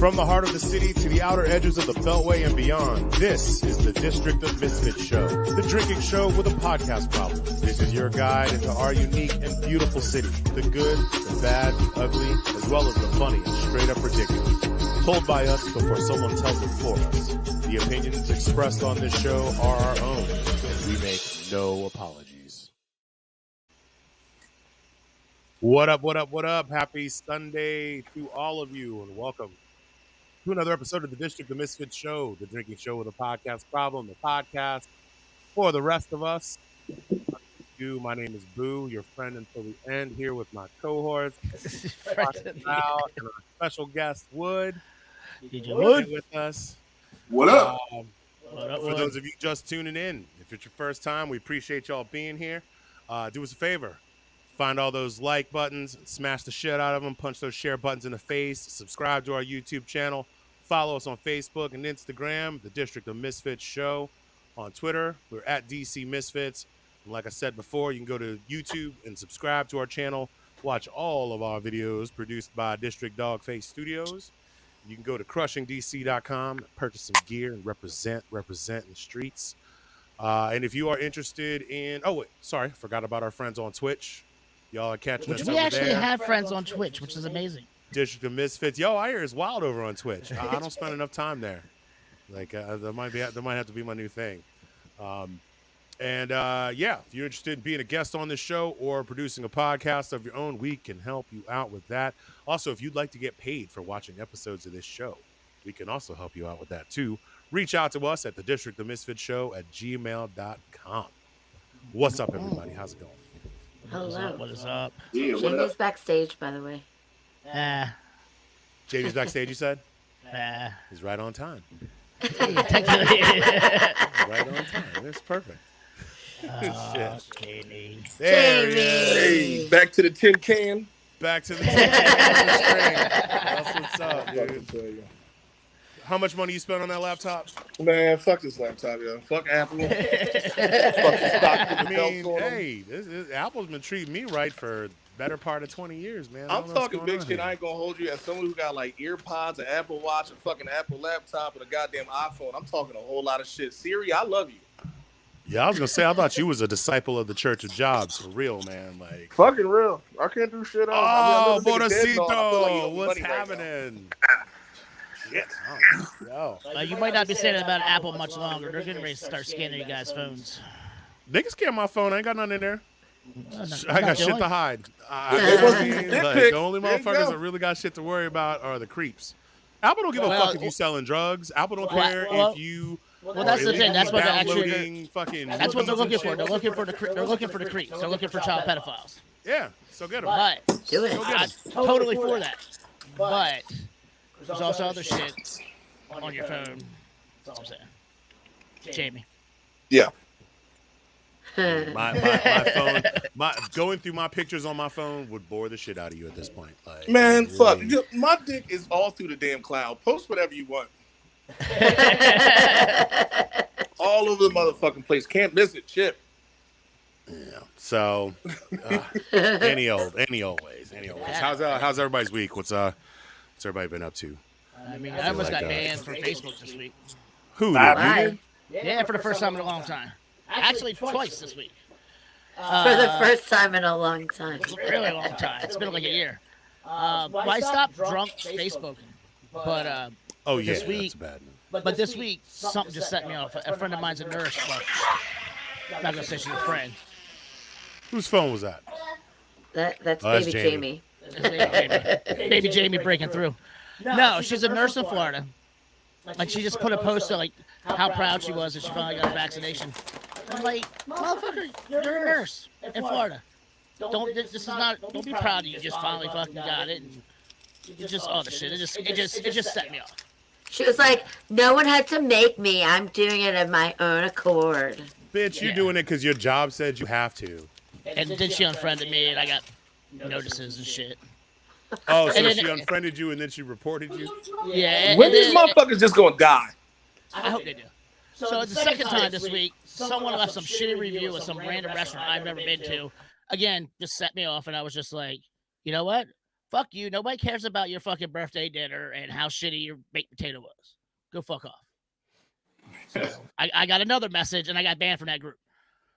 From the heart of the city to the outer edges of the Beltway and beyond, this is the District of Misfits Show, the drinking show with a podcast problem. This is your guide into our unique and beautiful city, the good, the bad, the ugly, as well as the funny and straight up ridiculous. Told by us before someone tells it for us. The opinions expressed on this show are our own, and we make no apologies. What up, what up, what up? Happy Sunday to all of you, and welcome to another episode of the District of Misfits Show, the drinking show with a podcast problem, the podcast for the rest of us. My name is Boo, your friend until the end, here with my cohorts, and our special guest, Wood. DJ Wood with us. What up? For those of you just tuning in, if it's your first time, we appreciate y'all being here. Do us a favor. Find all those like buttons, smash the shit out of them, punch those share buttons in the face, subscribe to our YouTube channel, follow us on Facebook and Instagram, the District of Misfits Show. On Twitter, we're at DC Misfits. And like I said before, you can go to YouTube and subscribe to our channel, watch all of our videos produced by District Dogface Studios. You can go to CrushingDC.com, purchase some gear and represent in the streets. And if you are interested in, forgot about our friends on Twitch. Y'all are catching us over there. We actually have friends on Twitch, which is amazing. District of Misfits. Yo, I hear it's wild over on Twitch. I don't spend enough time there. Like that might have to be my new thing. If you're interested in being a guest on this show or producing a podcast of your own, we can help you out with that. Also, if you'd like to get paid for watching episodes of this show, we can also help you out with that too. Reach out to us at the District of Misfits Show at gmail.com. What's up, everybody? How's it going? Hello. What is up? Yeah, what Jamie's up? backstage, by the way. Jamie's backstage, you said? Nah. He's right on time. Technically. Right on time. That's perfect. Jamie. There he is. Hey, back to the tin can. Back to the That's what's up, Fucking dude. tell you. How much money you spent on that laptop? Man, fuck this laptop, yo. Fuck Apple. Fuck this stock I with the belts mean, on them. hey, Apple's been treating me right for better part of 20 years, man. I'm talking big shit. I ain't gonna hold you. As someone who got like ear pods, an Apple Watch, a fucking Apple laptop, and a goddamn iPhone, I'm talking a whole lot of shit. Siri, I love you. Yeah, I was gonna say, I thought you was a disciple of the Church of Jobs for real, man. Like, Fucking real. I can't do shit else. I mean, I know this nigga dead, dog. I feel like he Bodacito, owes me what's money right now. happening? Shit. Oh, yo. You might not be saying about Apple much longer. They're getting ready to start scanning you guys' phones. Niggas scan my phone. I ain't got nothing in there. Not I got the shit only- to hide. It wasn't Like, dick pics. the only There you motherfuckers go. that really got shit to worry about are the creeps. Apple don't give a Well, fuck if you selling drugs. Apple don't well, care well, if you. Well, that's the thing. That's what they're actually. downloading fucking. That's what they're movies looking and for. shit. They're looking for the creeps. They're looking for child pedophiles. Yeah, so get them. But Do it. I'm totally for that. But there's also other shit on your phone. That's what I'm saying. Jamie. Yeah. My phone, going through my pictures on my phone would bore the shit out of you at this point. Like, Man, fuck. really. My dick is all through the damn cloud. Post whatever you want. All over the motherfucking place. Can't miss it. Chip. Yeah. So, any old ways. How's everybody's week? What's everybody been up to? I mean, I almost got banned from Facebook this week. Who? Why? Yeah, for the first time in a long time. Actually, twice this week. For the first time in a long time. Really long time. It's been like a year. I stopped drunk Facebooking, but Oh yeah, this week- that's bad. but this week something just set me off. A friend of mine's a nurse, but I'm not gonna say she's a friend. Whose phone was that? That's Oh, that's baby Jamie. Jamie. Baby Jamie breaking through. No, she's a nurse in Florida. Like she just put a post of like how proud she was that she finally got a vaccination. I'm like, motherfucker, you're a nurse in Florida. Don't be proud that you just finally fucking got it. And it just all the shit. It just set me off. She was like, no one had to make me. I'm doing it of my own accord. Bitch, you're Yeah. doing it because your job said you have to. And then she unfriended me, and I got notices and shit. Oh, so And then- she unfriended you and then she reported you? Yeah. When and these then- motherfuckers just gonna die? I hope they do. So the second time this week, someone left some shitty review of some random restaurant I've never been to. Again, just set me off, and I was just like, you know what? fuck you. Nobody cares about your fucking birthday dinner and how shitty your baked potato was. Go fuck off. So I got another message and I got banned from that group.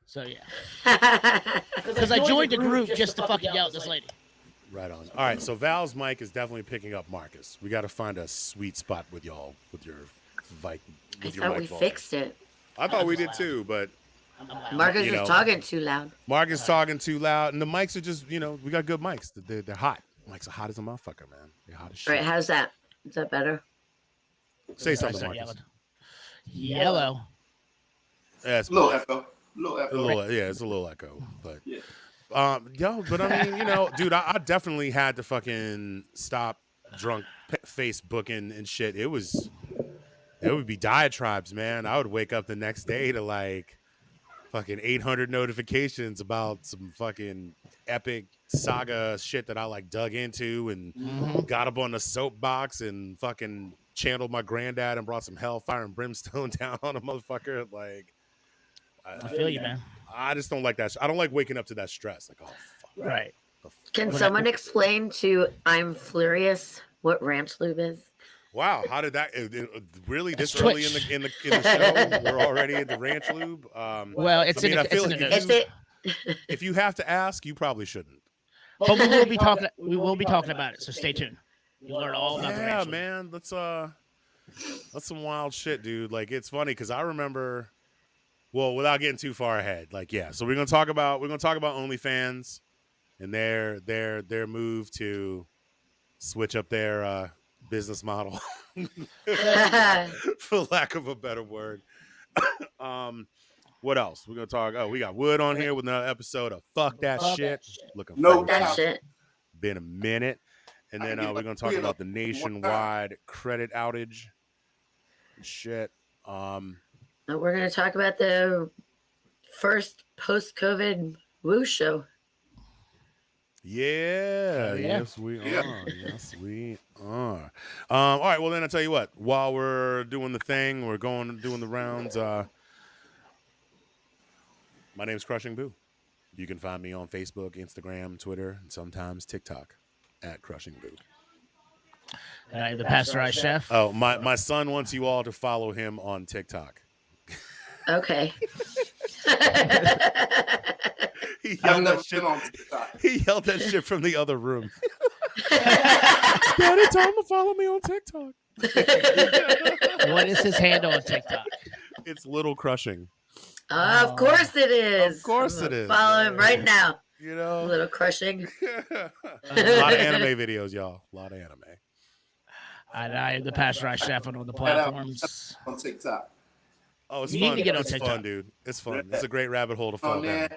So yeah, because I joined the group just to fucking yell at this lady. Right on. All right, so Val's mic is definitely picking up Marcus. We got to find a sweet spot with y'all with your mic. I thought we fixed it. I thought we did too, but Marcus is talking too loud. Marcus talking too loud, and the mics are just, we got good mics. They're hot. Mics are hot as a motherfucker, man. They're hot as shit. All right, how's that? Is that better? Say something, Marcus. Yellow. Yeah, it's Little echo. it's a little echo, but but I mean, dude, I definitely had to fucking stop drunk Facebooking and shit. It would be diatribes, man. I would wake up the next day to like fucking 800 notifications about some fucking epic saga shit that I like dug into and got up on the soapbox and fucking channeled my granddad and brought some hellfire and brimstone down on a motherfucker. Like, I feel you, man. I just don't like that. I don't like waking up to that stress. Like, oh, fuck. Right. Can someone explain to I'm Furious what ranch lube is? Wow, how did that really this That's early Twitch. in the show? We're already into ranch lube. Well, it's I feel in like the if you have to ask, you probably shouldn't. But we will be talking. We will be talking about it. So stay tuned. You'll learn all about the Yeah, ranch. man, that's some wild shit, dude. Like, it's funny because I remember. Well, without getting too far ahead, so we're gonna talk about OnlyFans and their move to switch up their business model, for lack of a better word. What else? We're gonna talk. Oh, we got Wood on here with another episode of Fuck That Shit. Looking forward to that shit. been a minute. And then we're gonna talk about the nationwide credit outage and shit. We're going to talk about the first post-COVID Woo show. Yeah, yes we are. Yes we are. All right, well then I tell you what. While we're doing the thing, we're doing the rounds. My name's CrushingBoo. You can find me on Facebook, Instagram, Twitter, and sometimes TikTok at CrushingBoo. The Pasteurized Chef. Oh, my son wants you all to follow him on TikTok. Okay. He yelled that shit from the other room. Daddy told him to follow me on TikTok. What is his handle on TikTok? It's Little Crushing. Of course it is. Of course it is. Follow him right now. Little Crushing. A lot of anime videos, y'all. A lot of anime. I am the Pasteurized Chef on all the platforms. On TikTok. Oh, it's You fun. need to get on It's TikTok. fun, dude. It's fun. It's a great rabbit hole to fall down.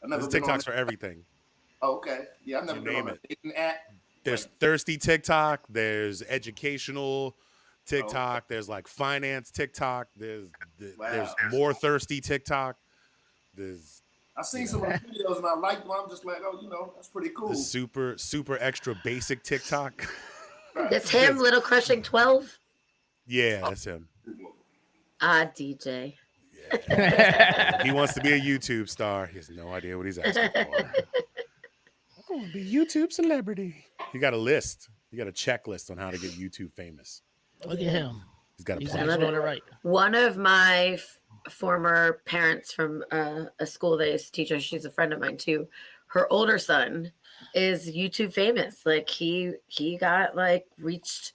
There's TikToks for everything. Oh, okay. Yeah, I've never been on a dating app. There's thirsty TikTok. There's educational TikTok. There's like finance TikTok. There's more thirsty TikTok. I've seen some of the videos and I like them. I'm just like, that's pretty cool. The super extra basic TikTok. That's him, Little Crushing 12. Yeah, that's him. DJ. Yeah. He wants to be a YouTube star. He has no idea what he's asking for. I want to be a YouTube celebrity. He got a list. He got a checklist on how to get YouTube famous. Look at him. He's got a He's plan. doing it right. One of my former parents from a school that I used to teach her, she's a friend of mine too. Her older son is YouTube famous. Like he got reached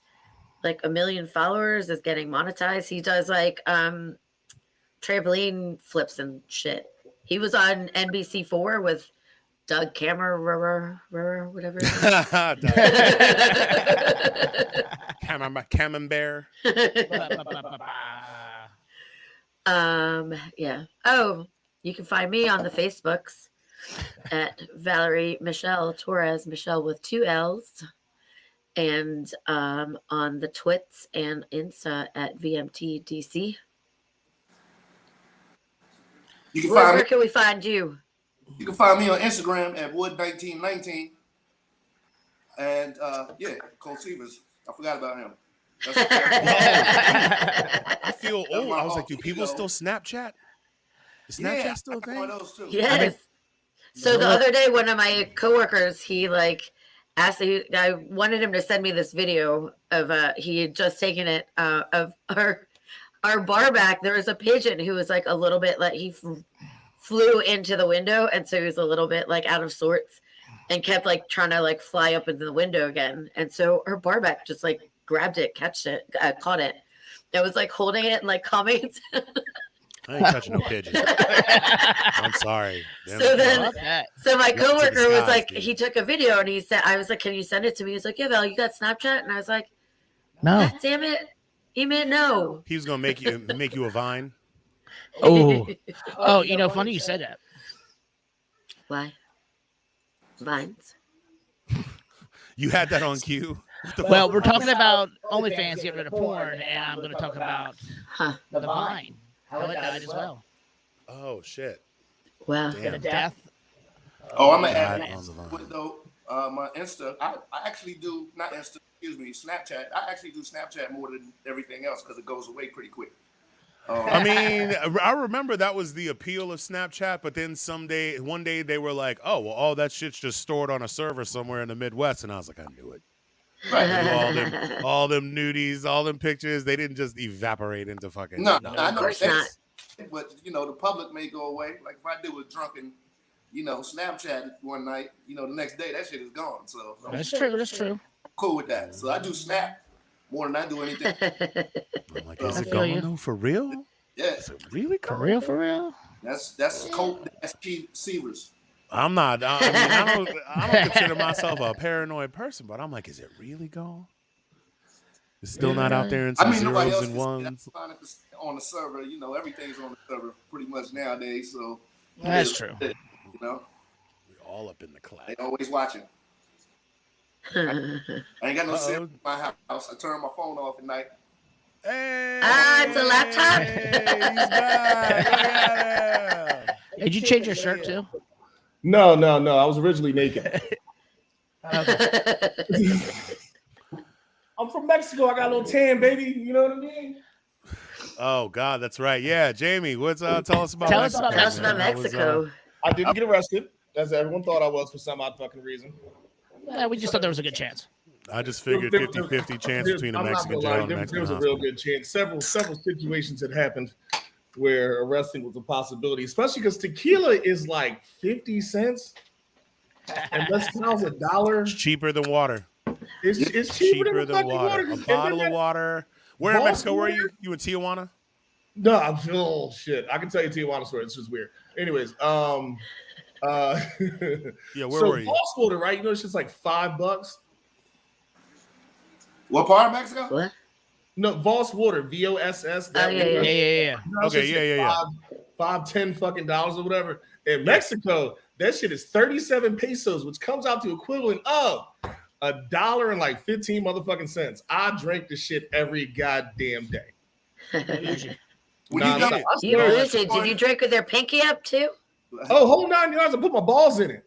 1 million followers, is getting monetized. He does trampoline flips and shit. He was on NBC4 with Doug Camera, whatever. Camembert. Yeah. Oh, you can find me on the Facebooks at Valerie Michelle Torres, Michelle with 2 L's, and on the Twits and Insta at VMTDC. Where can we find you? You can find me on Instagram at Wood1919. And Colt Seavers. I forgot about him. I feel old. I was like, do people still Snapchat? Is Snapchat still a thing? Yes. So the other day, one of my coworkers, he I wanted him to send me this video of he had just taken it of our bar back. There was a pigeon who was like a little bit like he flew into the window, and so he was a little bit like out of sorts and kept like trying to like fly up into the window again. And so her bar back just like grabbed it, caught it. It was like holding it and like calming it. I ain't touching no pigeons. I'm sorry. So my coworker was like, he took a video and he said, I was like, can you send it to me? He's like, yeah, Val, you got Snapchat? And I was like, no. God damn it. He meant no. He was gonna make you a vine. Oh, funny you said that. Why? Vines. You had that on cue. Well, we're talking about OnlyFans getting rid of porn, and I'm going to talk about the Vine. How it died as well. Oh shit! Wow. The death. Oh, I'm gonna add though. My Insta, I actually do not Insta. Excuse me, Snapchat. I actually do Snapchat more than everything else because it goes away pretty quick. I mean, I remember that was the appeal of Snapchat, but then one day they were like, "Oh, well, all that shit's just stored on a server somewhere in the Midwest," and I was like, "I knew it." Right. all them nudies, all them pictures, they didn't just evaporate into fucking. No, I know of course not. But the public may go away. Like if I do a drunken, Snapchat one night, the next day that shit is gone. So that's true. That's true. I'm cool with that. So I do Snap more than I do anything. I'm like, is it gone though, for real? Yeah. Is it really gone? For real? That's Colt Seavers. I'm not. I don't consider myself a paranoid person, but I'm like, is it really gone? It's still not out there in some zeros and ones. On the server, everything's on the server pretty much nowadays. So that's true. We're all up in the cloud. They always watching. I ain't got no signal in my house. I turn my phone off at night. Hey, it's a laptop. Hey, he's back. Did you change your shirt too? No. I was originally naked. I'm from Mexico. I got a little tan, baby. You know what I mean? Oh God, that's right. Yeah, Jamie, tell us about Mexico. Tell us about Mexico. I didn't get arrested, as everyone thought I was for some odd fucking reason. Yeah, we just thought there was a good chance. I just figured 50-50 chance between a Mexican jail and a Mexican hospital. There was a real good chance. Several situations had happened where arresting was a possibility, especially because tequila is like 50 cents and mezcal's $1. It's cheaper than water. It's cheaper than water. A bottle of water. Where in Mexico were you? You in Tijuana? No, oh shit. I can tell you Tijuana story. It's just weird. Anyways, yeah, where were you? Boss water, right? It's just like $5. What part of Mexico? What? No, Voss water, VOSS. Yeah. Okay, yeah. $5-10 fucking dollars or whatever. In Mexico, that shit is 37 pesos, which comes out to equivalent of $1 and like 15 motherfucking cents. I drink the shit every goddamn day. Did you drink with their pinky up too? Oh, whole 9 yards. I put my balls in it.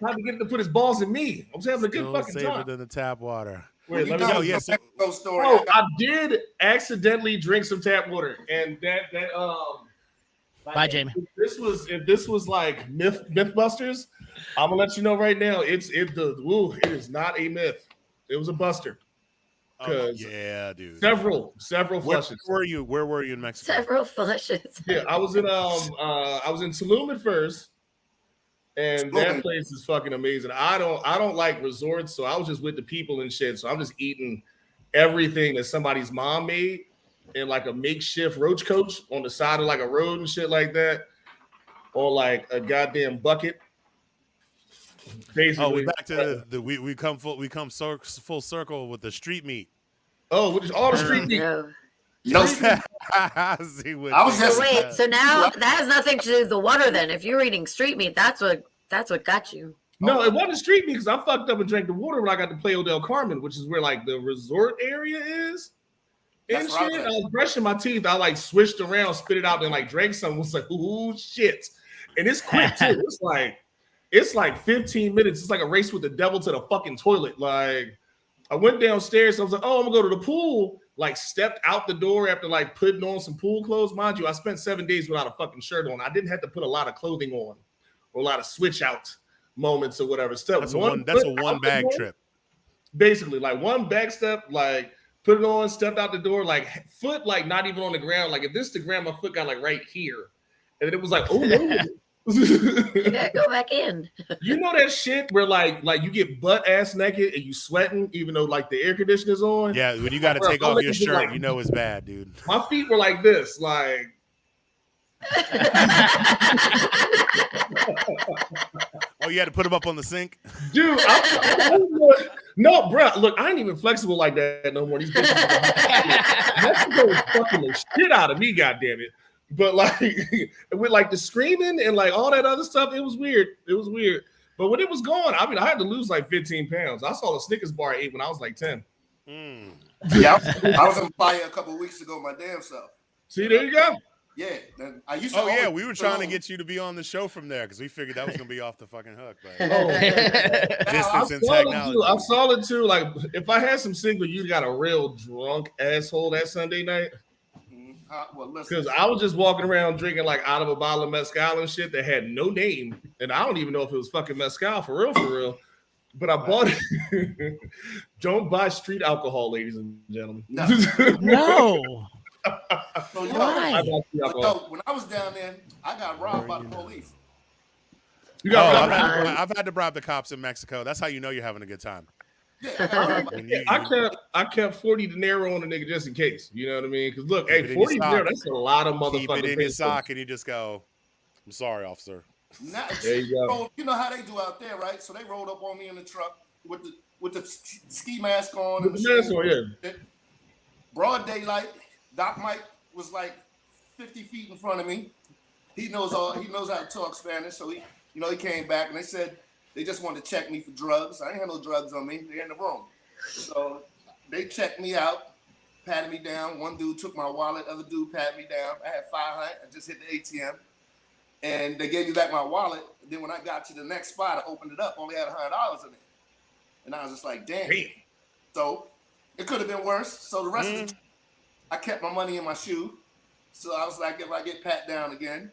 Time to get him to put his balls in me. I'm having a good fucking safer time. than the tap water. Wait, let me know. Yes. Oh, I did accidentally drink some tap water, and that Bye, Jamie. If this was like Mythbusters, I'm gonna let you know right now. It is not a myth. It was a buster. Oh, yeah, dude. Several flushes. Where were you in Mexico? Several flushes. Yeah, I was in Tulum at first. And that place is fucking amazing. I don't like resorts, so I was just with the people and shit. So I'm just eating everything that somebody's mom made in like a makeshift roach coach on the side of like a road and shit like that, or like a goddamn bucket. Basically. Oh, we're back to we come full circle with the street meat. Oh, which is all the street meat. No. So now that has nothing to do with the water. Then, if you're eating street meat, that's what got you. No, it wasn't street meat because I fucked up and drank the water when I got to Playa del Carmen, which is where like the resort area is. And shit, I was brushing my teeth. I like switched around, spit it out, and like drank something. Was like, ooh, shit! And it's quick too. It's like 15 minutes. It's like a race with the devil to the fucking toilet. Like, I went downstairs. I was like, oh, I'm gonna go to the pool. Like, stepped out the door after like putting on some pool clothes. Mind you, I spent 7 days without a fucking shirt on. I didn't have to put a lot of clothing on or a lot of switch out moments or whatever. That's a one bag trip. Basically, like one back step, like put it on, stepped out the door, like foot like not even on the ground. Like if this is the ground, my foot got like right here. And then it was like, oh no. You gotta go back in. You know that shit where like you get butt ass naked and you sweating even though like the air conditioner's on? Yeah, when you got to take off your shirt, like, you know it's bad, dude. My feet were like this, like. Oh, you had to put them up on the sink? Dude, no, bro. Look, I ain't even flexible like that no more. These bitches Mexico is fucking the shit out of me, goddammit. But like with like the screaming and like all that other stuff, it was weird. It was weird. But when it was gone, I mean, I had to lose like 15 pounds. I saw a Snickers bar I ate when I was like 10. Yeah, I was on fire a couple of weeks ago, my damn self. See, there you go. Yeah, I used to. Oh yeah, we were trying to get you to be on the show from there because we figured that was gonna be off the fucking hook. But distance and technology. I saw it too. Like if I had some single, you got a real drunk asshole that Sunday night. Because I was just walking around drinking like out of a bottle of mezcal and shit that had no name, and I don't even know if it was fucking mezcal for real. But I bought it. Don't buy street alcohol, ladies and gentlemen. No. So, why? When I was down there, I got robbed by the police. I've had to bribe the cops in Mexico. That's how you know you're having a good time. Yeah, I kept 40 dinero on the nigga just in case. You know what I mean? Because look, hey, 40 dinero, that's a lot of motherfucking. Keep it in your sock and you just go, I'm sorry, officer. Now, there you go. You know how they do out there, right? So they rolled up on me in the truck with the ski mask on. With the mask on, yeah. Broad daylight. Doc Mike was like 50 feet in front of me. He knows how to talk Spanish, so he came back and they said they just wanted to check me for drugs. I ain't had no drugs on me. They're in the room. So they checked me out, patted me down. One dude took my wallet, other dude patted me down. I had $500. I just hit the ATM. And they gave me back my wallet. Then when I got to the next spot, I opened it up, only had $100 in it. And I was just like, damn. So it could have been worse. So the rest of the I kept my money in my shoe. So I was like, if I get pat down again,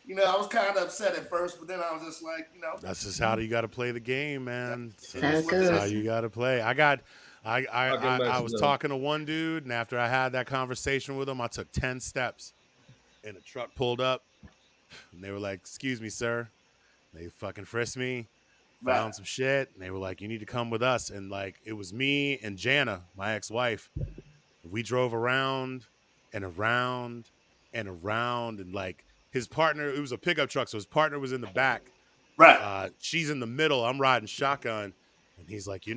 I was kind of upset at first, but then I was just like, That's just how you got to play the game, man. That's how you got to play. I was talking to one dude, and after I had that conversation with him, I took 10 steps, and a truck pulled up, and they were like, excuse me, sir. They fucking frisked me, found some shit, and they were like, you need to come with us. And like, it was me and Jana, my ex-wife. We drove around and around and around, and like his partner, it was a pickup truck, so his partner was in the back. Right. She's in the middle. I'm riding shotgun, and he's like, we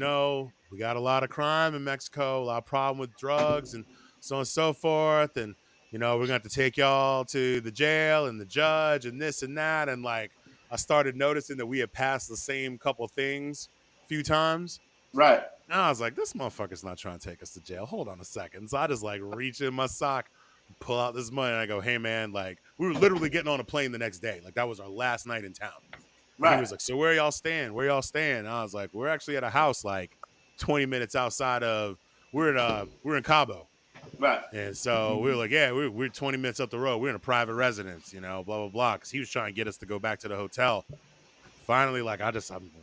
got a lot of crime in Mexico, a lot of problem with drugs and so on and so forth, and we're gonna have to take y'all to the jail and the judge and this and that. And like, I started noticing that we had passed the same couple things a few times. Right. And I was like, this motherfucker's not trying to take us to jail. Hold on a second. So I just like reach in my sock, pull out this money, and I go, hey man, like we were literally getting on a plane the next day. Like that was our last night in town. Right. And he was like, so where y'all staying? Where y'all staying? And I was like, we're actually at a house like 20 minutes outside of we're in Cabo. Right. And so we were like, yeah, we're 20 minutes up the road. We're in a private residence, blah, blah, blah. Because he was trying to get us to go back to the hotel. Finally, like I'm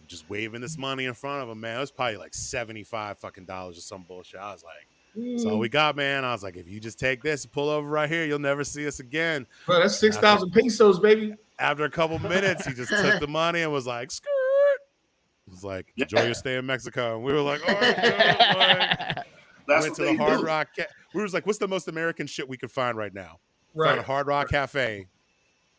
just waving this money in front of him, man. It was probably like $75 fucking dollars or some bullshit. I was like, that's all we got, man. I was like, if you just take this and pull over right here, you'll never see us again. Bro, that's 6,000 pesos, baby. After a couple minutes, he just took the money and was like, skirt. It was like, enjoy your stay in Mexico. And we were like, all right, good. Like, went to the Hard Rock. We was like, what's the most American shit we could find right now? Right. Found a Hard Rock Cafe.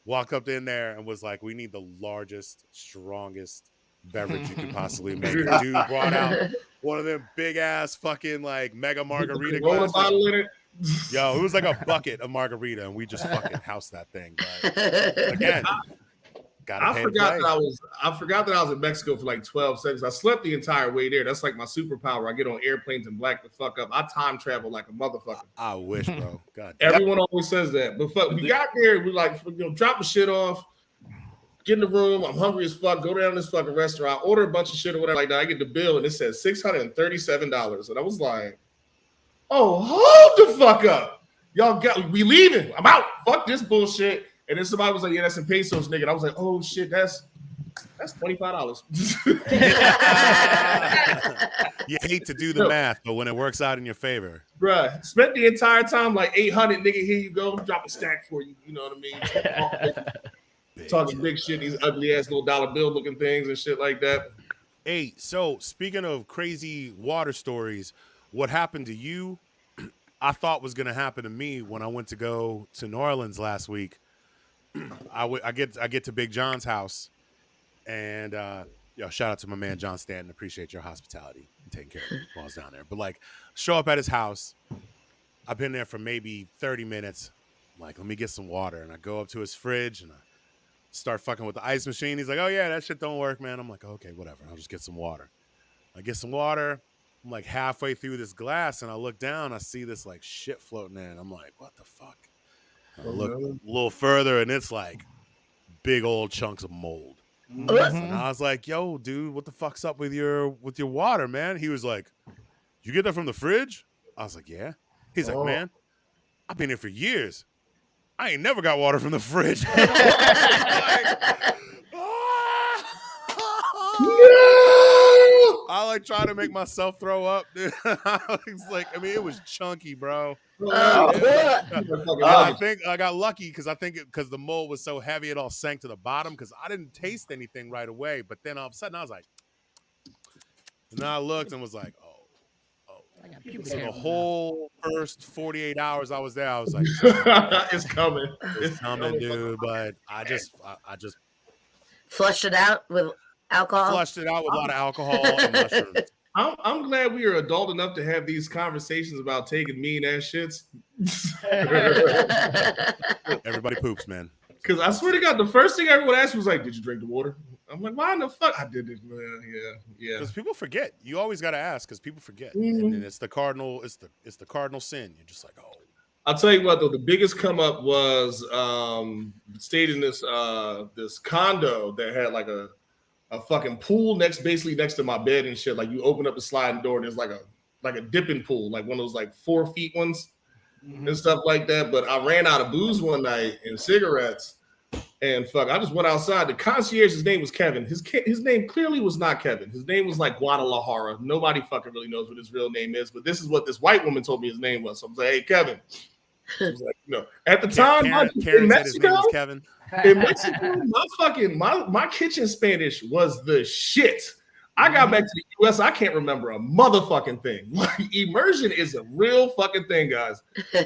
Walked up in there and was like, we need the largest, strongest beverage you could possibly make. The dude brought out one of them big ass fucking like mega margarita glasses. Yo, it was like a bucket of margarita, and we just fucking housed that thing. But again, I forgot that I was in Mexico for like 12 seconds. I slept the entire way there. That's like my superpower. I get on airplanes and black the fuck up. I time travel like a motherfucker. I wish, bro. God. Everyone always says that. But fuck, we got there. We like, drop the shit off. Get in the room. I'm hungry as fuck. Go down to this fucking restaurant. Order a bunch of shit or whatever like that. I get the bill and it says $637. And I was like, oh, hold the fuck up. We leaving. I'm out. Fuck this bullshit. And then somebody was like, yeah, that's in pesos, nigga. And I was like, oh, shit, that's That's $25. You hate to do the math, but when it works out in your favor. Bruh, spent the entire time like 800, nigga, here you go. Drop a stack for you. You know what I mean? Talking big shit, these ugly ass little dollar bill looking things and shit like that. Hey, so speaking of crazy water stories, what happened to you, I thought was going to happen to me when I went to go to New Orleans last week. I get to Big John's house, and shout out to my man John Stanton. Appreciate your hospitality and taking care of me while I was down there. But like, show up at his house. I've been there for maybe 30 minutes. I'm like, let me get some water, and I go up to his fridge and I start fucking with the ice machine. He's like, oh yeah, that shit don't work, man. I'm like, okay, whatever. I'll just get some water. I get some water. I'm like halfway through this glass, and I look down. I see this like shit floating in. I'm like, what the fuck? I look a little further, and it's like big old chunks of mold. Mm-hmm. And I was like, yo, dude, what the fuck's up with your water, man? He was like, you get that from the fridge? I was like, yeah. He's like, man, I've been here for years. I ain't never got water from the fridge. I like try to make myself throw up, dude. It was chunky, bro. I think I got lucky because the mold was so heavy, it all sank to the bottom because I didn't taste anything right away. But then all of a sudden I was like, and I looked and was like, oh. So the whole first 48 hours I was there, I was like, it's coming. It's coming, dude. But I just flushed it out with alcohol. Flushed it out with a lot of alcohol and mushrooms. I'm glad we are adult enough to have these conversations about taking mean ass shits. Everybody poops, man. Because I swear to God, the first thing everyone asked was like, "Did you drink the water?" I'm like, "Why in the fuck?" I did it, man. Yeah. Because people forget. You always got to ask because people forget, and it's the cardinal. It's the cardinal sin. You're just like, oh. I'll tell you what though, the biggest come up was stayed in this condo that had like a fucking pool basically next to my bed and shit. Like you open up the sliding door and there's like a dipping pool, like one of those like 4 feet ones and stuff like that. But I ran out of booze one night and cigarettes, and I just went outside. The concierge's name was Kevin. His name clearly was not Kevin. His name was like Guadalajara. Nobody fucking really knows what his real name is, but this is what this white woman told me his name was. So I was like, hey, Kevin. I was like, at the time, Karen said his name was Kevin. In Mexico, my kitchen Spanish was the shit. I got back to the US, I can't remember a motherfucking thing. Like, immersion is a real fucking thing, guys. So,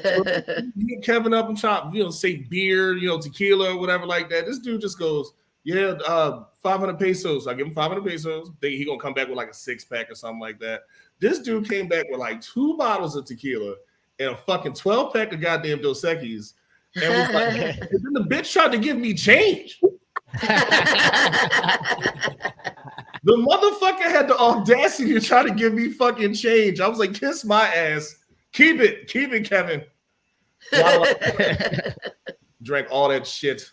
you get Kevin up and say beer, tequila or whatever like that. This dude just goes, 500 pesos. I give him 500 pesos. Think he gonna come back with like a 6-pack or something like that. This dude came back with like 2 bottles of tequila and a fucking 12-pack of goddamn Dos Equis. And was like, and then the bitch tried to give me change. The motherfucker had the audacity to try to give me fucking change. I was like, kiss my ass. Keep it, Kevin. Drank all that shit.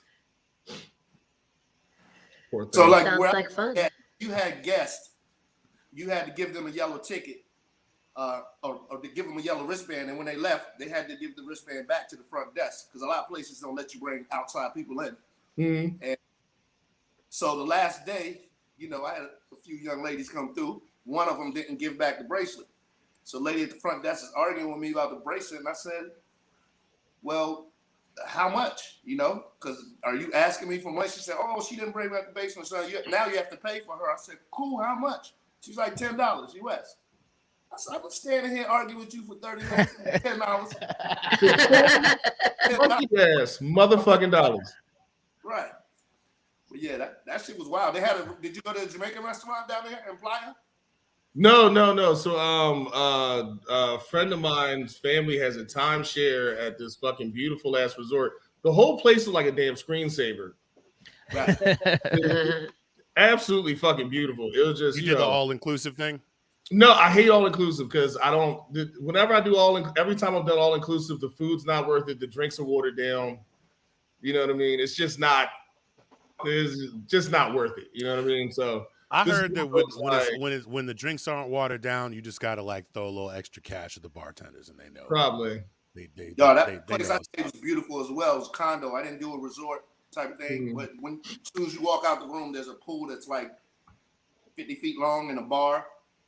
So like, sounds like fun. You had guests, you had to give them a yellow ticket. Or to give them a yellow wristband, and when they left, they had to give the wristband back to the front desk because a lot of places don't let you bring outside people in. And so the last day, I had a few young ladies come through. One of them didn't give back the bracelet. So the lady at the front desk is arguing with me about the bracelet, and I said, well, how much? Because are you asking me for money? She said, oh, she didn't bring back the bracelet, so now you have to pay for her. I said, cool, how much? She's like $10 US. I said, I've been standing here arguing with you for 30 minutes, $10. Yes, motherfucking dollars. Right. But yeah, that shit was wild. Did you go to a Jamaican restaurant down there in Playa? No. So a friend of mine's family has a timeshare at this fucking beautiful ass resort. The whole place is like a damn screensaver. Right. Absolutely fucking beautiful. It was just you did the all-inclusive thing. No, I hate all inclusive because I don't. Whenever I do every time I've done all inclusive, the food's not worth it. The drinks are watered down. You know what I mean? It's just not. It's just not worth it. You know what I mean? So I heard that when the drinks aren't watered down, you just gotta like throw a little extra cash at the bartenders, and they know. Probably. That place I stayed was beautiful as well. It was a condo. I didn't do a resort. type of thing. But as soon as you walk out the room, there's a pool that's like 50 feet long and a bar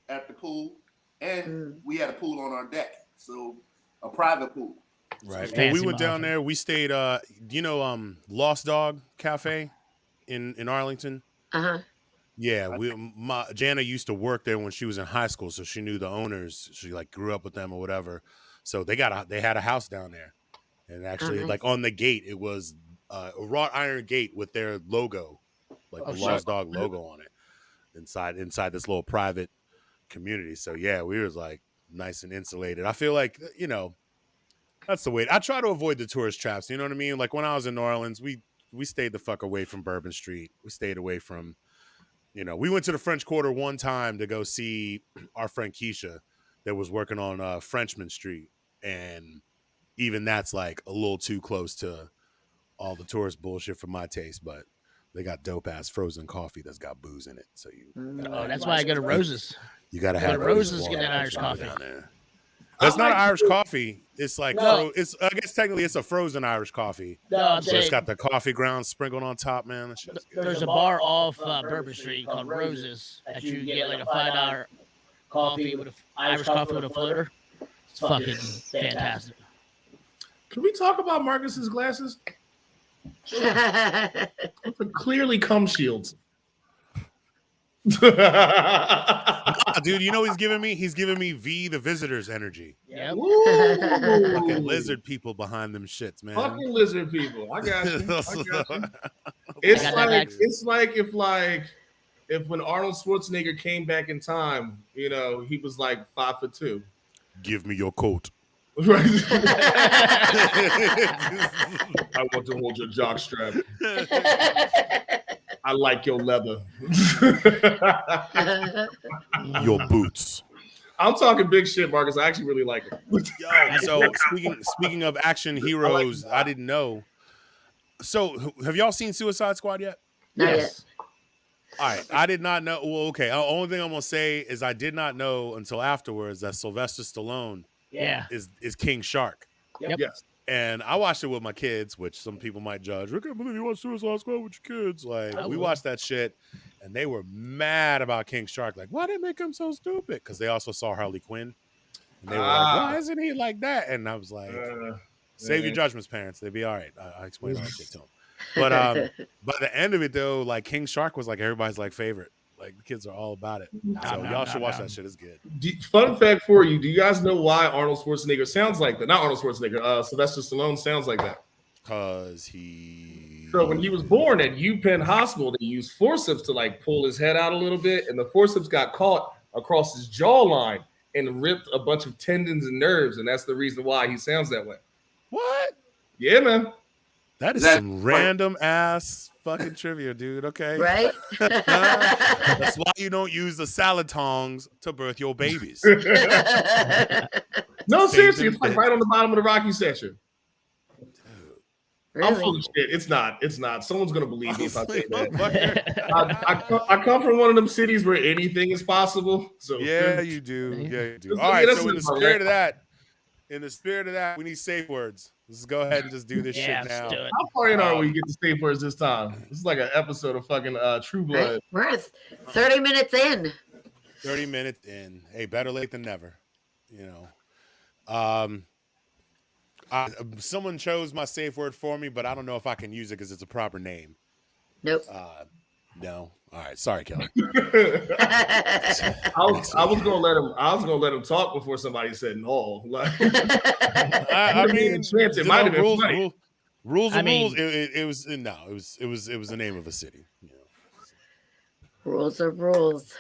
at the pool. And we had a pool on our deck. So a private pool. Right. When we went down there, we stayed, Lost Dog Cafe in Arlington. Uh-huh. Yeah, Jana used to work there when she was in high school, so she knew the owners. She like grew up with them or whatever. So they had a house down there, and actually, like on the gate, it was a wrought iron gate with their logo, like the Lost Dog logo on it, inside this little private community. So yeah, we was like nice and insulated. I feel like that's the way. I try to avoid the tourist traps. You know what I mean? Like when I was in New Orleans, we stayed the fuck away from Bourbon Street. We stayed away from. We went to the French Quarter one time to go see our friend Keisha that was working on Frenchman Street. And even that's like a little too close to all the tourist bullshit for my taste. But they got dope-ass frozen coffee that's got booze in it. So that's why I go to Rose's. You got to have Rose's get an Irish coffee. Down there. That's not Irish coffee. It's like I guess technically it's a frozen Irish coffee. No, so it's got the coffee grounds sprinkled on top, man. There's a bar off Bourbon Street called Rose's that you get like a $5 coffee with Irish coffee with a floater. It's fucking fantastic. Can we talk about Marcus's glasses? Clearly cum shields. Dude, you know he's giving me V the Visitor's energy. Yeah. Fucking lizard people behind them shits, man. Fucking lizard people. I got you. It's like if when Arnold Schwarzenegger came back in time, he was like 5'2". Give me your coat. Right. I want to hold your jock strap. I like your leather. Your boots. I'm talking big shit, Marcus. I actually really like it. Yo, so speaking of action heroes, I didn't know. So have y'all seen Suicide Squad yet? Yes. All right. I did not know. Well, okay. The only thing I'm gonna say is I did not know until afterwards that Sylvester Stallone is King Shark. Yep. Yes. And I watched it with my kids, which some people might judge. I can't believe you watch Suicide Squad with your kids. Like, we watched that shit, and they were mad about King Shark. Like, why did they make him so stupid? Because they also saw Harley Quinn. And they were like, why isn't he like that? And I was like, save your judgments, parents. They'd be all right. I explained all that shit to them. But by the end of it, though, like, King Shark was like everybody's like favorite. Like, the kids are all about it. So y'all should watch that shit. It's good. Fun fact for you. Do you guys know why Arnold Schwarzenegger sounds like that? Not Arnold Schwarzenegger. Sylvester Stallone sounds like that. Because he... So when he was born at UPenn Hospital, they used forceps to, like, pull his head out a little bit. And the forceps got caught across his jawline and ripped a bunch of tendons and nerves. And that's the reason why he sounds that way. What? Yeah, man. That is some random ass fucking trivia, dude. Okay. Right? That's why you don't use the salad tongs to birth your babies. No, seriously, it's like right on the bottom of the Rocky section. Really? I'm full of shit. It's not. Someone's gonna believe me if I say that. I come from one of them cities where anything is possible. So yeah, you do. Yeah, you do. All right. So in the spirit of that, we need safe words. Let's go ahead and just do this shit now. How far in are we to get the safe words this time? This is like an episode of fucking True Blood. We're 30 minutes in. 30 minutes in. Hey, better late than never. Someone chose my safe word for me, but I don't know if I can use it because it's a proper name. Nope. No. All right. Sorry, Kelly. I was gonna let him talk before somebody said no. Like, I mean, it might have been rules. Rules. It was the name of a city. Rules are rules.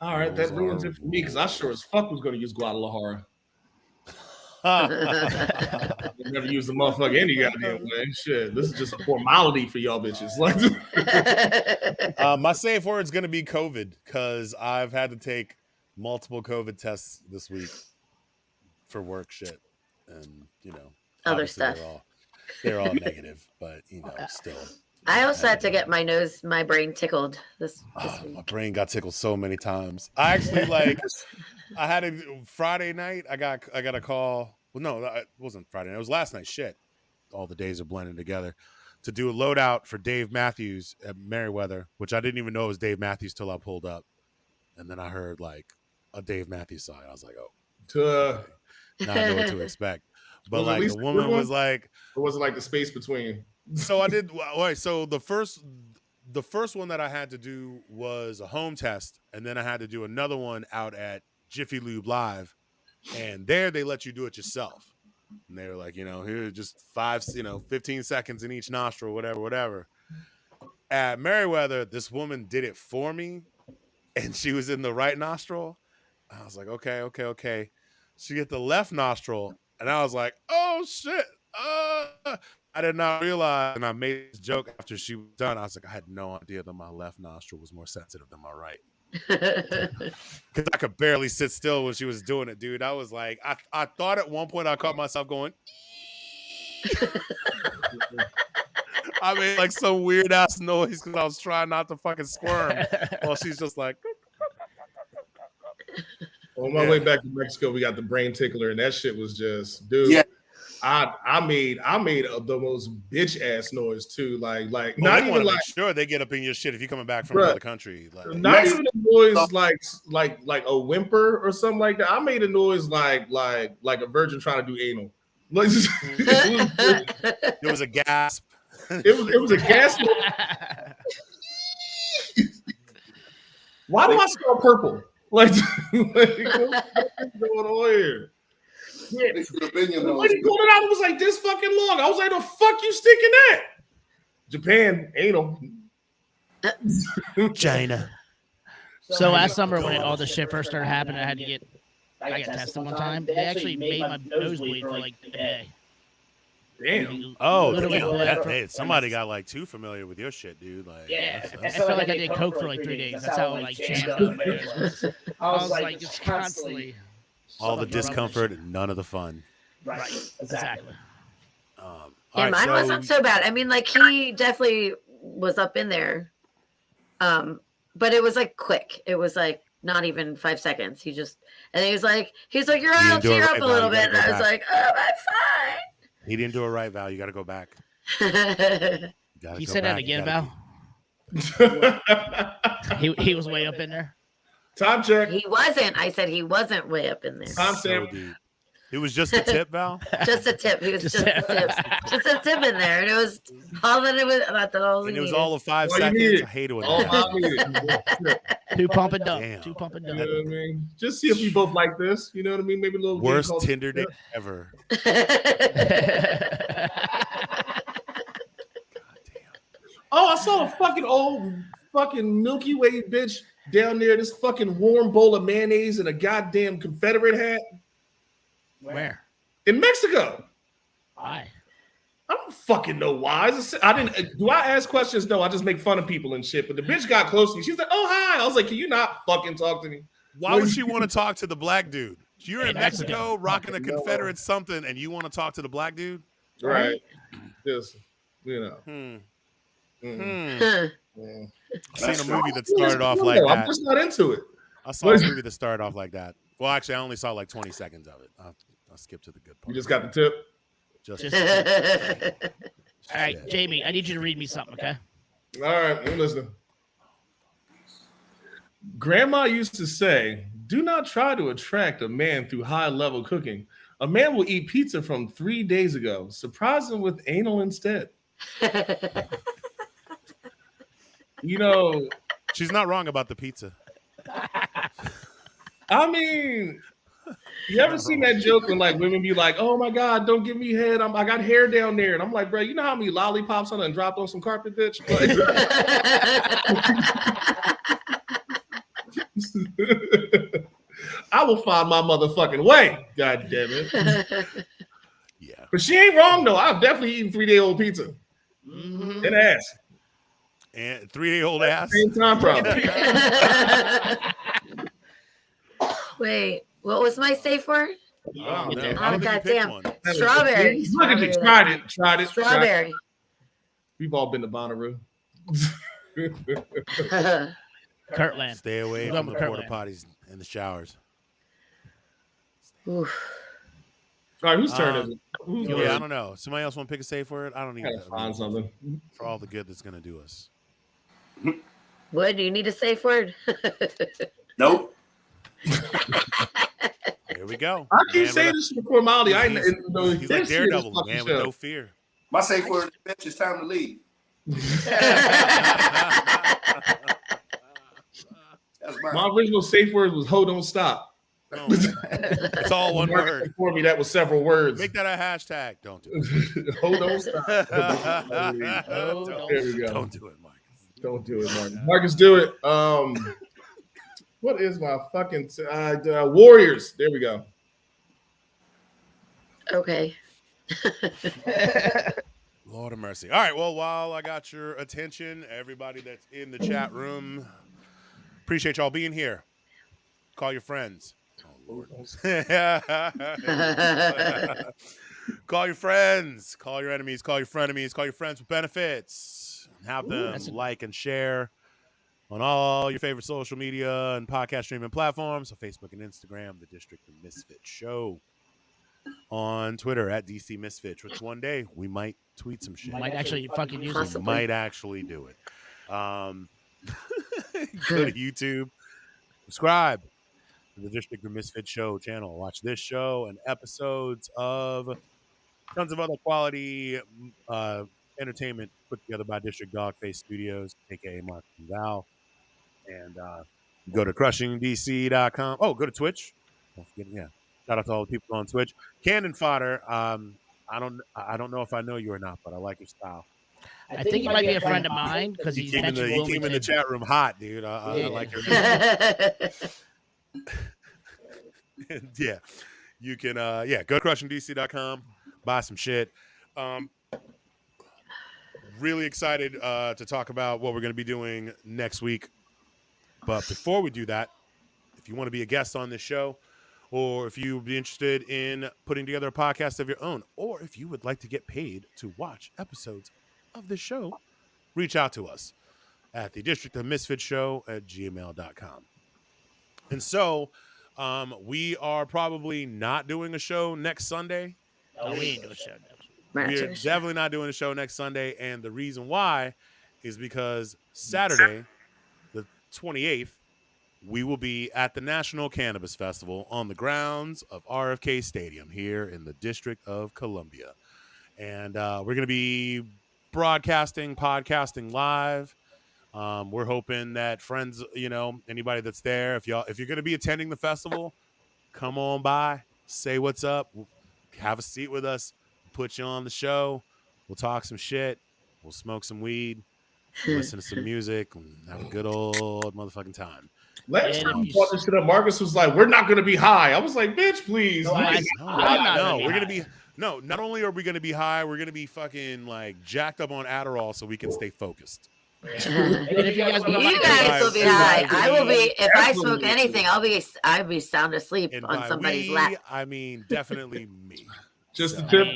All right, that ruins it for me because I sure as fuck was gonna use Guadalajara. Never use the motherfucker any goddamn way. Shit, this is just a formality for y'all bitches. My safe word's gonna be COVID because I've had to take multiple COVID tests this week for work shit, and other stuff. They're all negative, but still. I also had to get my brain tickled this week. My brain got tickled so many times. I actually I had a Friday night. I got a call. Well, no, it wasn't Friday night. It was last night. Shit. All the days are blending together. to do a loadout for Dave Matthews at Merriweather, which I didn't even know it was Dave Matthews till I pulled up. And then I heard like a Dave Matthews song. I was like, oh, okay. Now I know what to expect. But like the woman was like, or was it like the space between? So I did. Wait, so the first one that I had to do was a home test, and then I had to do another one out at Jiffy Lube Live, and there they let you do it yourself. And they were like, here, just 15 seconds in each nostril, whatever. At Merriweather, this woman did it for me, and she was in the right nostril. I was like, okay. She hit the left nostril, and I was like, oh shit. I did not realize, and I made this joke after she was done. I was like, I had no idea that my left nostril was more sensitive than my right. Because I could barely sit still when she was doing it, dude. I was like, I thought at one point I caught myself going, I made like some weird ass noise because I was trying not to fucking squirm. While she's just like. On my way back to Mexico, we got the brain tickler, and that shit was just, dude. Yeah. I made the most bitch ass noise too, like not even like sure they get up in your shit if you're coming back from another country, like not even a noise like a whimper or something like that. I made a noise like a virgin trying to do anal. Like, it was a gasp. It was a gasp. Why do I smell purple? Like what's going on here? Yeah. When he pulled it out, it was like this fucking long. I was like, the fuck you sticking that? Japan, anal. China. So last summer when all this shit first started happening, I got tested one time. They actually made my nose bleed for like a day. Damn. Oh, somebody got like too familiar with your shit, dude. Like, yeah, I felt like I did coke for like 3 days. That's how like jammed up my nose was. I was like just constantly. All the discomfort and none of the fun. Right. Exactly. Mine wasn't so bad. I mean, like he definitely was up in there. But it was like quick. It was like not even 5 seconds. He was like, you're right, I'll cheer up a little bit. And I was like, oh, I'm fine. He didn't do it right, Val. You got to go back. He said that again, Val. he was way up in there. Time check. He wasn't. I said he wasn't way up in there. Time check. It was just a tip, Val. Just a tip. He was just a tip. Just a tip in there, and it was all that it was. That's all. And it was all of 5 seconds. I hate it when that. Two pump and dump. Two pump and dump. You know what I mean? Just see if we both like this. You know what I mean? Maybe a little worst Tinder date ever. Oh, I saw a fucking old fucking Milky Way bitch down there. This fucking warm bowl of mayonnaise and a goddamn Confederate hat. Where? In Mexico. Why? I don't fucking know why. I didn't. Do I ask questions? No, I just make fun of people and shit. But the bitch got close to me. She's like, "Oh hi." I was like, "Can you not fucking talk to me?" Why would she want to talk to the black dude? You're in Mexico rocking a Confederate something, and you want to talk to the black dude? Right. Just you know. I seen a movie that started off like that. I'm just not into it. I saw a movie that started off like that. Well, actually, I only saw like 20 seconds of it. I'll skip to the good part. You just got the tip? Just the tip. All right, Jamie, I need you to read me something, okay? All right, I'm listening. Grandma used to say, do not try to attract a man through high-level cooking. A man will eat pizza from 3 days ago. Surprise him with anal instead. You know, she's not wrong about the pizza. I mean, you ever seen that joke when like women be like, "Oh my God, don't give me head. I got hair down there," and I'm like, "Bro, you know how many lollipops I done dropped on some carpet, bitch?" Like, I will find my motherfucking way. God damn it. Yeah, but she ain't wrong though. I've definitely eaten 3-day-old pizza and ass. And 3-day-old ass. Same time problem. Wait, what was my safe word? Oh, no. Oh goddamn! Strawberry. Look at you. Tried it. Strawberry. We've all been to Bonnaroo. Kirtland. Stay away from the porta potties and the showers. Oof. All right, whose turn is it? Who's Yeah, I don't know. Somebody else want to pick a safe word? I don't need to find something for all the good that's gonna do us. Wood, do you need a safe word? Nope. Here we go. I keep saying this for formality. He's like Daredevil, man with no fear. My safe word is bitch, it's time to leave. My original safe word was "Ho, don't stop." No. It's all one word. For me, that was several words. Make that a hashtag. Don't do it. Ho, don't stop. There we go. Don't do it, Marcus. Don't do it, Marcus. Marcus, do it. What is my fucking Warriors? There we go. Okay. Lord of mercy. All right. Well, while I got your attention, everybody that's in the chat room, appreciate y'all being here. Call your friends. Oh, Lord. Call your friends. Call your enemies. Call your frenemies. Call your friends with benefits. Have them like and share on all your favorite social media and podcast streaming platforms. So Facebook and Instagram, the District of Misfits Show. On Twitter at DC Misfits, which one day we might tweet some shit. Might actually fucking use it. We might actually do it. Go to YouTube. Subscribe to the District of Misfits Show channel. Watch this show and episodes of tons of other quality entertainment put together by District Dogface Studios, a.k.a. Marcus and Val. And go to CrushingDC.com. Oh, go to Twitch. Don't forget, shout out to all the people on Twitch. Cannon Fodder. I don't know if I know you or not, but I like your style. I think he might be a friend of mine because he came in the chat room hot, dude. I like your yeah. You can go to CrushingDC.com, buy some shit. Really excited to talk about what we're going to be doing next week. But before we do that, if you want to be a guest on this show, or if you would be interested in putting together a podcast of your own, or if you would like to get paid to watch episodes of the show, reach out to us at the District of Misfits Show at gmail.com. And so we are probably not doing a show next Sunday. No, we ain't doing a show We're definitely not doing a show next Sunday. And the reason why is because Saturday, the 28th, we will be at the National Cannabis Festival on the grounds of RFK Stadium here in the District of Columbia. And we're going to be podcasting live. We're hoping that friends, anybody that's there, if you're going to be attending the festival, come on by, say what's up, have a seat with us, put you on the show. We'll talk some shit. We'll smoke some weed, listen to some music, and have a good old motherfucking time. Last time we brought this shit up, Marcus was like, "We're not going to be high." I was like, "Bitch, please." No, we're going to be. No, not only are we going to be high, we're going to be fucking like jacked up on Adderall so we can stay focused. You guys will be high. I will be. If I smoke anything, I'll be sound asleep on somebody's lap. I mean, definitely me. Just the tip.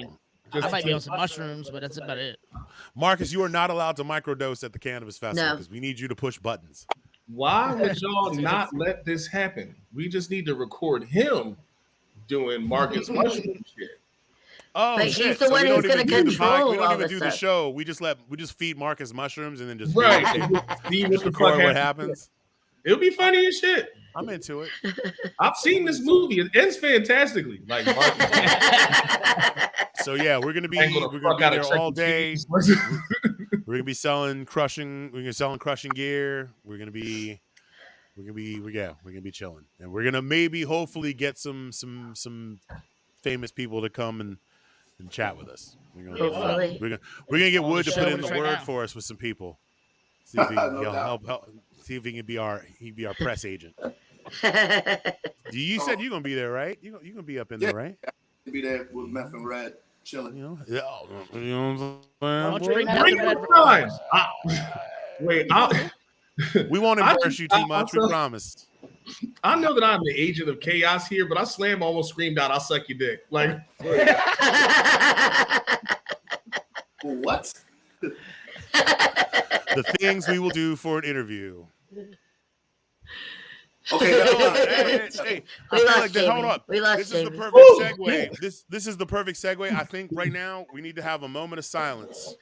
I might be on some mushrooms, but that's about it. Marcus, you are not allowed to microdose at the cannabis festival because we need you to push buttons. Why would y'all not let this happen? We just need to record him doing Marcus mushroom shit. Oh, but shit. He's the one who's going to control we don't all even this do stuff. the show. We just feed Marcus mushrooms and then just see what happens. It'll be funny as shit. I'm into it. I've seen this movie. It ends fantastically. Like so yeah, we're gonna be there all day. We're gonna be selling crushing. We're gonna selling crushing gear. We're gonna be chilling, and we're gonna hopefully get some famous people to come and chat with us. We're gonna get Wood to put in the word for us with some people. See if he'll help. See if he can be our press agent. You said you're gonna be there, right? You're gonna be up in there, right? Be there with meth and red chilling. You know what I'm saying? We won't embarrass you too much. We promise. I know that I'm the agent of chaos here, but I slam almost screamed out, "I'll suck your dick!" Like what? The things we will do for an interview. Okay, Hey, I feel like this. Hold up. We lost This is the Jamie. perfect segue. This is the perfect segue. I think right now we need to have a moment of silence,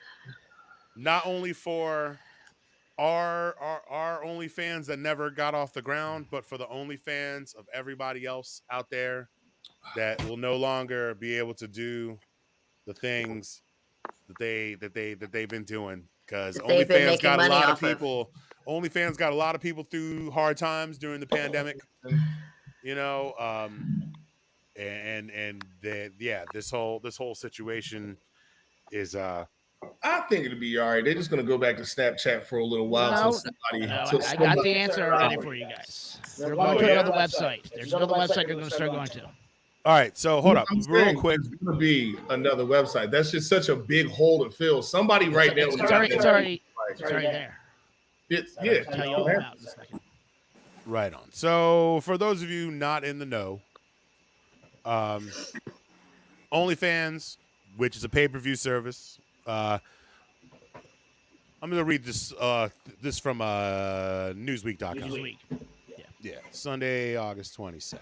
not only for our OnlyFans that never got off the ground, but for the OnlyFans of everybody else out there that will no longer be able to do the things that they've been doing, because OnlyFans got a lot of people. OnlyFans got a lot of people through hard times during the pandemic. You know, this whole situation is I think it'll be all right. They're just gonna go back to Snapchat for a little while. I got the answer already for you guys. They're going to another website. There's another website they're going to start going to. All right, so hold up, real quick. It's going to be another website. That's just such a big hole to fill. Somebody right now. It's already there. Yeah. I'll tell you all about it in a second. Right on. So for those of you not in the know, OnlyFans, which is a pay-per-view service. I'm going to read this from Newsweek.com. Newsweek. Yeah, Sunday, August 22nd.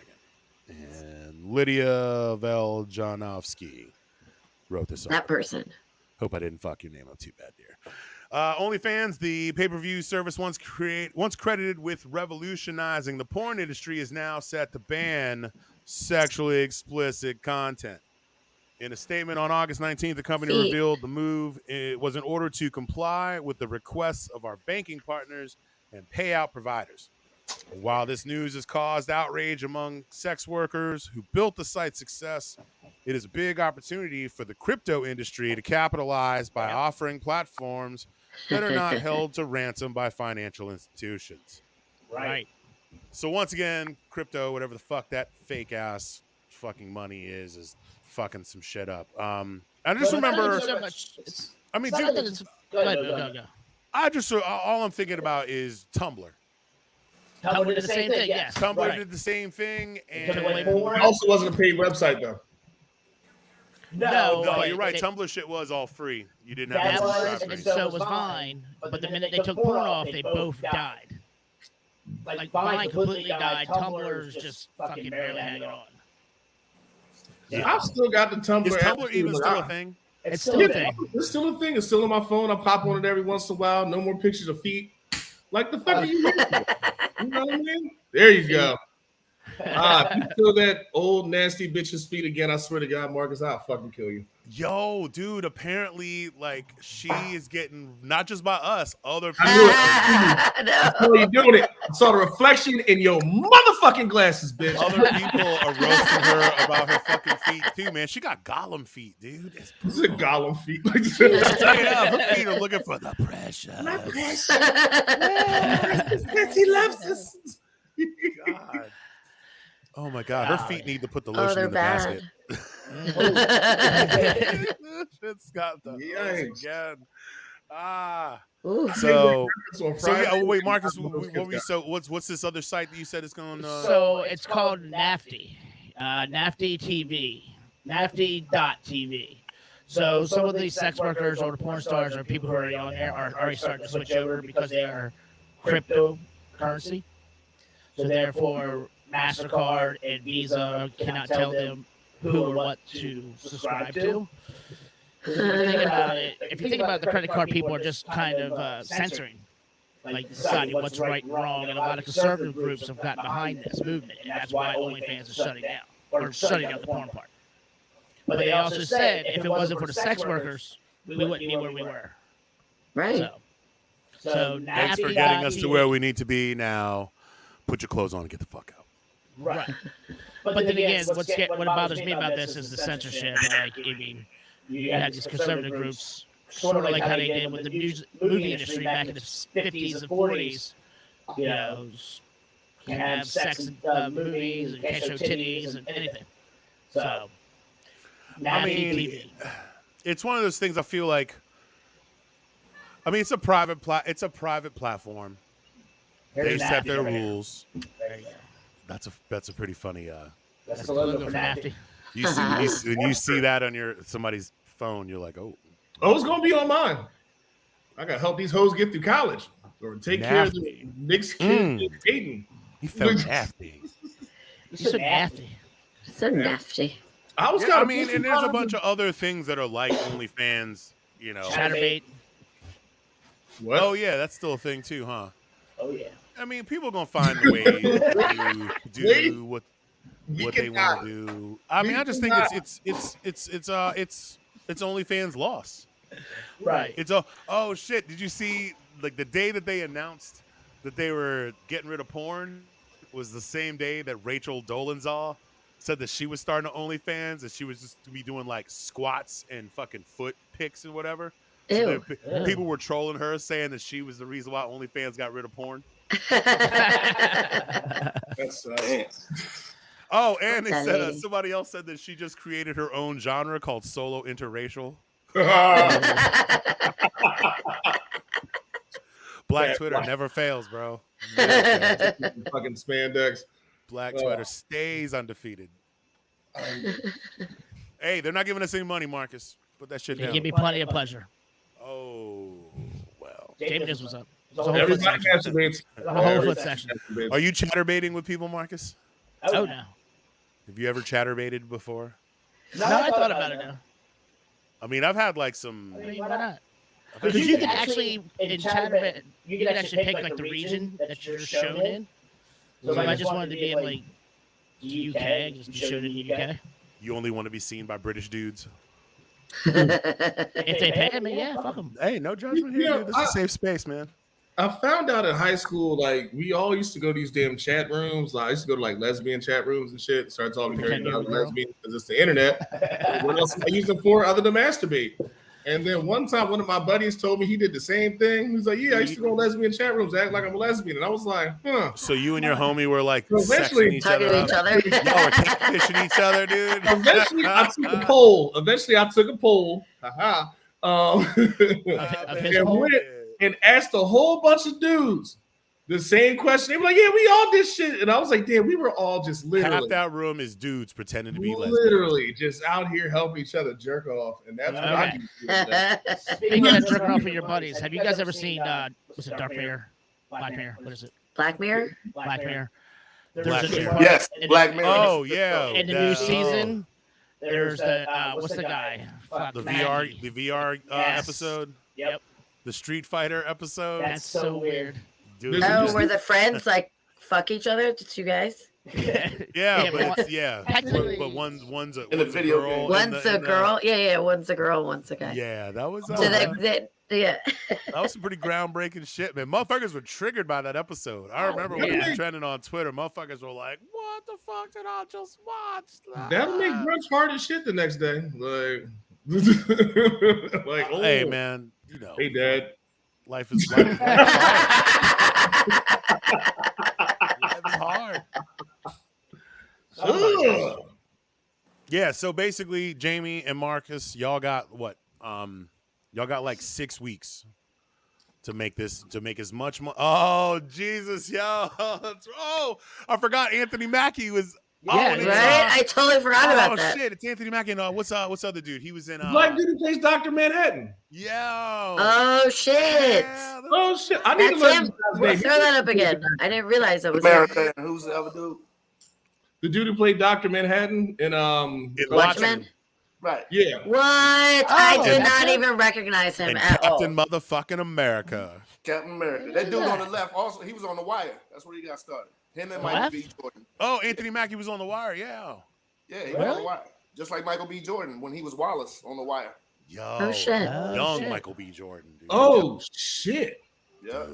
And Lydia Veljanovsky wrote this. That person. Hope I didn't fuck your name up too bad, dear. OnlyFans, the pay-per-view service once credited with revolutionizing the porn industry, is now set to ban sexually explicit content. In a statement on August 19th, the company revealed the move was in order to comply with the requests of our banking partners and payout providers. While this news has caused outrage among sex workers who built the site's success, it is a big opportunity for the crypto industry to capitalize by offering platforms that are not held to ransom by financial institutions. Right. So once again, crypto, whatever the fuck that fake ass fucking money is fucking some shit up. I just remember. I mean, dude, go. I just all I'm thinking about is Tumblr. Tumblr did the same thing, yes. Tumblr did the same thing, and it also wasn't a paid website though. No, you're right. Tumblr shit was all free. You didn't have to and so was Vine. But the minute they took porn off, they both died. Like Vine completely died. Tumblr's just fucking barely hanging on. Yeah. I've still got the Tumblr. Is Tumblr even still a thing? It's still a thing. It's still a thing. It's still on my phone. I pop on it every once in a while. No more pictures of feet. Like the fuck are you? You know what I mean? There you go. If you feel that old nasty bitch's feet again, I swear to God, Marcus, I'll fucking kill you. Yo, dude, apparently, like, she is getting, not just by us, other people. I know you're doing it. I saw the reflection in your motherfucking glasses, bitch. Other people are roasting her about her fucking feet, too, man. She got Gollum feet, dude. This is a Gollum feet. Her feet are looking for the pressure. My precious. He loves us. God. Oh my God, her feet need to put the lotion in the basket. It's got the again. Wait, Marcus, what's this other site that you said is going? So it's called Nafty, Nafty TV, Nafty.tv. So some of these sex workers or the porn stars or people who are already on there are already starting to switch over because they are cryptocurrency. So therefore, MasterCard and Visa cannot tell them who or what to subscribe to. If you think about it, the credit card people are just kind of censoring, like deciding what's right and wrong, and a lot of conservative groups have gotten behind this movement, and that's why OnlyFans is shutting down, or shutting down the porn part. But they also said if it wasn't for the sex workers, we wouldn't be where we were. Right. So thanks for getting us to where we need to be now. Put your clothes on and get the fuck out. Right. But then again, what bothers me about this is the censorship. Like, I mean, you had these conservative groups, sort of like how they did with the movie industry back in the 50s and 40s. You know, can't have sex in movies, and can't show titties, and anything. So, I mean, it's one of those things I feel like. I mean, it's a private platform. They set their rules. There you go. That's a pretty funny. That's the logo for Nafty. When you see that on somebody's phone, you're like, oh, it's gonna be on mine. I gotta help these hoes get through college or take care of the next kid dating. He felt nasty. He's so nasty. So nasty. I was I mean, and there's a bunch of other things that are like OnlyFans, you know. Chatterbait. What? Oh yeah, that's still a thing too, huh? Oh yeah. I mean, people are gonna find a way to do what they want to do. I mean, I just think it's OnlyFans loss. Right. It's oh shit! Did you see like the day that they announced that they were getting rid of porn was the same day that Rachel Dolezal said that she was starting OnlyFans and she was just to be doing like squats and fucking foot pics and whatever. So people were trolling her, saying that she was the reason why OnlyFans got rid of porn. That's Oh, and they said somebody else said that she just created her own genre called solo interracial. Black Twitter never fails, bro. Fucking spandex. Black Twitter stays undefeated. Hey, they're not giving us any money, Marcus. Put that shit They down. give me plenty of pleasure. Oh, well. Jamie, this was up. Everybody masturbates. The whole foot section. Are you chatterbaiting with people, Marcus? Oh, no. Have you ever chatterbaited before? No, I thought about it now. I mean, I've had like some. I mean, why not? Because you can actually, in Chatterbait, you can actually pick like the region that you're shown in. So if I just wanted to be in like the UK, I just be shown in the UK. You only want to be seen by British dudes. If they pay me, yeah, fuck them. Hey, no judgment here, dude. This is a safe space, man. I found out in high school, like, we all used to go to these damn chat rooms. Like, I used to go to, like, lesbian chat rooms and shit. Start talking to everybody lesbian because it's the internet. What else am I using for other than masturbate? And then one time, one of my buddies told me he did the same thing. He was like, yeah, I used to go to lesbian chat rooms, act like I'm a lesbian. And I was like, huh. So you and your homie were, like, So eventually, sexing each other up. Y'all were catfishing each other, dude. Eventually, I took a poll. Haha. And asked a whole bunch of dudes the same question. They were like, yeah, we all did shit. And I was like, damn, we were all just literally. Half that room is dudes pretending to be lesbians. Literally just out here helping each other jerk off. And that's what I do. Speaking of jerking off with your buddies, have you guys ever seen, what's it, Dark Mirror? Black Mirror? What is it? Black Mirror? Black Mirror. Black Mirror. Yes, Black Mirror. Oh, yeah. In the new season, there's the, what's the guy? The VR episode? Yep. The Street Fighter episode? That's so weird. Dude. Oh, where the friends like fuck each other? The two guys? Yeah, but one's a girl. One's a girl. Yeah, one's a girl, one's a guy. Yeah, that was. So that was some pretty groundbreaking shit, man. Motherfuckers were triggered by that episode. I remember when it was trending on Twitter. Motherfuckers were like, "What the fuck did I just watch?" That'll make brunch hard as shit the next day. Like, oh, hey man, you know, hey dad, life is hard. Life is hard. Yeah, so basically, Jamie and Marcus, y'all got what? Y'all got like 6 weeks to make as much money. Oh Jesus, yo! Oh, I forgot Anthony Mackie was. Yeah, right. I totally forgot about that. Oh shit, it's Anthony Mackie. And what's other dude? He was in Black dude who plays Dr. Manhattan. Yo. Oh shit. Yeah, Oh shit! I need to That's him. learn. Throw that up again. I didn't realize it was America. And who's the other dude? The dude who played Dr. Manhattan in Watchmen. Right. Yeah. What? I did not even recognize him and at all. Captain Motherfucking America. Captain America. That dude on the left also, he was on The Wire. That's where he got started. Him and Michael B. Jordan. Oh, Anthony Mackie was on The Wire. Yeah. Yeah, he was on The Wire. Just like Michael B. Jordan when he was Wallace on The Wire. Yo. Oh shit. Young Michael B. Jordan, dude. Oh shit. Yeah.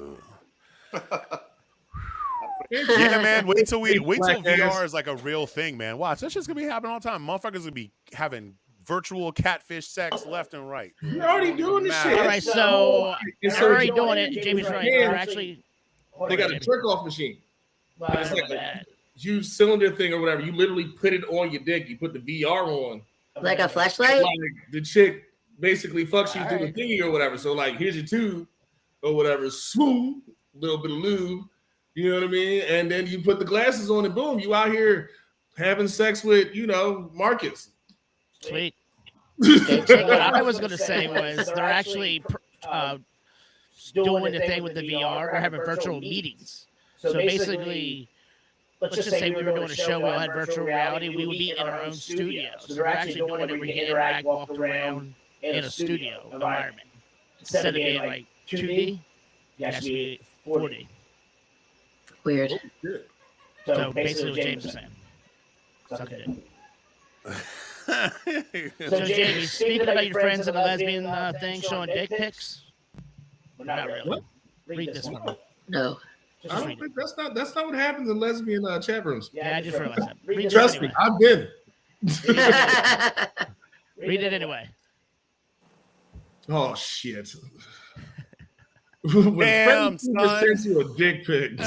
Yeah, man. Wait till VR is like a real thing, man. Watch. That's just gonna be happening all the time. Motherfuckers gonna be having virtual catfish sex left and right. You're already doing this shit. All right, so they're already doing it. Jamie's right. They're actually. They got a jerk off machine. It's like a huge cylinder thing or whatever. You literally put it on your dick. You put the VR on. Like a flashlight? Like the chick basically fucks you through the thingy or whatever. So like, here's your tube or whatever. Swoon, a little bit of lube. You know what I mean? And then you put the glasses on and boom, you out here having sex with, Marcus. Sweet. What I was going to say was they're actually doing the thing with the VR. They're having virtual meetings. So basically, let's just say we were doing a show, we all had virtual reality, we would be in our own studio. So they're actually doing it where you can interact, walk around in a studio environment. Instead of being like 2D, you actually be 4D. Weird. So basically what James is saying. Suck it in. So Jamie, speaking about your friends and the lesbian thing showing dick pics, not really. What? Read this one. No. I don't think that's not what happens in lesbian chat rooms. Yeah, I just realized that. Read Trust me, I've been. Read it anyway. Oh shit. When Damn, friends son. sends you a dick pic.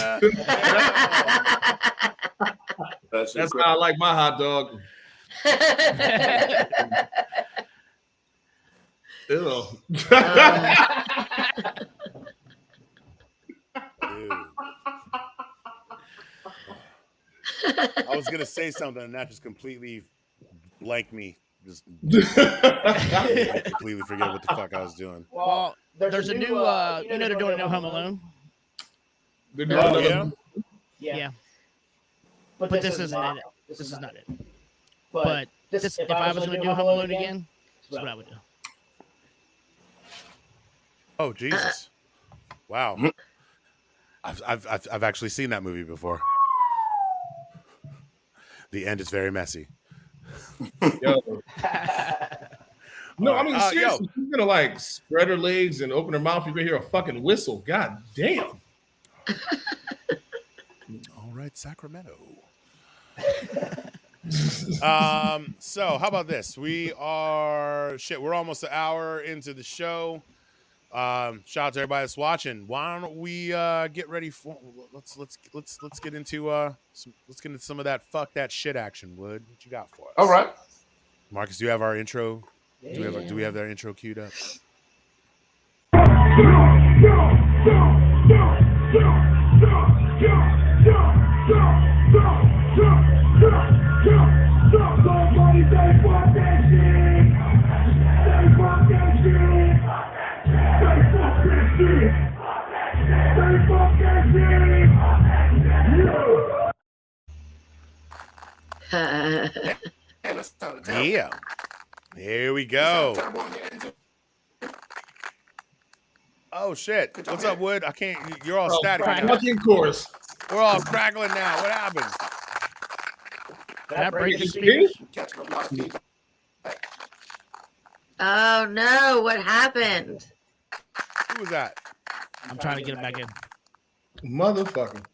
That's how I like my hot dog. Ew. I was gonna say something and that just completely blanked me. Just completely forget what the fuck I was doing. Well, there's a new, they're doing a new Home Alone. They're doing Yeah. Yeah. But this isn't it. This is not it. But this, if I was going to do Home Alone again, this is what I would do. Oh Jesus! Wow. I've actually seen that movie before. The end is very messy. Yo. No, I mean seriously, she's gonna like spread her legs and open her mouth. You're gonna hear a fucking whistle. God damn. All right, Sacramento. So how about this? We're almost an hour into the show. Shout out to everybody that's watching. Why don't we get ready for let's get into some of that fuck that shit action, Wood. What you got for us? All right. Marcus, do you have our intro? Do we have that intro queued up? Yeah. Here we go. Oh shit. What's up, Wood? I can't. You're all static now. Fucking course. We're all crackling now. What happened? That break the speakers? Oh no, what happened? Who was that? I'm trying to get him back in. Motherfucker.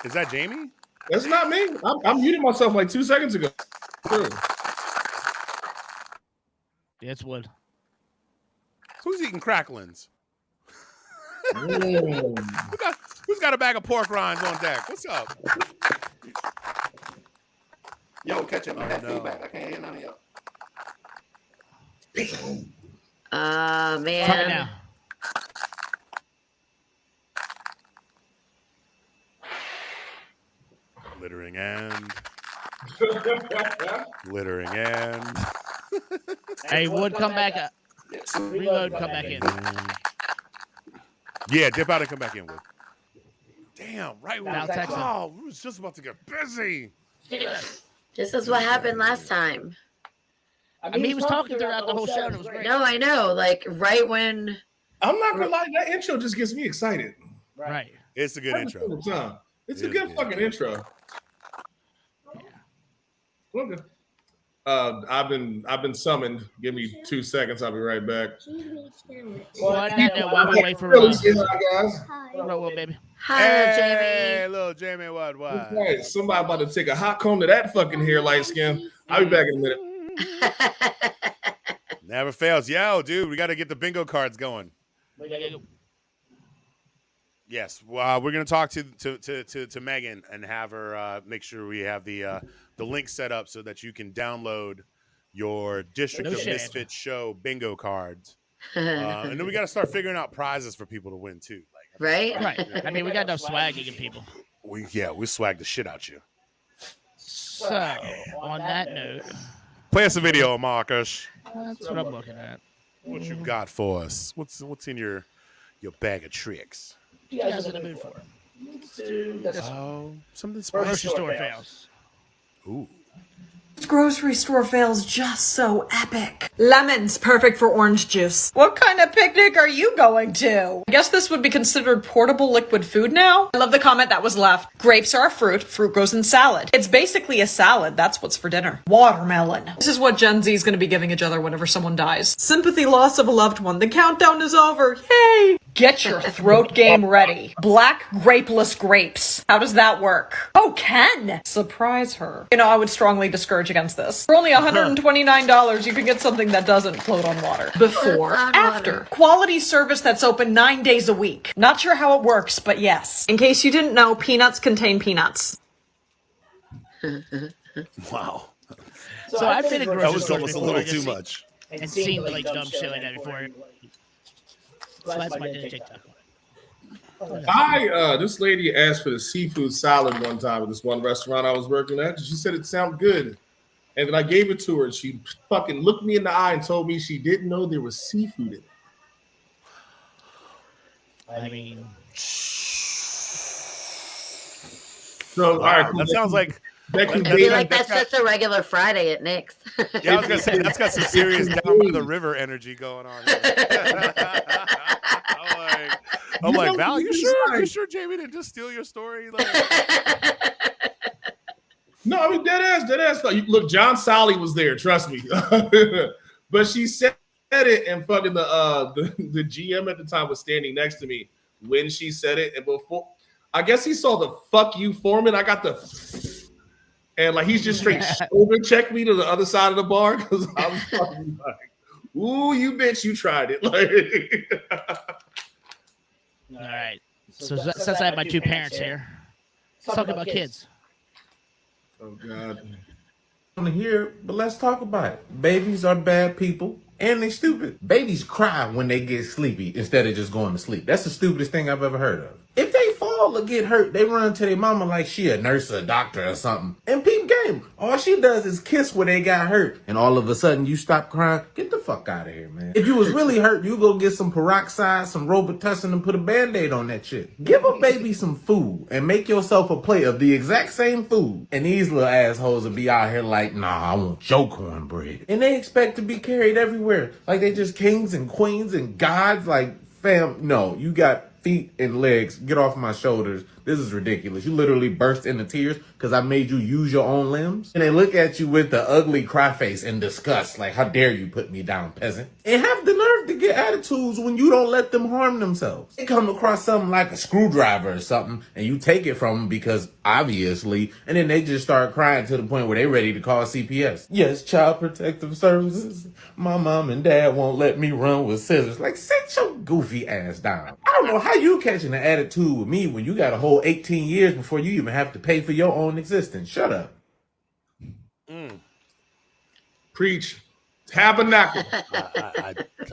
Is that Jamie? That's not me. I'm muting myself like 2 seconds ago. True. Yeah, it's Wood. Who's eating cracklings? Mm. Who's got a bag of pork rinds on deck? What's up? Yo, catch up on that no. feedback. I can't hear none of y'all. Try it Man. now. Littering and. Hey, Wood, come back up. Reload, come back in. Yeah, dip out and come back in, Wood. Damn, right. Now text him. Oh, we was just about to get busy. This is what happened last time. I mean, he was talking throughout the whole show, and it was great. No, I know. Like right when I'm not gonna lie, that intro just gets me excited. Right. It's a good Every intro. single time. It's a It good is. fucking intro. Okay. I've been summoned. Give me 2 seconds. I'll be right back. Well, I didn't know why we wait for Really, Ross. guys. Well, baby. hi, Hey, Jamie. little Jamie, what? Right, somebody about to take a hot comb to that fucking hair, light skin. I'll be back in a minute. Never fails. Yo, dude, we got to get the bingo cards going. Yes, we're gonna talk to Megan and have her make sure we have the link set up so that you can download your District No of shit. Misfits Show bingo cards, and then we got to start figuring out prizes for people to win too. Like, Right? Right. I mean, we got no swag against people. we swag the shit out you. So, on that note, Play us a video, Marcus. that's what I'm looking at. What you got for us? What's in your bag of tricks? What you guys in the mood for? Something Grocery spicy. store fails. Ooh. Grocery store fails just so epic. Lemons, perfect for orange juice. What kind of picnic are you going to? I guess this would be considered portable liquid food now. I love the comment that was left. Grapes are a fruit. Fruit goes in salad. It's basically a salad. That's what's for dinner. Watermelon. This is what Gen Z is going to be giving each other whenever someone dies. Sympathy loss of a loved one. The countdown is over. Yay! Get your throat game ready. Black grapeless grapes. How does that work? Oh, Ken! Surprise her. You know, I would strongly discourage against this. For only $129, you can get something that doesn't float on water. Before, after. Quality service that's open 9 days a week. Not sure how it works, but yes. In case you didn't know, peanuts contain peanuts. Wow. So I've been a That grocery was store almost a before, little just too much. and seen like dumb shit like that before. So that's my TikTok. This lady asked for the seafood salad one time at this one restaurant I was working at. She said it sounded good. And then I gave it to her. She fucking looked me in the eye and told me she didn't know there was seafood in it. I mean, So, all right, That sounds like I feel like that's just a regular Friday at Nick's. yeah. I was gonna say that's got some serious down by the river energy going on. I'm like, Val, you sure Jamie didn't just steal your story? Like, no, I mean dead ass. Look, John Sally was there. Trust me. But she said it, and fucking the GM at the time was standing next to me when she said it, and before I guess he saw the "fuck you" Foreman. I got the. And like he's just straight shoulder checked me to the other side of the bar because I was fucking like, "Ooh, you bitch, you tried it!" Like, all right. So since I have my two parents here, let's talk about kids. oh god. Want to hear, but let's talk about it. Babies are bad people and they stupid. Babies cry when they get sleepy instead of just going to sleep. That's the stupidest thing I've ever heard of. If they fall or get hurt, they run to their mama like she a nurse or a doctor or something. And peep game, all she does is kiss where they got hurt. And all of a sudden you stop crying. Get the fuck out of here, man. If you was really hurt, you go get some peroxide, some Robitussin, and put a Band-Aid on that shit. Give a baby some food and make yourself a plate of the exact same food. And these little assholes will be out here like, nah, I want your cornbread. And they expect to be carried everywhere. Like they just kings and queens and gods. Like, fam, no, you got feet and legs. Get off my shoulders. This is ridiculous. You literally burst into tears because I made you use your own limbs. And they look at you with the ugly cry face and disgust. Like, how dare you put me down, peasant? And have the nerve to get attitudes when you don't let them harm themselves. They come across something like a screwdriver or something and you take it from them because obviously, and then they just start crying to the point where they're ready to call CPS. Yes, Child Protective Services. My mom and dad won't let me run with scissors. Like, sit your goofy ass down. I don't know how you catching an attitude with me when you got a whole 18 years before you even have to pay for your own existence. Shut up. Preach. Tabernacle.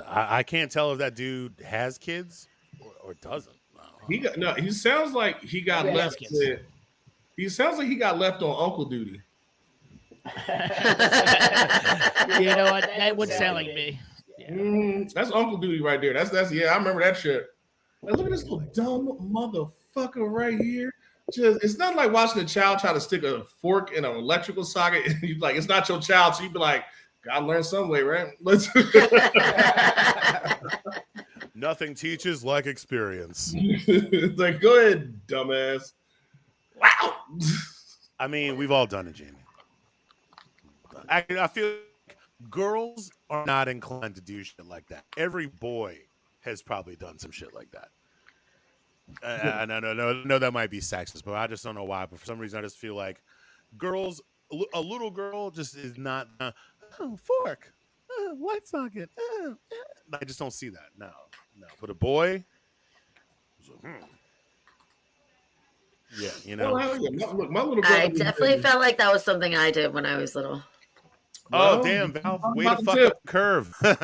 I can't tell if that dude has kids or doesn't. He sounds like he got left. He sounds like he got left on uncle duty. You know what? That would sound like me. Yeah. That's uncle duty right there. That's yeah. I remember that shit. Like, look at this little dumb motherfucker right here. Just, it's not like watching a child try to stick a fork in an electrical socket. And you like, it's not your child, so you be like, gotta learn some way, right? Let's. Nothing teaches like experience. Like, go ahead, dumbass. Wow. I mean, we've all done it, Jamie. I feel like girls are not inclined to do shit like that. Every boy has probably done some shit like that. I know that might be sexist, but I just don't know why. But for some reason, I just feel like girls, a little girl just is not, fork, light socket. I just don't see that. No. But a boy, yeah, you know. Well, look, my little brother, I definitely felt like that was something I did when I was little. Oh, damn, Val, way to fuck up the curve. There's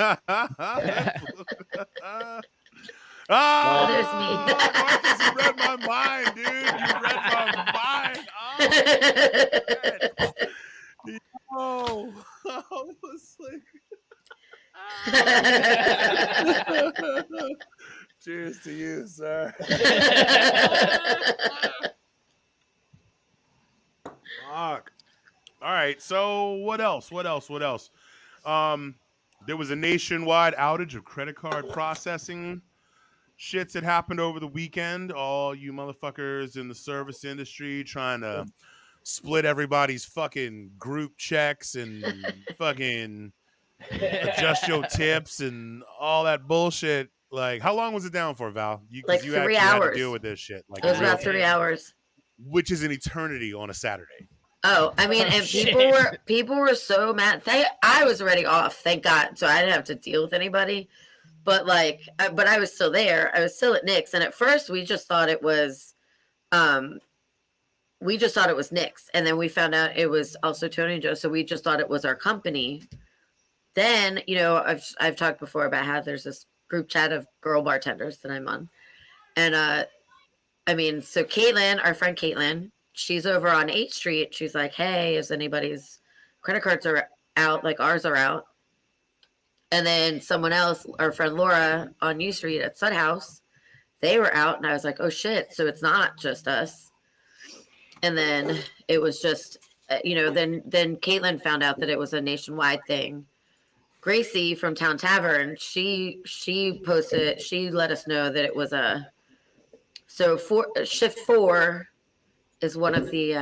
me. Marcus, you read my mind, dude. You read my mind. Oh, I was like... Cheers to you, sir. else? There was a nationwide outage of credit card processing shits that happened over the weekend. All you motherfuckers in the service industry trying to split everybody's fucking group checks and fucking adjust your tips and all that bullshit. Like, how long was it down for, Val? Like You 3 actually had to hours. deal with this shit. Like, It was about 3 hours. which is an eternity on a Saturday. Oh, I mean, and people were so mad. I was already off, thank God, so I didn't have to deal with anybody. But but I was still there. I was still at Nick's, and at first we just thought it was, Nick's, and then we found out it was also Tony and Joe. So we just thought it was our company. Then I've talked before about how there's this group chat of girl bartenders that I'm on, and so Caitlin, our friend Caitlin, she's over on 8th Street. She's like, hey, is anybody's credit cards are out? Like ours are out. And then someone else, our friend Laura on U Street at Sud House, they were out. And I was like, oh shit. So it's not just us. And then it was just, then Caitlin found out that it was a nationwide thing. Gracie from Town Tavern, she posted, she let us know that it was shift 4 is one of the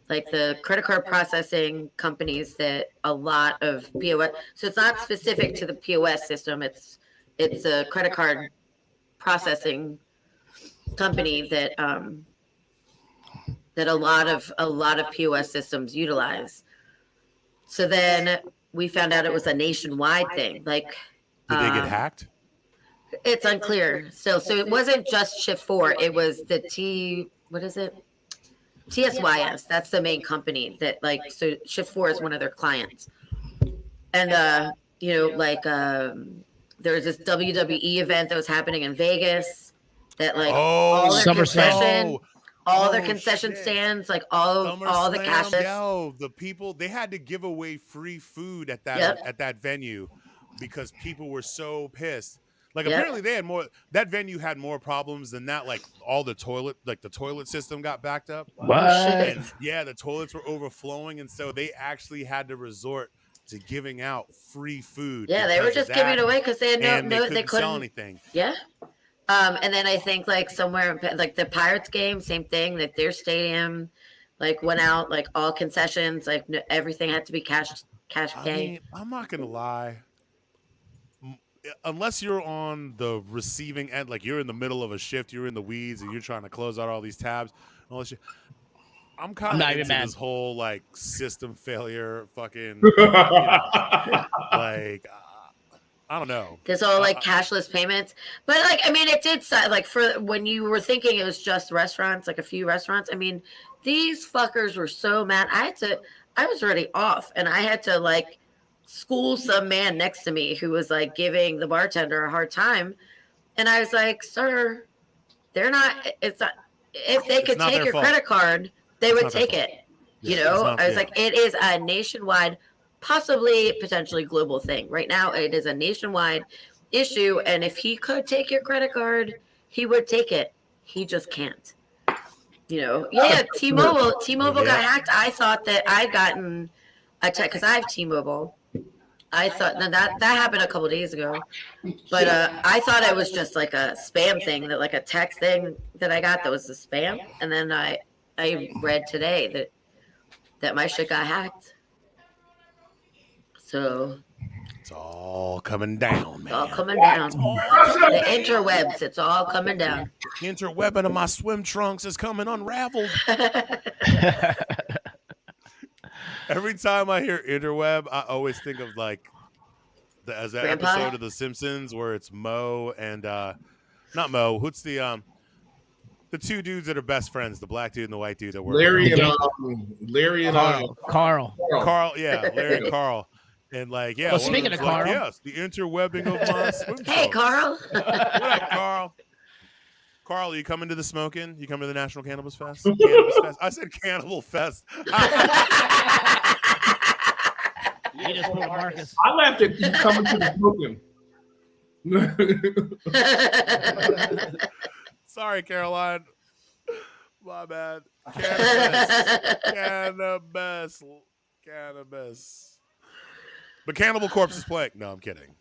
the credit card processing companies that a lot of POS. So it's not specific to the POS system. It's a credit card processing company that a lot of POS systems utilize. So then we found out it was a nationwide thing. Like, did they get hacked? It's unclear still. So it wasn't just shift 4. It was the TSYS, that's the main company that so Shift 4 is one of their clients. And, there was this WWE event that was happening in Vegas that all their concession stands, all the cash. The people, they had to give away free food at that venue because people were so pissed. Apparently they had that venue had more problems than that. All the toilet system got backed up. What? And the toilets were overflowing. And so they actually had to resort to giving out free food. Yeah, they were just giving it away because they had they couldn't sell anything. Yeah. And then I think somewhere the Pirates game, same thing, that their stadium went out, all concessions, everything had to be cash pay. I mean, I'm not going to lie. Unless you're on the receiving end, you're in the middle of a shift, you're in the weeds, and you're trying to close out all these tabs, and all this shit, I'm kind of into this whole system failure, fucking, I don't know. There's all cashless payments, but it did for when you were thinking it was just restaurants, a few restaurants. I mean, these fuckers were so mad. I was already off, and I had to school some man next to me who was giving the bartender a hard time, and I was like, sir, they're not. It's not. If they could take your credit card, they would take it. I was like, it is a nationwide, possibly potentially global thing. Right now, it is a nationwide issue, and if he could take your credit card, he would take it. He just can't. T-Mobile got hacked. I thought that I'd gotten a text because I have T-Mobile. I thought that happened a couple of days ago, but I thought it was just a spam thing, that a text thing that I got that was a spam, and then I read today that my shit got hacked. So it's all coming down, man. It's all coming down. The interwebs, it's all coming down. The interwebbing of my swim trunks is coming unraveled. Every time I hear interweb, I always think of that episode of The Simpsons where it's Mo and not Mo. Who's the two dudes that are best friends? The black dude and the white dude that work. Larry and Carl. Carl, yeah, Larry and Carl. And Well, speaking of Carl, yes, the interwebbing of my swim trunks. Hey, Carl. What up, Carl? Carl, are you coming to the smoking? You coming to the National Cannabis Fest? Cannabis Fest? I said Cannibal Fest. You just put Marcus. I laughed at you coming to the smoking. Sorry, Caroline. My bad. Cannabis. Cannabis. But Cannibal Corpse is playing. No, I'm kidding.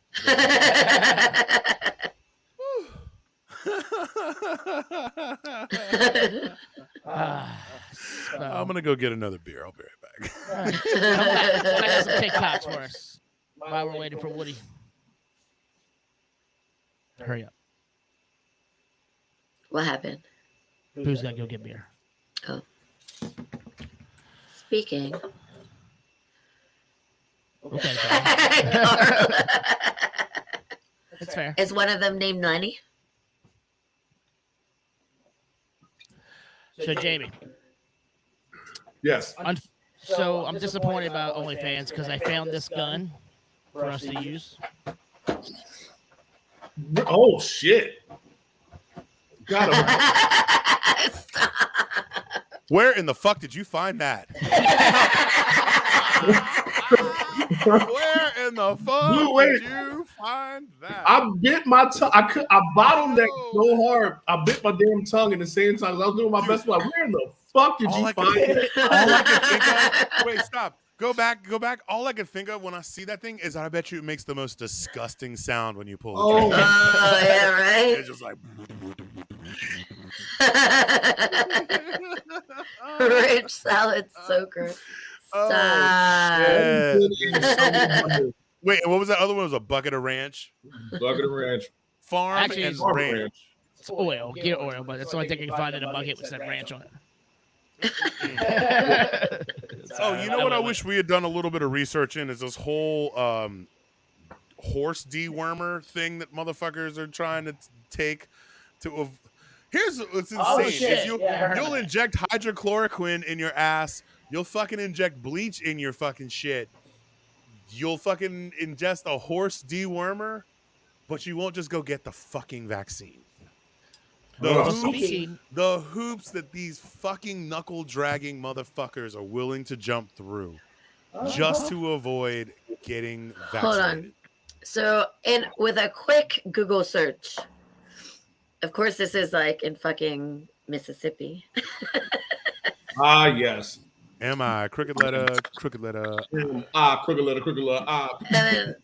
I'm gonna go get another beer. I'll be right back. I got some TikToks for us while we're waiting for Woody. Hurry up. What happened? Who's gotta go get beer? Oh. Speaking. Okay. That's fair. Is one of them named Lenny? So Jamie. Yes. So I'm disappointed about OnlyFans because I found this gun for us to use. Oh shit. Got him. Where in the fuck did you find that? Where in the fuck did you find that? I bit my tongue. I bottomed that so hard. I bit my damn tongue in the same time. I was doing my best. Like, where in the fuck did you find it? All I could think of. Wait, stop. Go back. All I could think of when I see that thing is I bet you it makes the most disgusting sound when you pull it. Oh yeah, right. It's just like. Rich salad soaker. Stop. Wait, what was that other one? It was a bucket of ranch. Bucket of ranch. Farm Actually, and it's ranch. It's oil. Get oil, but it's the only thing you can find in a bucket with that ranch on it. Oh, you know what I wish we had done a little bit of research in is this whole horse dewormer thing that motherfuckers are trying to take to. Here's what's insane: shit. is you'll inject hydrochloroquine in your ass. You'll fucking inject bleach in your fucking shit. You'll fucking ingest a horse dewormer, but you won't just go get the fucking vaccine. The hoops that these fucking knuckle-dragging motherfuckers are willing to jump through just to avoid getting vaccinated. Hold on. So, with a quick Google search, of course, this is like in fucking Mississippi. Yes. Am I? Crooked letter. Crooked letter. And then,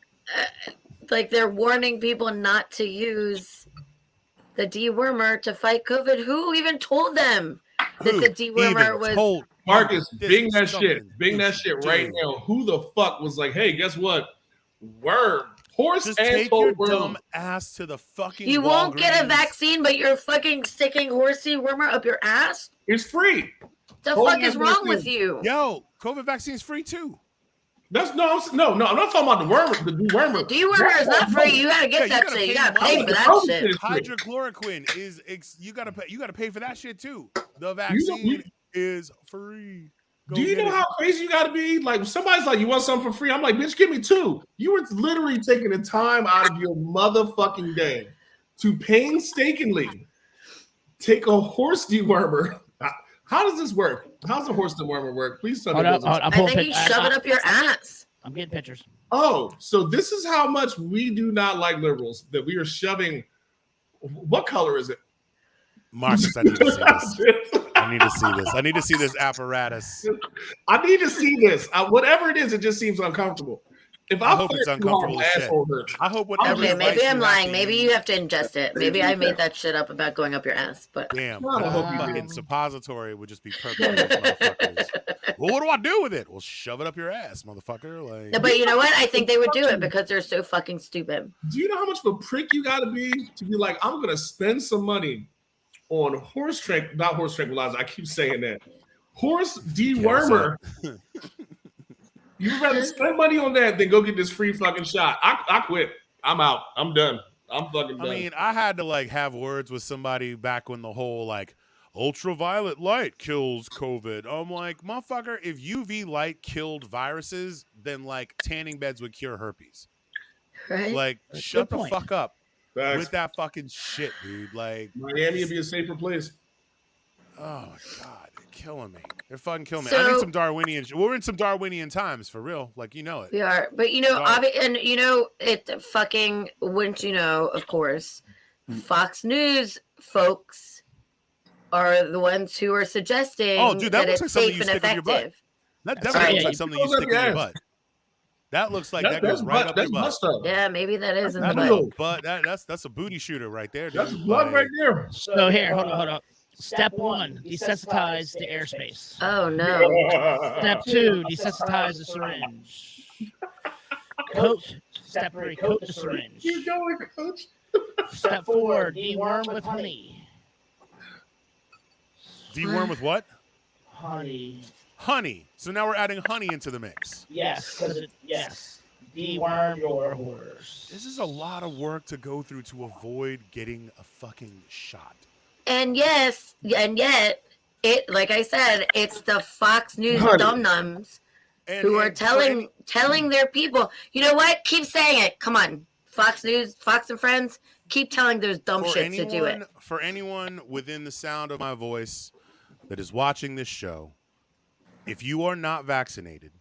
like, they're warning people not to use the dewormer to fight COVID. Who even told them that the dewormer was? Marcus, bing that shit. Bing that shit right now. Who the fuck was like, hey, guess what? Worm. Horse Just and take your worm. dumb ass to the fucking You won't get a Walgreens. vaccine, but you're fucking sticking horse dewormer up your ass? It's free. The Totally fuck is wrong with you? Yo, COVID vaccine's free too. That's no. I'm not talking about the wormer. The dewormer. The dewormer is not free. You gotta get that shit. You gotta pay for that shit. Hydrochloroquine is you gotta pay for that shit too. The vaccine is free. Do you know how crazy you gotta be? Like somebody's like, you want something for free? I'm like, bitch, give me two. You were literally taking the time out of your motherfucking day to painstakingly take a horse dewormer. How does this work? How's a horse dewormer work? Please tell me. I think you shove it up your ass. I'm getting pictures. Oh, so this is how much we do not like liberals, that we are shoving. What color is it? Marcus, I need to see this. I need to see this apparatus. I need to see this. Whatever it is, it just seems uncomfortable. If I hope it's uncomfortable as shit. I hope whatever. Okay, maybe I'm lying. Maybe you have to ingest it. Maybe I made that shit up about going up your ass. But damn, I hope fucking suppository would just be perfect for those motherfuckers. Well, what do I do with it? Well, shove it up your ass, motherfucker. Like, no, but you know what? I think they would do it because they're so fucking stupid. Do you know how much of a prick you got to be like, I'm gonna spend some money on not horse tranquilizer. I keep saying that. Horse dewormer. You'd rather spend money on that than go get this free fucking shot. I quit. I'm out. I'm done. I'm fucking done. I mean, I had to like have words with somebody back when the whole like ultraviolet light kills COVID. I'm like, motherfucker, if UV light killed viruses, then like tanning beds would cure herpes. Right? Like, shut the fuck up with that fucking shit, dude. Like, Miami would be a safer place. Oh God, they're killing me. They're fucking killing me. I need some Darwinian. We're in some Darwinian times for real. Like, you know it. We are, but you know, and you know, it fucking wouldn't you know? Of course, Fox News folks are the ones who are suggesting that it's safe and effective. That definitely looks like something you stick in your butt. That looks like that goes right up your butt. Yeah, maybe that is in the butt. That's a booty shooter right there, dude. That's blood right there. So here, hold on. Step 1, desensitize the airspace. Oh no. Step 2, desensitize the syringe. Step 3, coat the syringe. Keep going, coach. Step 4, deworm with honey. Deworm with what? Honey. Honey. So now we're adding honey into the mix. Yes, deworm your horse. This is a lot of work to go through to avoid getting a fucking shot. And yet, it, like I said, it's the Fox News dum-nums who are telling their people, you know what? Keep saying it. Come on. Fox News, Fox and Friends, keep telling those dumb shits to do it. For anyone within the sound of my voice that is watching this show, if you are not vaccinated,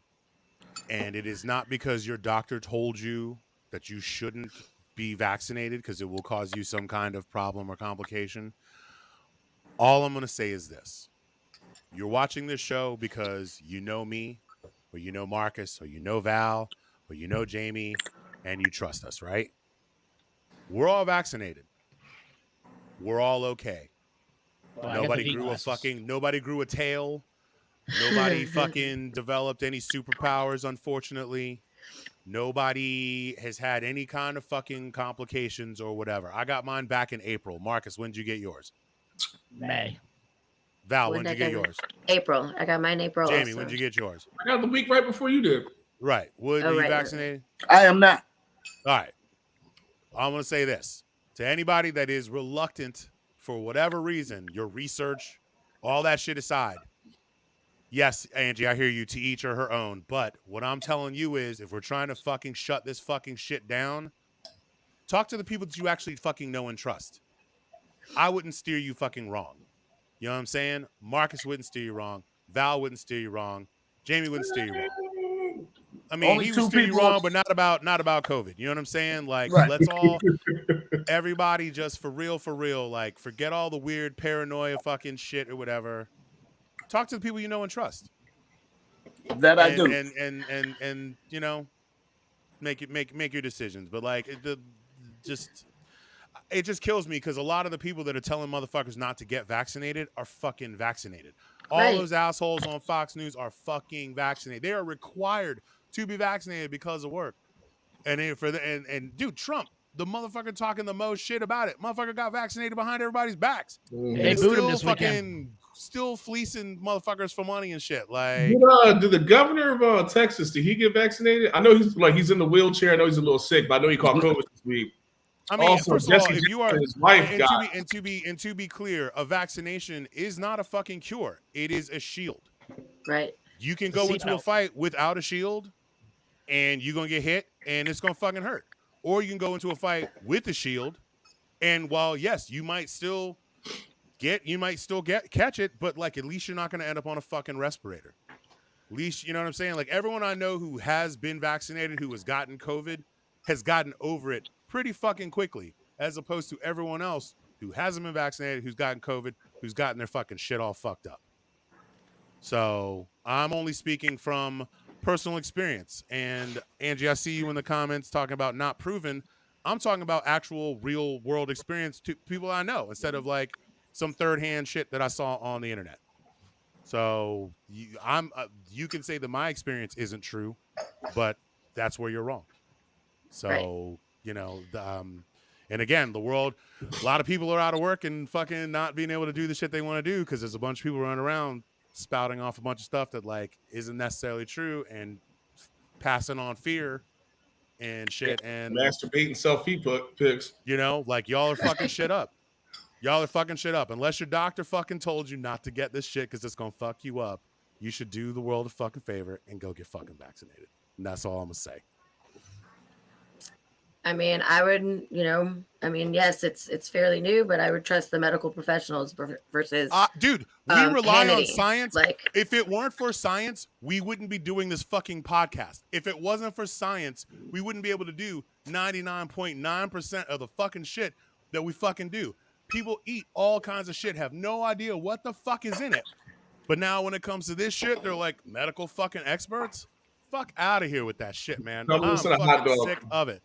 and it is not because your doctor told you that you shouldn't be vaccinated because it will cause you some kind of problem or complication, all I'm going to say is this. You're watching this show because you know me, or you know Marcus, or you know Val, or you know Jamie, and you trust us, right? We're all vaccinated. We're all okay. Nobody grew a tail. Nobody fucking developed any superpowers, unfortunately. Nobody has had any kind of fucking complications or whatever. I got mine back in April. Marcus, when did you get yours? May. Val, when did you get yours? April. I got mine April. Jamie, also. when did you get yours? I got the week right before you did. Right. Wood, are you vaccinated? I am not. All right. I'm going to say this. To anybody that is reluctant for whatever reason, your research, all that shit aside, yes, Angie, I hear you, to each or her own. But what I'm telling you is, if we're trying to fucking shut this fucking shit down, talk to the people that you actually fucking know and trust. I wouldn't steer you fucking wrong. You know what I'm saying? Marcus wouldn't steer you wrong. Val wouldn't steer you wrong. Jamie wouldn't steer you wrong. I mean, he would steer you wrong, but not about COVID. You know what I'm saying? Like, let's all, everybody just for real, like, forget all the weird paranoia fucking shit or whatever. Talk to the people you know and trust. I do. And you know, make your decisions. But like, it just kills me because a lot of the people that are telling motherfuckers not to get vaccinated are fucking vaccinated. All those assholes on Fox News are fucking vaccinated. They are required to be vaccinated because of work. And dude, Trump, the motherfucker talking the most shit about it. Motherfucker got vaccinated behind everybody's backs. They booed him this weekend. Still fleecing motherfuckers for money and shit. Like, did the governor of Texas, did he get vaccinated? I know he's in the wheelchair. I know he's a little sick, but I know he caught COVID this week. I mean, also, first of all, if you are, his wife to be clear, a vaccination is not a fucking cure. It is a shield. Right. You can go into a fight without a shield, and you're gonna get hit, and it's gonna fucking hurt. Or you can go into a fight with a shield, and while yes, you might still catch it, but like at least you're not gonna end up on a fucking respirator. At least you know what I'm saying. Like everyone I know who has been vaccinated, who has gotten COVID, has gotten over it pretty fucking quickly, as opposed to everyone else who hasn't been vaccinated, who's gotten COVID, who's gotten their fucking shit all fucked up. So I'm only speaking from personal experience. And Angie, I see you in the comments talking about not proven. I'm talking about actual real world experience to people I know instead of like some third hand shit that I saw on the internet. So you can say that my experience isn't true, but that's where you're wrong. So, you know, and again, the world, a lot of people are out of work and fucking not being able to do the shit they want to do because there's a bunch of people running around spouting off a bunch of stuff that like isn't necessarily true and passing on fear and shit and masturbating selfie pics. You know, like y'all are fucking shit up. Y'all are fucking shit up. Unless your doctor fucking told you not to get this shit because it's gonna fuck you up, you should do the world a fucking favor and go get fucking vaccinated. And that's all I'm gonna say. I mean, I wouldn't, you know, I mean, yes, it's fairly new, but I would trust the medical professionals versus dude, we rely Hannity. on science. Like, if it weren't for science, we wouldn't be doing this fucking podcast. If it wasn't for science, we wouldn't be able to do 99.9% of the fucking shit that we fucking do. People eat all kinds of shit, have no idea what the fuck is in it. But now when it comes to this shit, they're like medical fucking experts. Fuck out of here with that shit, man. I'm fucking sick of it.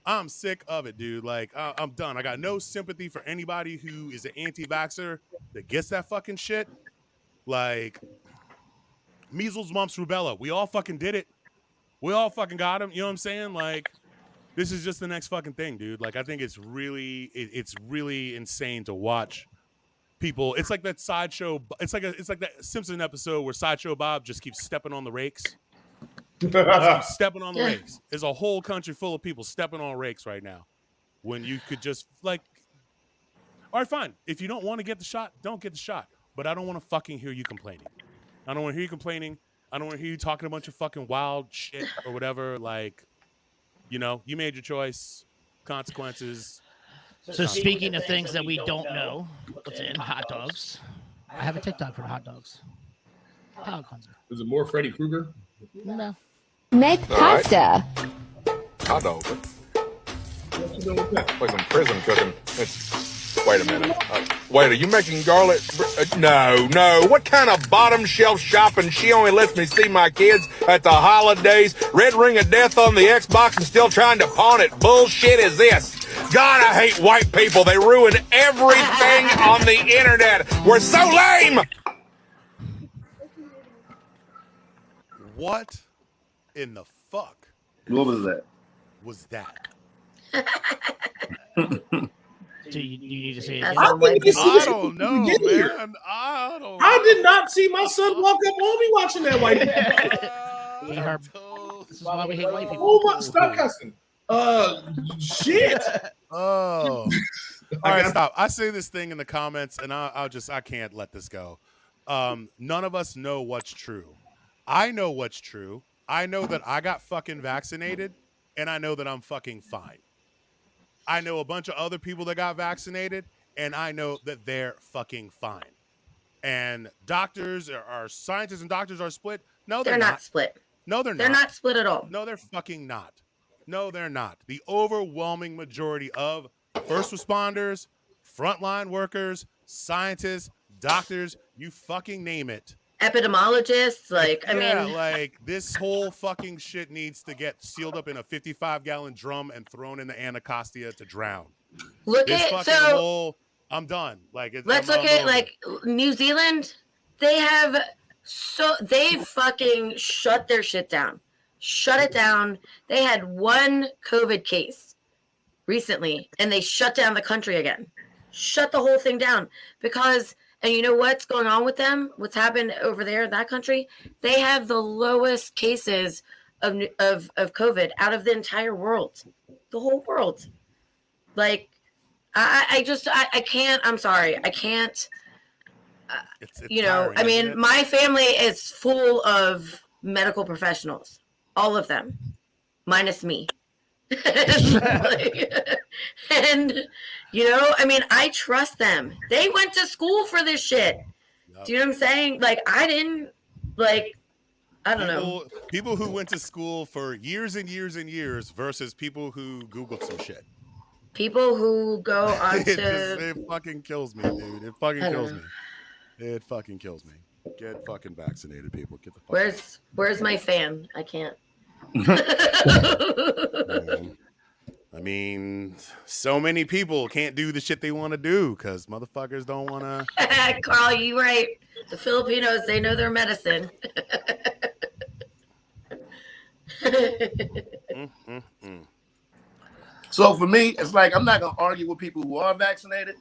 I'm sick of it, dude. Like, I'm done. I got no sympathy for anybody who is an anti-vaxxer that gets that fucking shit. Like, measles, mumps, rubella. We all fucking did it. We all fucking got them. You know what I'm saying? Like, this is just the next fucking thing, dude. Like, I think it's really insane to watch people. It's like that sideshow. It's like that Simpson episode where Sideshow Bob just keeps stepping on the rakes. Stepping on the rakes. There's a whole country full of people stepping on rakes right now. When you could just like, all right, fine. If you don't want to get the shot, don't get the shot. But I don't want to fucking hear you complaining. I don't want to hear you complaining. I don't want to hear you talking a bunch of fucking wild shit or whatever. Like, you know, you made your choice. Consequences. So speaking of things that we don't know, what's in hot dogs? I have a TikTok for hot dogs. Palate cleanser. Is it more Freddy Krueger? No. Make pasta. Hot dog. Like some prison cooking. Wait a minute. Wait, are you making garlic? No. What kind of bottom shelf shopping? She only lets me see my kids at the holidays. Red Ring of Death on the Xbox and still trying to pawn it. Bullshit is this. God, I hate white people. They ruin everything on the internet. We're so lame. What in the fuck? What was that? Was that? Do you need to say it? I don't know, man. I don't know. I did not see my son walk up on me watching that white people. This is why we hate white people. Oh my! Stop cussing. Shit. Oh. All right, stop. I say this thing in the comments, and I can't let this go. None of us know what's true. I know what's true. I know that I got fucking vaccinated, and I know that I'm fucking fine. I know a bunch of other people that got vaccinated, and I know that they're fucking fine. And doctors or scientists and doctors are split. No, they're not split. No, they're not. They're not split at all. No, they're fucking not. No, they're not. The overwhelming majority of first responders, frontline workers, scientists, doctors, you fucking name it. Epidemiologists, like, I mean, like this whole fucking shit needs to get sealed up in a 55-gallon drum and thrown in the Anacostia to drown. Look this at I'm done. Like, let's look at like New Zealand. They fucking shut their shit down. Shut it down. They had one COVID case recently, and they shut down the country again. Shut the whole thing down because. And you know what's going on with them? What's happened over there in that country? They have the lowest cases of COVID out of the entire world, the whole world. Like, I can't. I'm sorry, I can't. It's you know, tiring, I mean, my family is full of medical professionals, all of them, minus me. And you know, I mean, I trust them. They went to school for this shit. Yep. Do you know what I'm saying? Like, I didn't. Like, I don't know. People who went to school for years and years and years versus people who Googled some shit. People who go on it fucking kills me, dude. It fucking kills me. It fucking kills me. Get fucking vaccinated, people. Get the fuck Where's my fan? I can't. I mean, so many people can't do the shit they want to do because motherfuckers don't want to. Carl, you right. The Filipinos, they know their medicine. So for me, it's like I'm not gonna argue with people who are vaccinated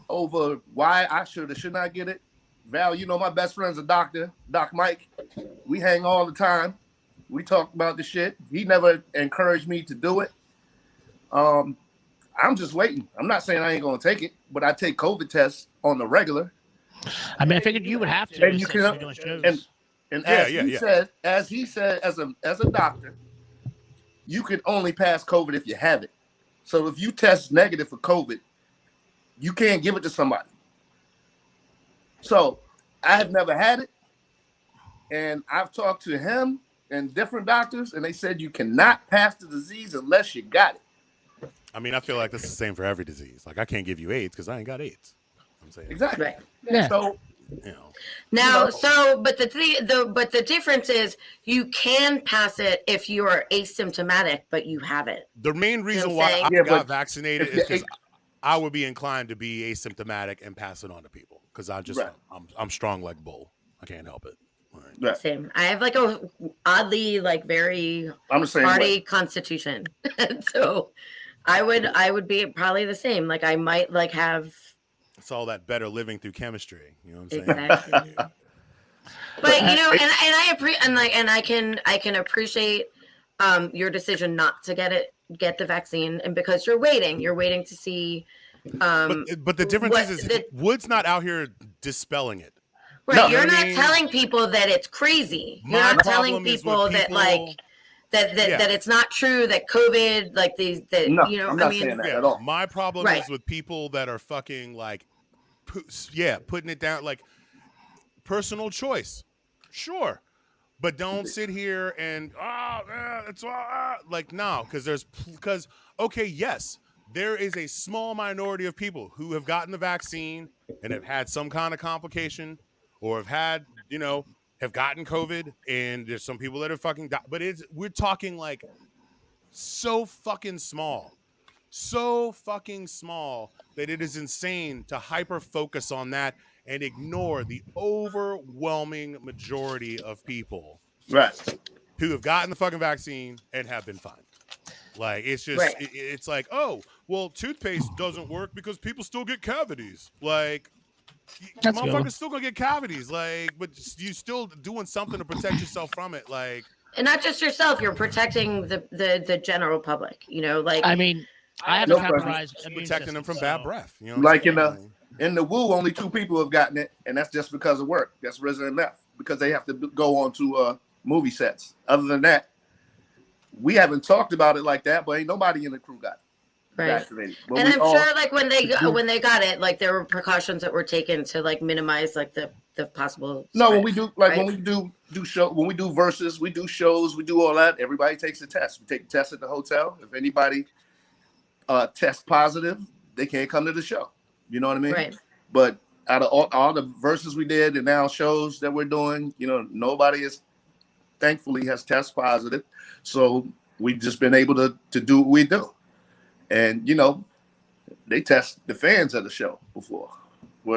over why I should or should not get it. Val, you know my best friend's a doctor, Doc Mike. We hang all the time. We talk about the shit. He never encouraged me to do it. I'm just waiting. I'm not saying I ain't gonna take it, but I take COVID tests on the regular. I mean, I figured you would have to. And you can, and as he said, as a doctor, you can only pass COVID if you have it. So if you test negative for COVID, you can't give it to somebody. So I have never had it, and I've talked to him and different doctors, and they said you cannot pass the disease unless you got it. I mean, I feel like that's the same for every disease. Like, I can't give you AIDS because I ain't got AIDS. I'm saying exactly. Yeah. So Now, but the difference is you can pass it if you are asymptomatic, but you have it. The main reason why I got vaccinated is because I would be inclined to be asymptomatic and pass it on to people because I'm strong like bull. I can't help it. Right. Same. I have like a oddly very hardy constitution, so I would be probably the same. Like I might have. It's all that better living through chemistry. You know what I'm saying? Exactly. But and I can appreciate your decision not to get the vaccine, and because you're waiting to see. But the difference is Wood's not out here dispelling it. Right, no, you're not telling people that it's crazy. You're not telling people that that it's not true that COVID I'm not saying that at all. My problem is with people that are fucking putting it down like personal choice, sure, but don't sit here and it's no, because yes, there is a small minority of people who have gotten the vaccine and have had some kind of complication. Or have had, have gotten COVID, and there's some people that have fucking died. But we're talking like so fucking small that it is insane to hyper focus on that and ignore the overwhelming majority of people who have gotten the fucking vaccine and have been fine. Like it's just it's like, oh, well, toothpaste doesn't work because people still get cavities. Like. Motherfuckers still gonna get cavities, but you still doing something to protect yourself from it, and not just yourself. You're protecting the general public. I mean, I have compromised protecting them from bad breath. In the Woo, only 2 people have gotten it, and that's just because of work. That's resident left because they have to go on to movie sets. Other than that, we haven't talked about it like that, but ain't nobody in the crew got it. Right. And I'm sure when they got it, there were precautions that were taken to minimize the possible spread, when we do show, when we do verses, we do shows, we do all that, everybody takes a test. We take the test at the hotel. If anybody tests positive, they can't come to the show. You know what I mean? Right. But out of all the verses we did and now shows that we're doing, nobody thankfully has test positive. So we've just been able to do what we do. And, they test the fans at the show before.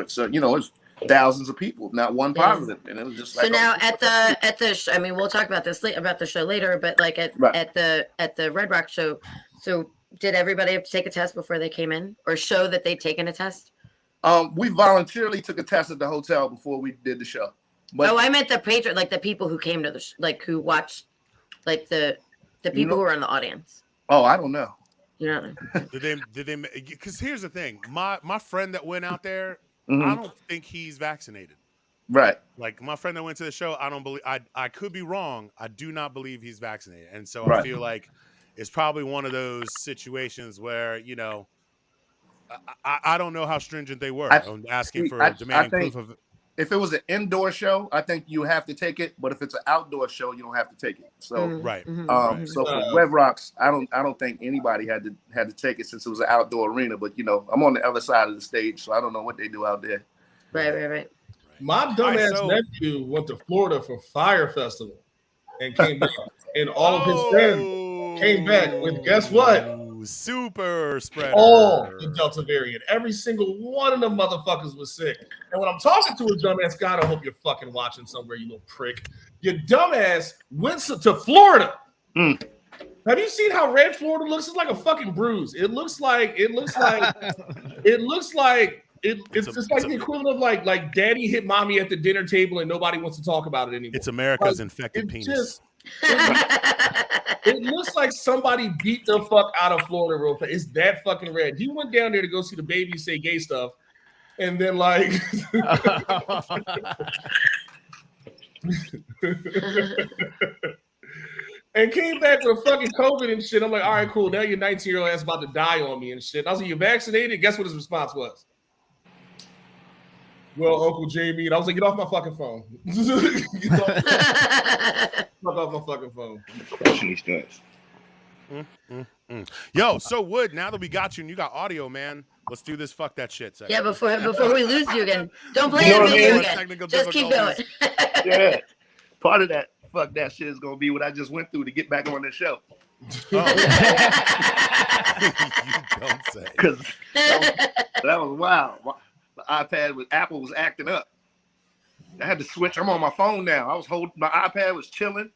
So, it's thousands of people, not one positive. And it was just so now at the we'll talk about the show later, but at the Red Rock show, so did everybody have to take a test before they came in or show that they'd taken a test? We voluntarily took a test at the hotel before we did the show. But, I meant the patron, the people who came to who watched, the people who were in the audience. Oh, I don't know. Yeah. Did they? Because here's the thing, my friend that went out there, I don't think he's vaccinated. Right. Like my friend that went to the show, I don't believe. I could be wrong. I do not believe he's vaccinated, and so I feel like it's probably one of those situations where I don't know how stringent they were on asking for demanding proof of. If it was an indoor show, I think you have to take it. But if it's an outdoor show, you don't have to take it. So So for Red Rocks, I don't think anybody had to take it since it was an outdoor arena. But I'm on the other side of the stage, so I don't know what they do out there. Right. My dumbass nephew went to Florida for Fire Festival and came back, and all of his friends came back with guess what? Super spreader. All the Delta variant. Every single one of them motherfuckers was sick. And when I'm talking to a dumbass, God, I hope you're fucking watching somewhere, you little prick. Your dumbass went to Florida. Have you seen how red Florida looks? It's like a fucking bruise. It's just like the equivalent of like daddy hit mommy at the dinner table and nobody wants to talk about it anymore. It's America's infected penis. It looks like somebody beat the fuck out of Florida real fast. It's that fucking red. He went down there to go see the baby say gay stuff, and then and came back with a fucking COVID and shit. I'm like, all right, cool. Now your 19-year-old ass about to die on me and shit. I was like, you vaccinated? Guess what his response was? Well, Uncle Jamie, and I was like, get off my fucking phone. Get off my fucking phone. Yo, so Wood, now that we got you and you got audio, man, Let's do this. Fuck that shit. Yeah, before we lose you again. Don't play You know it what I mean? again. Just keep going. Yeah. Part of that fuck that shit is gonna be what I just went through to get back on this show. Oh. You don't say. Because that was wild. The iPad Apple was acting up. I had to switch. I'm on my phone now. I was holding my iPad was chilling.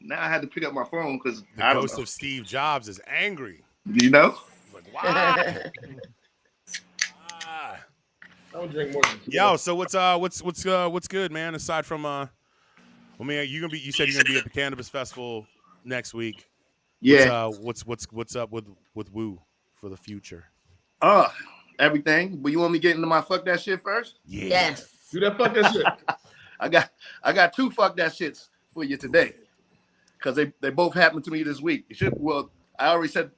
Now I had to pick up my phone because the ghost of Steve Jobs is angry. You know? Like, why? I don't drink more than Yo, so what's good, man? Aside from you said you're gonna be at the Cannabis Festival next week. Yeah. What's up with Woo for the future? Everything. But you want me to get into my fuck that shit first? Yeah. Yes. Do that fuck that shit. I got 2 fuck that shits for you today. Because they both happened to me this week. I already said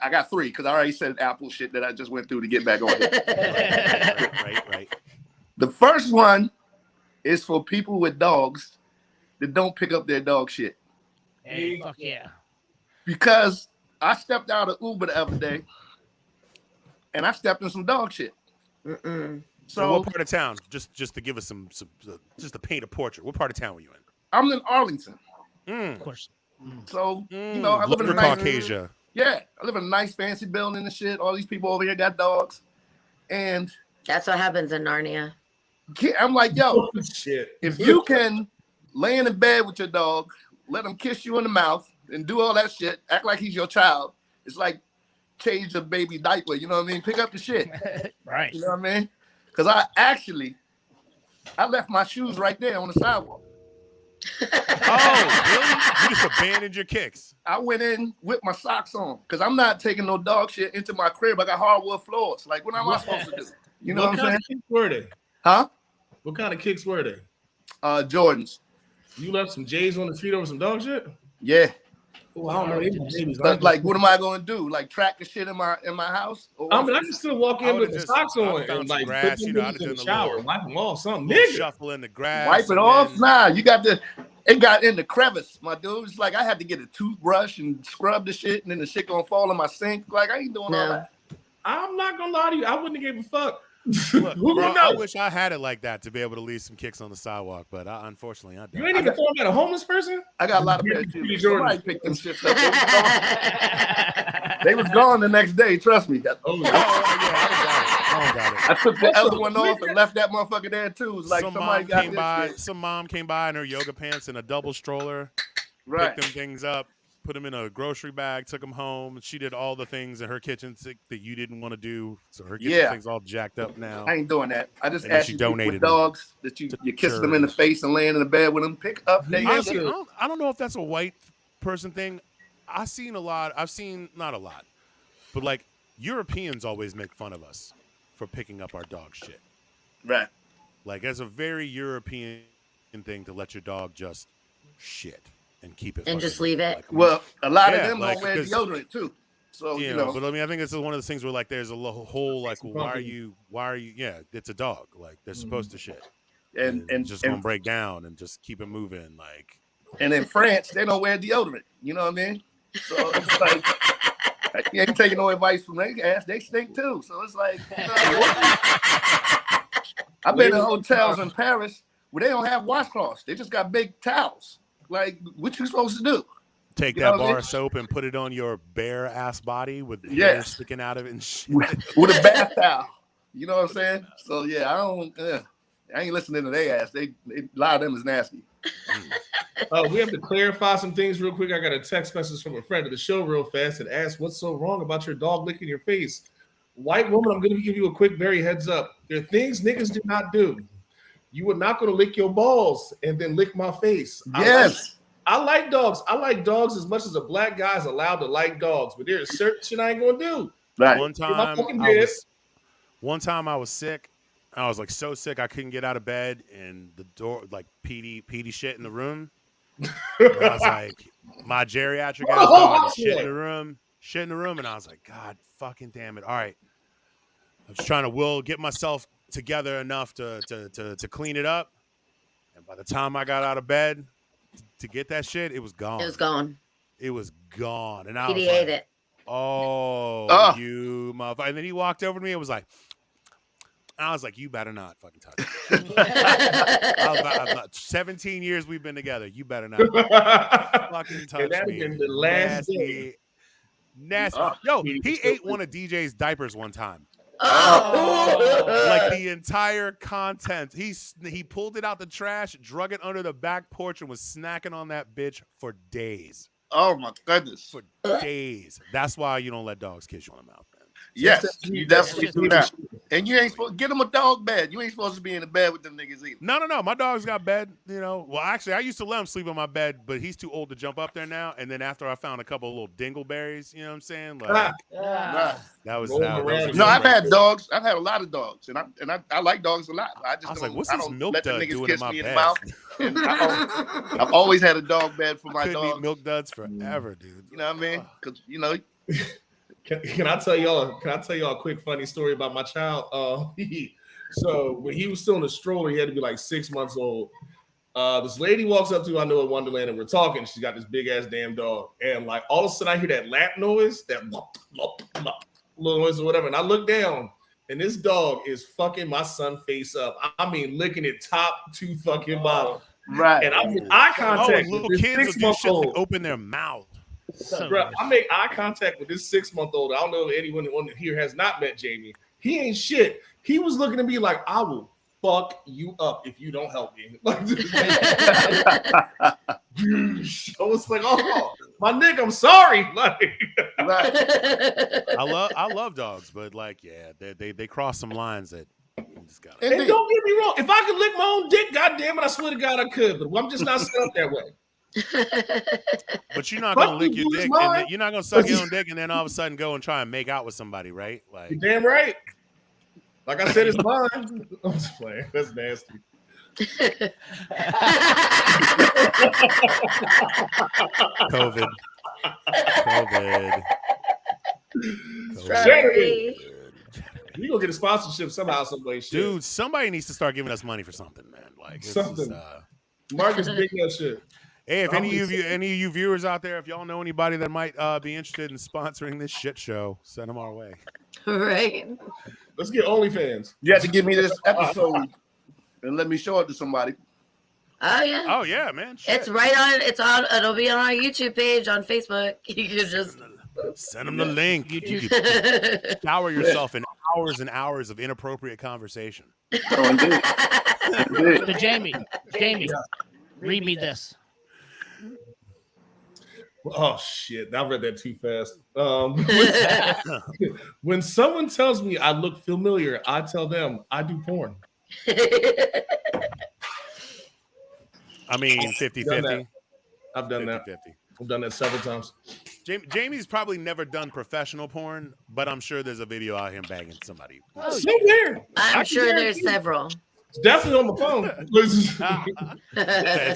I got 3 because I already said Apple shit that I just went through to get back on it. Right. The first one is for people with dogs that don't pick up their dog shit. Hey, fuck yeah. Because I stepped out of Uber the other day and I stepped in some dog shit. So what part of town? Just to give us some just to paint a portrait. What part of town were you in? I'm in Arlington. Of course. So, I live in a nice Caucasia. Yeah, I live in a nice fancy building and shit. All these people over here got dogs. And That's what happens in Narnia. I'm like, yo, Shit. if you can lay in the bed with your dog, let him kiss you in the mouth and do all that shit, act like he's your child. It's like change the baby diaper, you know what I mean? Pick up the shit. Right. You know what I mean? Because I left my shoes right there on the sidewalk. Oh, really? You just abandoned your kicks. I went in with my socks on because I'm not taking no dog shit into my crib. I got hardwood floors. Like, what am I supposed to do? You know what I'm saying? What kind of kicks were they? Huh? What kind of kicks were they? Jordans. You left some J's on the street over some dog shit? Yeah. Oh, I don't know. They were babies. But like, what am I gonna do? Like, track the shit in my house? I mean, I can still walk in with the socks on found and some like grass, put you them know, in I'd the have done a shower, little- wipe them off, something. Little Nigga, shuffle in the grass. Wipe it off? Nah, you got it got in the crevice, my dude. It's like I had to get a toothbrush and scrub the shit, and then the shit gonna fall in my sink. Like, I ain't doing all that. I'm not gonna lie to you. I wouldn't have gave a fuck. Look, Who bro, would know? I wish I had it like that to be able to leave some kicks on the sidewalk, but unfortunately, I don't. You ain't even thought about a homeless person? I got a lot of pair of shoes. Jordan. Somebody picked them shit up. They was gone the next day. Trust me. yeah, I don't got it. I took the other one off and left that motherfucker there too. It's like Some somebody mom got came this by. shit. Some mom came by in her yoga pants and a double stroller. Right. Picked them things up, put them in a grocery bag, took them home. She did all the things in her kitchen sink that you didn't want to do. So her kitchen things all jacked up now. I ain't doing that. I just And then asked she you people donated with them dogs that you kiss them in the face and laying in the bed with them. Pick up their Honestly, shit. I don't know if that's a white person thing. I've seen not a lot, but like Europeans always make fun of us for picking up our dog shit. Right. Like, it's a very European thing to let your dog just shit and keep it And just fucking, leave it. like, Well, a lot of Yeah, them like, don't wear because- deodorant too. So you know. But I mean, I think this is one of the things where like there's a whole like, well, why are you? Yeah, it's a dog. Like, they're supposed to shit. and It's just gonna break down and just keep it moving. Like, and in France, they don't wear deodorant. You know what I mean? So it's like you ain't taking no advice from their ass. They stink too. So it's like, I've been in hotels in Paris where they don't have washcloths. They just got big towels. Like, what you supposed to do? take You that know what I bar mean? of soap and put it on your bare ass body with hair Yes. sticking out of it and shit. With a bath towel. You know what I'm saying? So yeah, I ain't listening to their ass. They a lot of them is nasty. We have to clarify some things real quick. I got a text message from a friend of the show real fast and asked, what's so wrong about your dog licking your face? White woman, I'm going to give you a quick, very heads up. There are things niggas do not do. You are not going to lick your balls and then lick my face. Yes. I like dogs. I like dogs as much as a black guy is allowed to like dogs, but there's certain shit I ain't going to do. Right. One time I was sick. I was like so sick I couldn't get out of bed, and the door like PD shit in the room. And I was like, my geriatric ass dog is shit in the room, and I was like, God fucking damn it! All right, I was trying to get myself together enough to clean it up, and by the time I got out of bed to get that shit, it was gone. It was gone. It was gone, and I He was ate like, it. Oh, you motherfucker. And then he walked over to me and was like, I was like, you better not fucking touch it. I was about 17 years we've been together. You better not fucking touch me. Been the last day. Nasty. Yo, he ate one of DJ's diapers one time. Oh. Like the entire content. He pulled it out the trash, drug it under the back porch, and was snacking on that bitch for days. Oh my goodness. For days. That's why you don't let dogs kiss you on the mouth, man. Yes, you definitely do that. And you ain't supposed to get them a dog bed. You ain't supposed to be in the bed with them niggas either. No. My dog's got bed, you know. Well, actually, I used to let him sleep on my bed, but he's too old to jump up there now. And then after I found a couple of little dingleberries, you know what I'm saying? Like that was No, I've had dogs. I've had a lot of dogs, and I like dogs a lot. I was like, what's this milk let the dud niggas doing kiss in my me in the bed? mouth. And I've always had a dog bed for my Couldn't dog. eat milk duds forever, dude. You know what I mean? Because you know. Can I tell y'all a quick funny story about my child? So when he was still in the stroller, he had to be like 6 months old. This lady walks up to I know at Wonderland, and we're talking. She's got this big ass damn dog, and like all of a sudden I hear that lap noise, that little noise or whatever, and I look down, and this dog is fucking my son face up. I mean, licking it top to fucking bottom. Right. And I'm in eye contact. Little with kids this will do shit like 6-month-old. open their mouth. So Bro, nice. I make eye contact with this 6-month-old. I don't know if anyone here has not met Jamie. He ain't shit. He was looking at me like, I will fuck you up if you don't help me. Like, I was like, oh, my nigga, I'm sorry. Like, I love dogs, but like, yeah, they cross some lines that you just gotta. and don't get me wrong. If I could lick my own dick, goddamn it, I swear to God I could. But I'm just not set up that way. But you're not gonna lick your you, dick, mine. and then, you're not gonna suck your own dick, and then all of a sudden go and try and make out with somebody, right? Like, You're damn right. Like I said, it's mine. I'm just playing. That's nasty. COVID. Saturday. We gonna get a sponsorship somehow, some way. Shit. Dude, somebody needs to start giving us money for something, man. Like this Something. Is, Marcus, big that shit. hey, if any of you viewers out there, if y'all know anybody that might be interested in sponsoring this shit show, send them our way. Right. Let's get OnlyFans. You have to give me this episode and let me show it to somebody. Oh yeah. Oh yeah, man. Shit. It's right on. It's on. It'll be on our YouTube page on Facebook. You can just Send them the link. You can shower yourself in hours and hours of inappropriate conversation. Oh, indeed. Indeed. So Jamie, read me this. Oh shit! I read that too fast. When someone tells me I look familiar, I tell them I do porn. I mean, 50-50. I've done that. 50-50. I've done that several times. Jamie's probably never done professional porn, but I'm sure there's a video out him banging somebody. Somewhere. I'm sure there's several. It's definitely on my phone.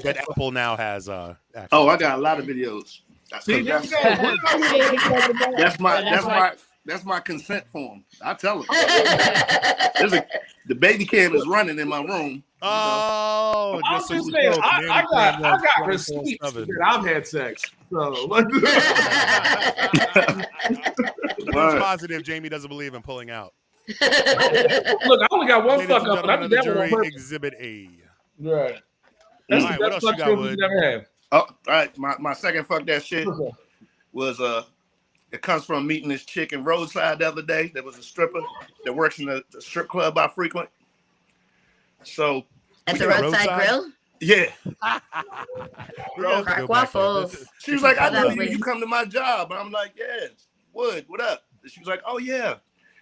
But Apple now has Oh, I got a lot of videos. See, That's my consent form. I tell them. The baby cam is running in my room. Oh, I'm just just so saying, you know, I got 24/7. receipts that I've had sex. So, Who's positive Jamie doesn't believe in pulling out? look, I only got one Ladies fuck and up, but I gentlemen did of the that one on jury, purpose. Exhibit A. Right. That's All right, the what best else you fuck got, film Wood? you never had. Oh, all right. My second fuck that shit was it comes from meeting this chick in Roadside the other day. There was a stripper that works in the strip club I frequent. So At the roadside grill. yeah, Crack waffles. she was like, I know Lovely. you come to my job. I'm like, yeah, Wood, what up? And she was like, oh yeah.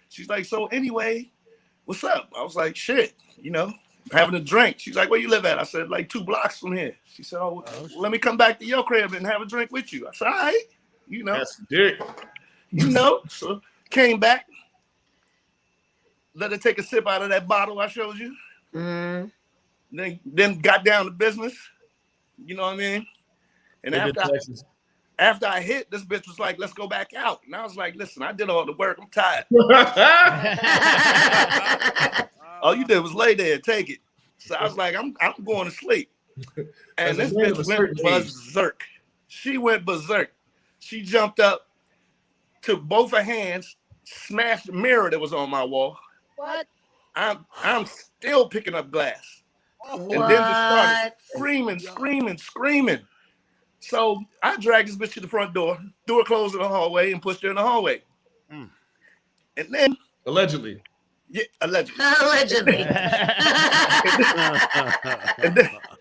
She's like, so anyway, what's up? I was like, shit, having a drink. She's like, where you live at? I said, like 2 blocks from here. She said, oh, let me come back to your crib and have a drink with you. I said, all right, That's dick. So came back, let her take a sip out of that bottle I showed you. Mm. Then got down to business. You know what I mean? And after I hit, this bitch was like, let's go back out. And I was like, listen, I did all the work. I'm tired. All you did was lay there and take it. So I was like, I'm going to sleep. And this bitch went berserk. She went berserk. She jumped up, took both her hands, smashed the mirror that was on my wall. What? I'm still picking up glass. What? And then just started screaming. So I dragged this bitch to the front door, threw her clothes in the hallway, and pushed her in the hallway. And then allegedly. Yeah, allegedly. Allegedly.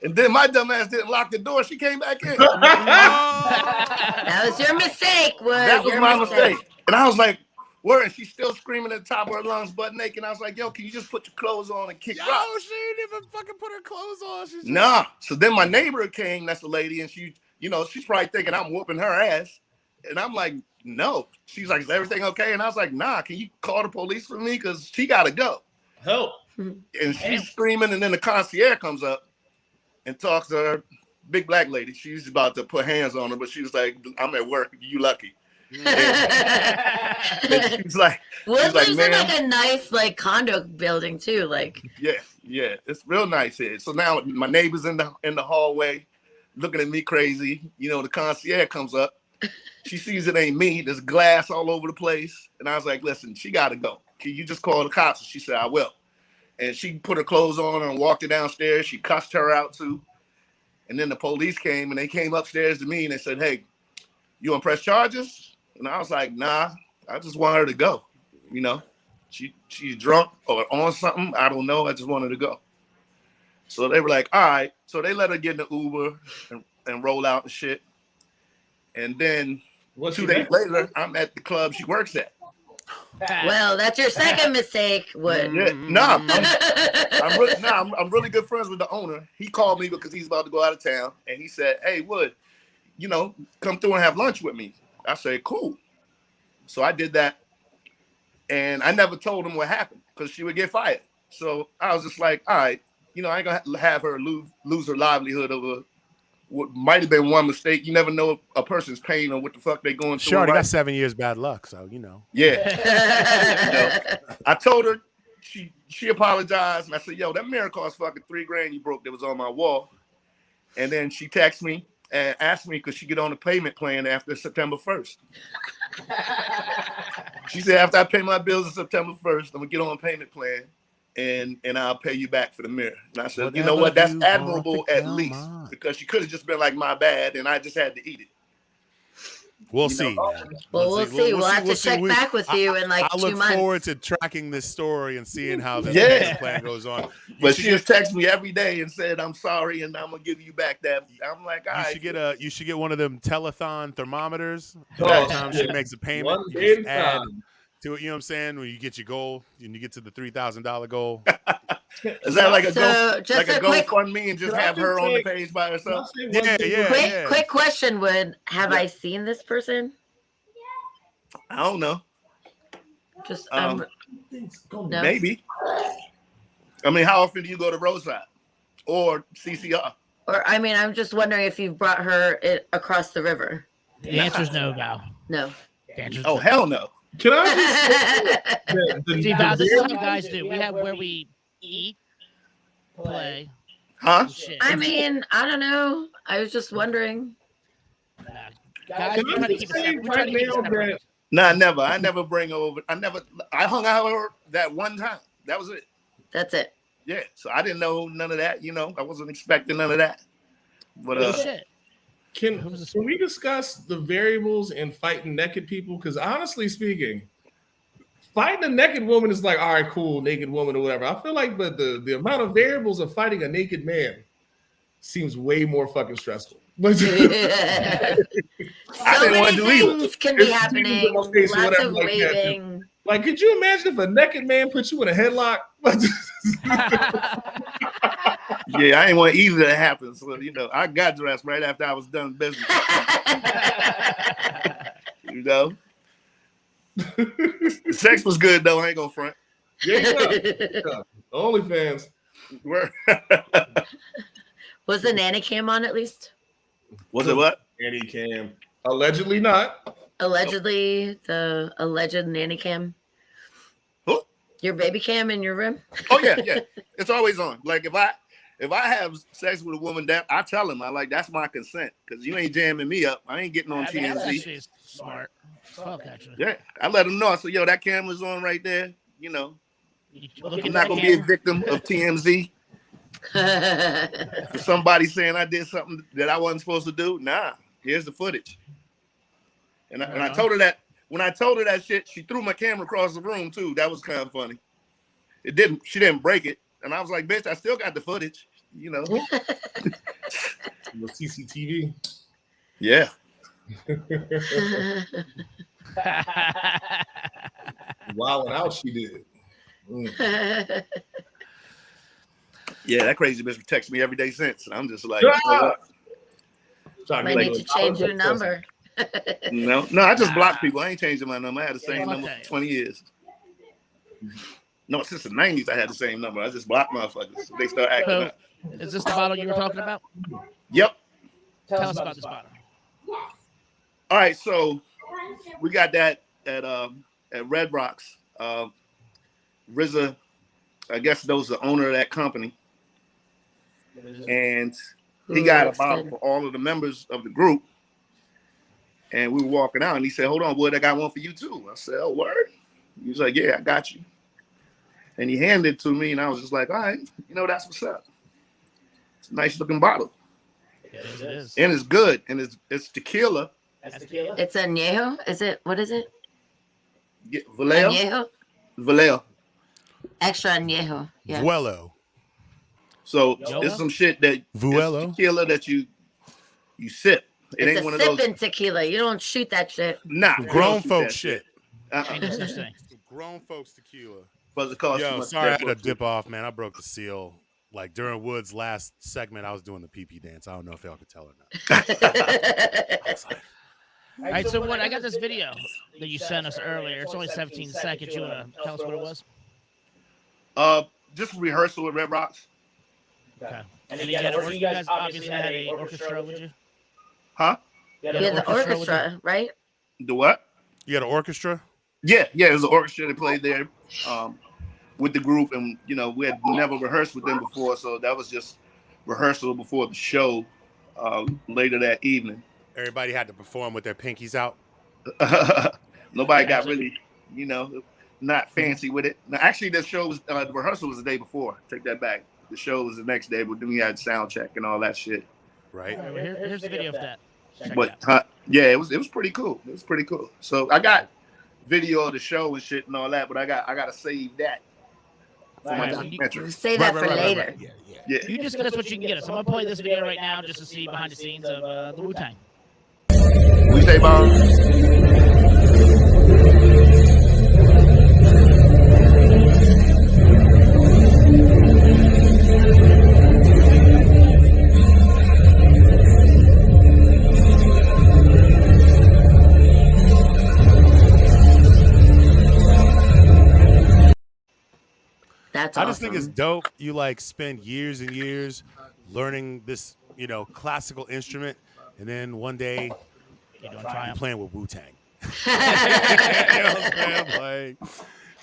and then my dumb ass didn't lock the door. She came back in. That was your mistake, Wood. That was my mistake. And I was like, where? And she's still screaming at the top of her lungs, butt naked. And I was like, yo, can you just put your clothes on and kick rocks? She didn't even fucking put her clothes on. She's Nah. So then my neighbor came, that's the lady, and she, you know, she's probably thinking I'm whooping her ass. And I'm like, no. She's like, is everything okay? And I was like, nah, can you call the police for me? Because she got to go. Help. And she's screaming, and then the concierge comes up and talks to her big black lady. She's about to put hands on her, but she was like, I'm at work. You lucky. And she's like, Wood lives in like a nice like condo building too. Like yeah, it's real nice here. So now my neighbor's in the hallway looking at me crazy. You know, the concierge comes up. She sees it ain't me. There's glass all over the place. And I was like, listen, she got to go. Can you just call the cops? And she said, I will. And she put her clothes on and walked her downstairs. She cussed her out too. And then the police came and they came upstairs to me and they said, hey, you want to press charges? And I was like, nah, I just want her to go. You know, she's drunk or on something. I don't know. I just wanted to go. So they were like, all right. So they let her get in the Uber and roll out and shit. And then 2 days later, I'm at the club she works at. Well, that's your second mistake, Wood. Yeah, I'm really good friends with the owner. He called me because he's about to go out of town, and he said, "Hey, Wood, you know, come through and have lunch with me." I said, "Cool." So I did that, and I never told him what happened because she would get fired. So I was just like, "All right, you know, I ain't gonna have her lose her livelihood over what might have been one mistake. You never know a person's pain or what the fuck they going through." Sure, they got 7 years bad luck, so you know. Yeah. You know, I told her, she apologized, and I said, yo, that mirror cost fucking $3,000 you broke that was on my wall. And then she texted me and asked me could she get on the payment plan after September 1st. She said, after I pay my bills on September 1st, I'm gonna get on a payment plan and I'll pay you back for the mirror. And I said, you know what? That's admirable at least, because she could have just been like, my bad, and I just had to eat it. We'll see. Well, we'll see. We'll have to check back with you in like 2 months. I look forward to tracking this story and seeing how this plan goes on. But she just texts me every day and said, I'm sorry, and I'm gonna give you back that. I'm like, all right. You should get one of them telethon thermometers. Oh, Every time she makes a payment, One you just day add time. to it. You know what I'm saying? When you get your goal and you get to the $3,000 goal. Is that like a quick GoFundMe and just have her on the page by herself? Yeah. Quick question, Wood. Have I seen this person? I don't know. Just no? Maybe. I mean, how often do you go to Roadside or CCR? Or I mean, I'm just wondering if you've brought her across the river. The answer's no, Val. No. Oh, hell no. Can I just See, Val, this is what you guys do. We have where we eat, play. Huh? I mean, I don't know. I was just wondering. Guys, we try to keep it separate. Nah, never. I never bring her over. I hung out with her that one time. That was it. That's it. Yeah. So I didn't know none of that. You know, I wasn't expecting none of that. But shit. Can we discuss the variables in fighting naked people? Because honestly speaking, fighting a naked woman is like, all right, cool, naked woman or whatever. I feel like, but the amount of variables of fighting a naked man seems way more fucking stressful. So many things can be happening. Lots of waving. Like, could you imagine if a naked man put you in a headlock? Yeah, I ain't want either to happen. So, you know, I got dressed right after I was done business. You know? Sex was good, though. I ain't gonna front. Yeah. OnlyFans. Was the nanny cam on at least? Was it what? Nanny cam. Allegedly not. Allegedly, the alleged nanny cam. Who? Your baby cam in your room? Oh yeah. It's always on. Like if I have sex with a woman, that I tell him, that's my consent, because you ain't jamming me up. I ain't getting on TMZ. She's smart. Fuck, actually. Yeah, I let them know. I said, yo, that camera's on right there. You know, Look I'm at not that gonna be a camera. victim of TMZ. For somebody saying I did something that I wasn't supposed to do. Nah, here's the footage. And I told her that when I told her that shit, she threw my camera across the room too. That was kind of funny. She didn't break it. And I was like, bitch, I still got the footage, you know. The CCTV. Yeah. Wilding out, she did. Yeah, that crazy bitch texts me every day since. And I'm just like, you know what? Might need to change your number. No, I just block people. I ain't changing my number. I had the same number for 20 years. No, since the 90s, I had the same number. I just blocked motherfuckers. They start acting up. Is this the bottle you were talking about? Yep. Tell us about this bottle. All right, so we got that at Red Rocks. RZA, I guess those the owner of that company. And he got a bottle for all of the members of the group. And we were walking out, and he said, hold on, boy, I got one for you too. I said, oh, word? He was like, yeah, I got you. And he handed it to me, and I was just like, all right, you know, that's what's up. It's a nice looking bottle. Yes, it is. And it's good. And it's tequila. It's añejo. Is it? What is it? Vallejo? Añejo? Vallejo. Extra añejo. Yeah. Vuelo. So it's some shit that Vuelo. Tequila that you sip. It It's ain't one a of those. sipping tequila. You don't shoot that shit. Nah, Grown folks shit. Ain't no such thing. Grown folks tequila. But it costs too Yo, much. sorry, I had to dip off, man. I broke the seal. Like during Wood's last segment, I was doing the pee dance. I don't know if y'all could tell or not. All right, so what? I got this video that you sent us earlier. It's only 17 seconds. You want to tell us what it was? Just rehearsal with Red Rocks. Okay. And then you guys obviously had a orchestra, would you? Huh? Yeah, the orchestra, right? The what? You had an orchestra? Yeah, it was an orchestra that played there with the group, and you know we had never rehearsed with them before, so that was just rehearsal before the show later that evening. Everybody had to perform with their pinkies out. Nobody got really, you know, not fancy with it. Now, actually, the show was the rehearsal was the day before. Take that back. The show was the next day, but then we had sound check and all that shit. Right. All right, well, here's the video of that. But yeah, it was pretty cool. It was pretty cool. So I got video of the show and shit and all that, but I gotta save that for my documentary. Save that for later. Yeah. You just get us what you can get us. I'm gonna play this video right now just to see behind the scenes of the Wu-Tang. We say, Bob. That's I just think it's awesome. dope. You like spend years and years learning this, you know, classical instrument, and then one day you're playing with Wu-Tang. You know what I'm saying? Like,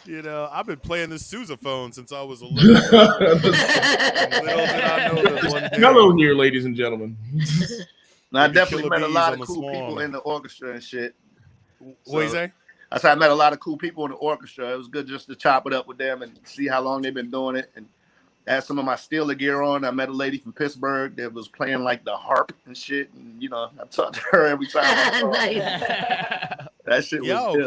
you know, I've been playing the sousaphone since I was a little. Little did I know that one day. Hello here, ladies and gentlemen. Now, I definitely Killer met a bees lot on of the cool swarm. people in the orchestra and shit. What do you say? I said I met a lot of cool people in the orchestra. It was good just to chop it up with them and see how long they've been doing it. And I had some of my Steeler gear on. I met a lady from Pittsburgh that was playing like the harp and shit. And, you know, I talked to her every time I saw her. That shit was Yo,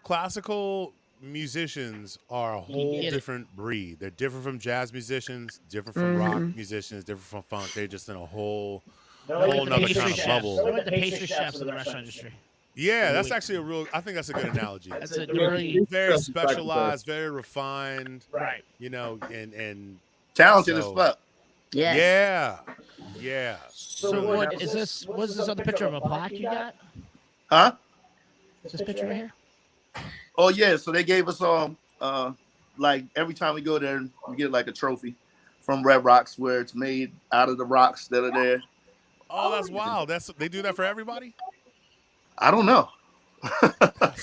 classical musicians are a whole different breed. They're different from jazz musicians, different from rock musicians, different from funk. They're just in a whole nother kind of bubble. They're like the pastry chefs of the restaurant industry. Yeah, that's actually I think that's a good analogy. That's a really very specialized, very refined. Right. You know, and talented as fuck. Yes. Yeah. So what is this? Was this other picture of a plaque you got? Huh? Is this picture right here? Oh yeah, so they gave us all like every time we go there, we get like a trophy from Red Rocks where it's made out of the rocks that are there. Oh, that's wild. They do that for everybody? I don't know.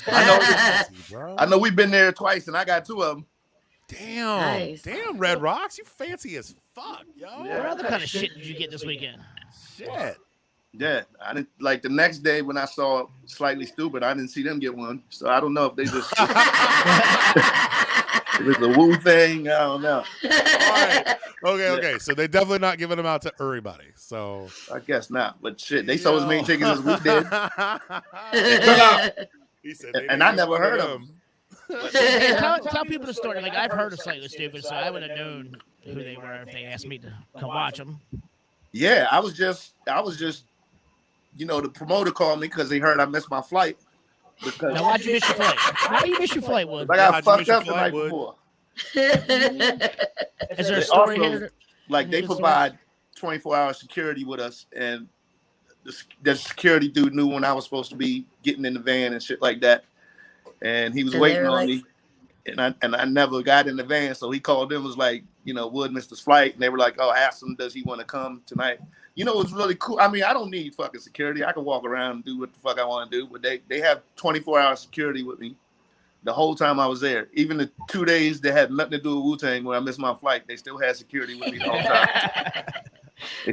I know we've been there twice and I got 2 of them. Damn, Red Rocks, you fancy as fuck, yo. What other kind of shit did you get this weekend? Shit. Yeah, I didn't like the next day when I saw Slightly Stupid. I didn't see them get one, so I don't know if they just if it's a Wu thing. I don't know. All right. Okay. So they definitely not giving them out to everybody. So I guess not. But shit, they sold as many tickets as we did. He said, and I never heard of them. Tell people the story. Like, I've heard of Slightly Stupid, so I would have known who they were if they asked me to come watch them. Yeah, I was just, the promoter called me because he heard I missed my flight. Because Now, why'd you miss your flight? How do you miss your flight, Wood? I got fucked up the night before. Is there a story here? Like, they provide 24-hour security with us, and the security dude knew when I was supposed to be getting in the van and shit like that. And he was waiting on me, and I never got in the van. So he called them, was like, Wood missed his flight. And they were like, oh, ask him, does he want to come tonight? It was really cool. I mean, I don't need fucking security. I can walk around and do what the fuck I want to do. But they have 24-hour security with me the whole time I was there. Even the 2 days that had nothing to do with Wu-Tang when I missed my flight, they still had security with me the whole time.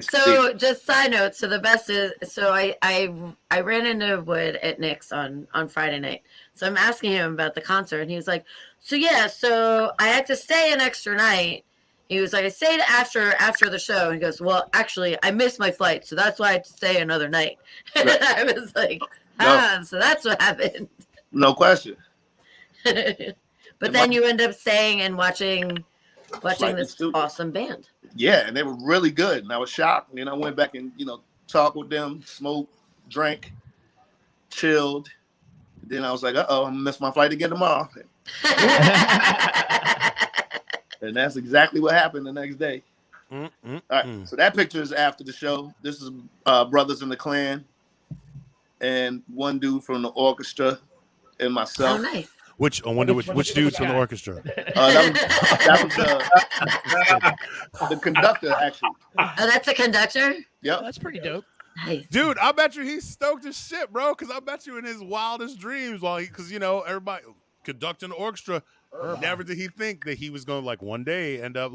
So just side note, so the best is, so I ran into Wood at Nick's on Friday night. So I'm asking him about the concert, and he was like, so I had to stay an extra night. He was like, I stayed after the show. And he goes, well, actually, I missed my flight, so that's why I had to stay another night. And I was like, so that's what happened. No question. But then you end up staying and watching this awesome band. Yeah, and they were really good. And I was shocked. And I went back and, talked with them, smoked, drank, chilled. Then I was like, I'm going to miss my flight again tomorrow. And that's exactly what happened the next day. All right, so that picture is after the show. This is Brothers in the Clan and one dude from the orchestra and myself. Oh, nice. I wonder which dudes from the orchestra. That was the conductor, actually. Oh, that's a conductor? Yep. That's pretty dope. Nice. Dude, I bet you he's stoked as shit, bro. Because I bet you in his wildest dreams, because everybody conducting the orchestra, never did he think that he was going to one day end up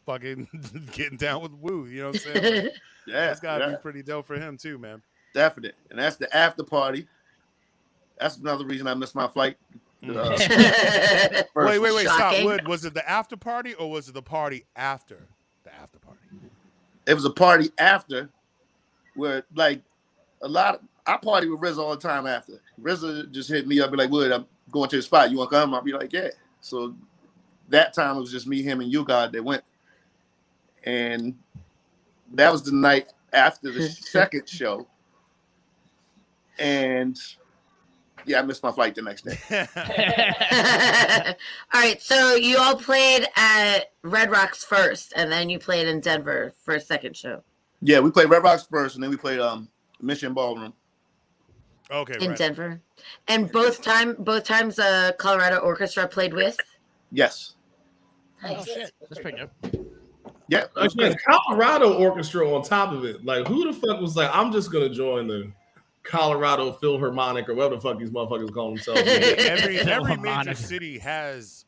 fucking getting down with Woo. You know what I'm saying? Yeah, that's gotta be pretty dope for him too, man. Definite. And that's the after party. That's another reason I missed my flight. Wait, stop. Wood, was it the after party or was it the party after the after party? It was a party after where I party with RZA all the time after. RZA just hit me up, be like, Wood, I'm going to the spot. You want to come? I'll be like, yeah. So that time it was just me, him, and you God that went. And that was the night after the second show. And I missed my flight the next day. All right, so you all played at Red Rocks first, and then you played in Denver for a second show. Yeah, we played Red Rocks first, and then we played Mission Ballroom. Okay, in Denver, and both times Colorado Orchestra played with. Yes. Nice. Oh shit, that's pretty good. Yeah, Colorado Orchestra on top of it. Like, who the fuck was like, I'm just gonna join the Colorado Philharmonic or whatever the fuck these motherfuckers call themselves. every major city has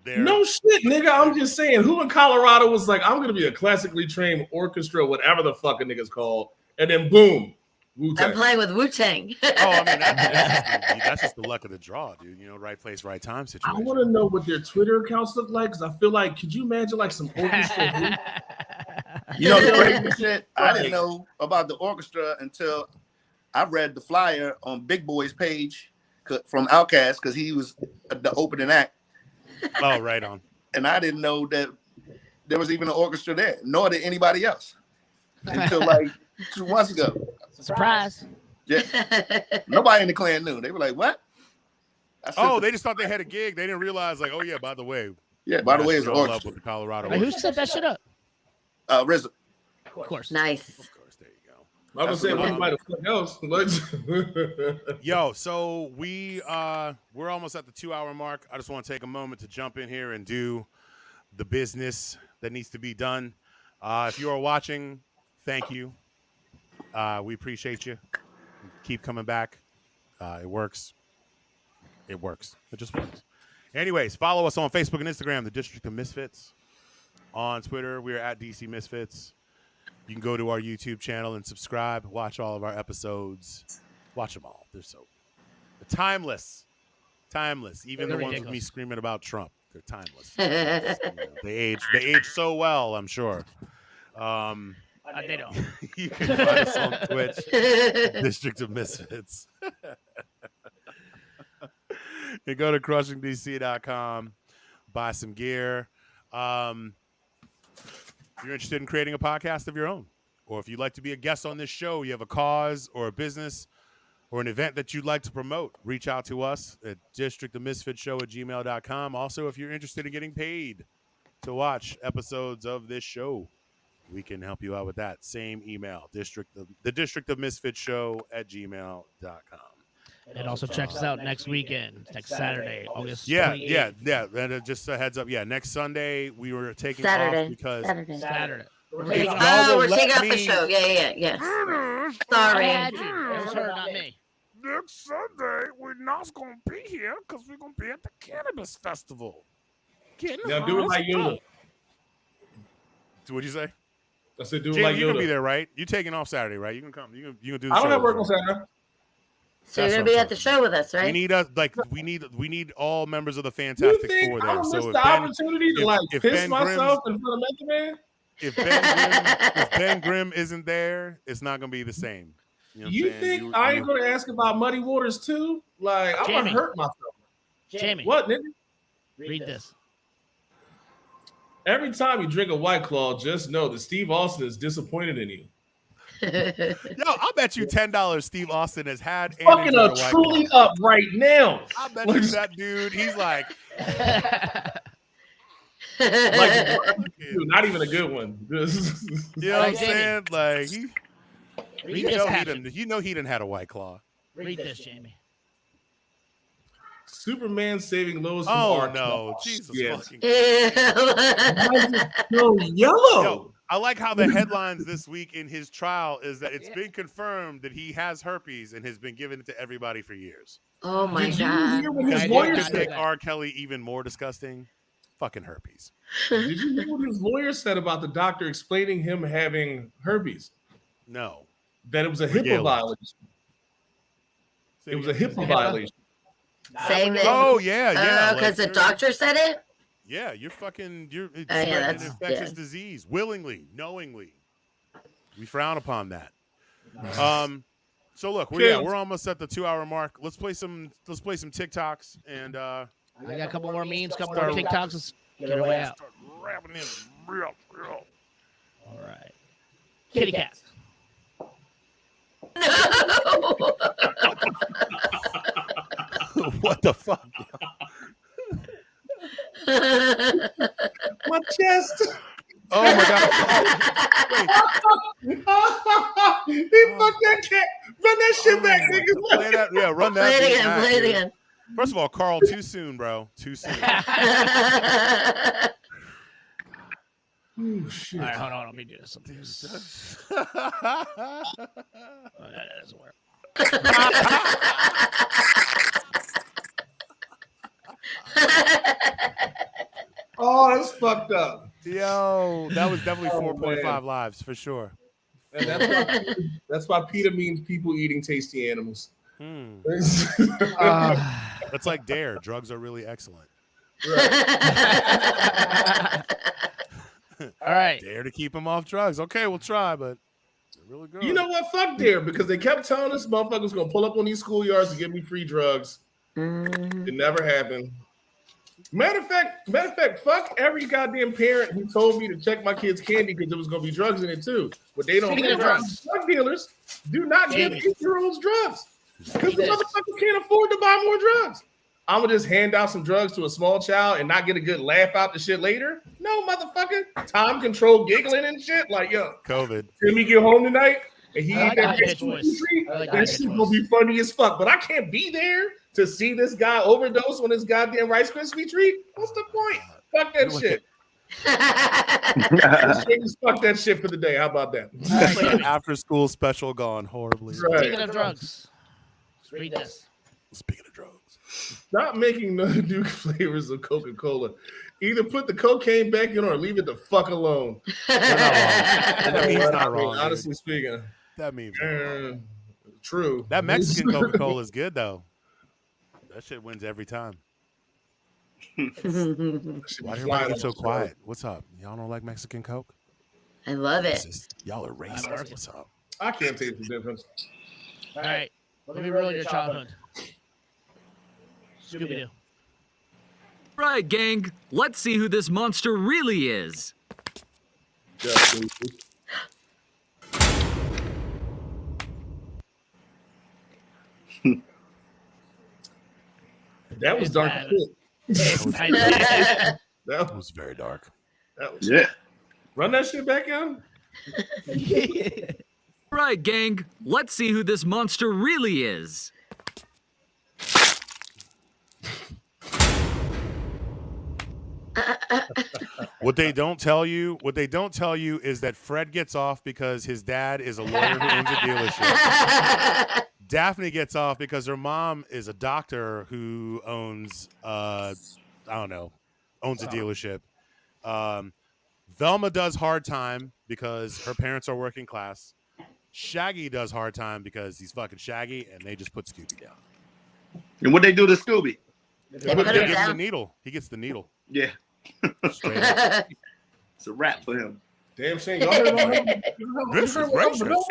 their. No shit, nigga. I'm just saying, who in Colorado was like, I'm gonna be a classically trained orchestra, whatever the fuck a nigga's called, and then boom. Wu-Tang. I'm playing with Wu-Tang. That's just the luck of the draw, dude. Right place, right time situation. I want to know what their Twitter accounts look like, because I feel like, could you imagine some orchestra? The crazy shit, I didn't know about the orchestra until I read the flyer on Big Boy's page from Outkast, because he was the opening act. Oh, right on. And I didn't know that there was even an orchestra there, nor did anybody else until 2 months ago. Surprise. Yeah. Nobody in the clan knew. They were like, what? They just thought they had a gig. They didn't realize, by the way. Yeah, by the way, it's an orchestra. Up with the Colorado. Who set that shit up? RZA. Of course. Nice. Of course, there you go. I was saying anybody else. Yo, so we're almost at the 2-hour mark. I just want to take a moment to jump in here and do the business that needs to be done. If you are watching, thank you. We appreciate you. Keep coming back. It works. It works. It just works. Anyways, follow us on Facebook and Instagram, the District of Misfits. On Twitter, we are at DC Misfits. You can go to our YouTube channel and subscribe. Watch all of our episodes. Watch them all. They're timeless. Timeless. Even the ones with me screaming about Trump. They're timeless. They age so well, I'm sure. They don't. You can find us on Twitch, District of Misfits. You go to CrushingDC.com, buy some gear. If you're interested in creating a podcast of your own, or if you'd like to be a guest on this show, you have a cause or a business or an event that you'd like to promote, reach out to us at districtofmisfitshow@gmail.com. Also, if you're interested in getting paid to watch episodes of this show, we can help you out with that. Same email, the District of Misfits Show@gmail.com. It also checks us out next weekend, next Saturday, August 28th. Yeah. And just a heads up. Yeah, next Sunday we were taking Saturday. off because Saturday. We're taking off the show. Yeah. Sorry. It was her, not me. Next Sunday we're not going to be here because we're going to be at the Cannabis Festival. Now do it like Yoda. What'd you say? I said do it Jim, like Yoda. you can be there, right? You taking off Saturday, right? You can come. You can do the show. I don't have work on Saturday. So you're gonna be at the show with us, right? We need all members of the Fantastic Four there. I So miss if the Ben, opportunity to piss myself in front of Method Man. If Ben Grimm isn't there, it's not gonna be the same. You know You think I ain't gonna ask about Muddy Waters too? Like I'm gonna hurt myself. Jamie, What, nigga? read this. Every time you drink a White Claw, just know that Steve Austin is disappointed in you. Yo, I bet you $10 Steve Austin has had Fucking a truly up right now. I bet you that dude, he's like not even a good one. You know what I'm saying? Like he didn't had a White Claw. Read this, Jamie. Superman saving Lois. Oh no, Jesus fucking! No yellow. Yo, I like how the headlines this week in his trial is that it's been confirmed that he has herpes and has been given it to everybody for years. Oh my Did God! you hear what his And lawyer to said? make R. Kelly even more disgusting, fucking herpes. Did you hear what his lawyer said about the doctor explaining him having herpes? No, that it was a HIPAA violation. It was a HIPAA violation. Saying that. Oh yeah. Because the doctor said it. Yeah, you're spreading an that's infectious disease willingly, knowingly. We frown upon that. So look, we're almost at the 2-hour mark. Let's play some TikToks and I got a couple more memes, couple more TikToks. Let's get away out. Start rapping in real. All right. Kitty cats. No. What the fuck? My chest. Oh my God! He fucked that cat. Run that shit back, niggas. Play that, yeah, run that. Play it again. First of all, Carl, too soon, bro. Too soon. Oh shit! All right, hold on. Let me do this. Oh, that doesn't work. Oh, that's fucked up. Yo, that was definitely 4.5 lives for sure. And that's why PETA means people eating tasty animals. That's like Dare. Drugs are really excellent. All right. Dare to keep them off drugs. Okay, we'll try, but they're really good. You know what? Fuck Dare, because they kept telling us motherfuckers gonna pull up on these schoolyards to give me free drugs. It never happened. Matter of fact, fuck every goddamn parent who told me to check my kid's candy because there was gonna be drugs in it too. But they don't. Drug dealers do not give 8-year-olds drugs because the motherfucker can't afford to buy more drugs. I'm gonna just hand out some drugs to a small child and not get a good laugh out the shit later. No, motherfucker. Time control giggling and shit. Like, yo, COVID. Timmy get home tonight and he I eat that like treat. that That shit gonna be funny as fuck. But I can't be there to see this guy overdose on his goddamn Rice Krispie treat. What's the point? Fuck that shit. Fuck that shit for the day. How about that? Like after school special gone horribly. Speaking of drugs, read this. Speaking of drugs. Stop making new flavors of Coca-Cola. Either put the cocaine back in or leave it the fuck alone. That means not wrong. Honestly Dude. speaking. That means true. That Mexican Coca-Cola is good though. That shit wins every time. Why everybody so quiet? What's up? Y'all don't like Mexican Coke? I love it. Y'all are racist. What's up? I can't taste the difference. All right. Let me ruin your childhood. Scooby-Doo. Right, gang. Let's see who this monster really is. That was dark. That was very dark. Yeah. Run that shit back out. Right, gang. Let's see who this monster really is. What they don't tell you is that Fred gets off because his dad is a lawyer who owns a dealership. Daphne gets off because her mom is a doctor who owns owns a dealership. Velma does hard time because her parents are working class. Shaggy does hard time because he's fucking Shaggy, and they just put Scooby down. And what they do to Scooby? They put him He gets down. the needle. He gets the needle. Yeah. Straight up. It's a wrap for him. Damn shame. Y'all heard about This is racist.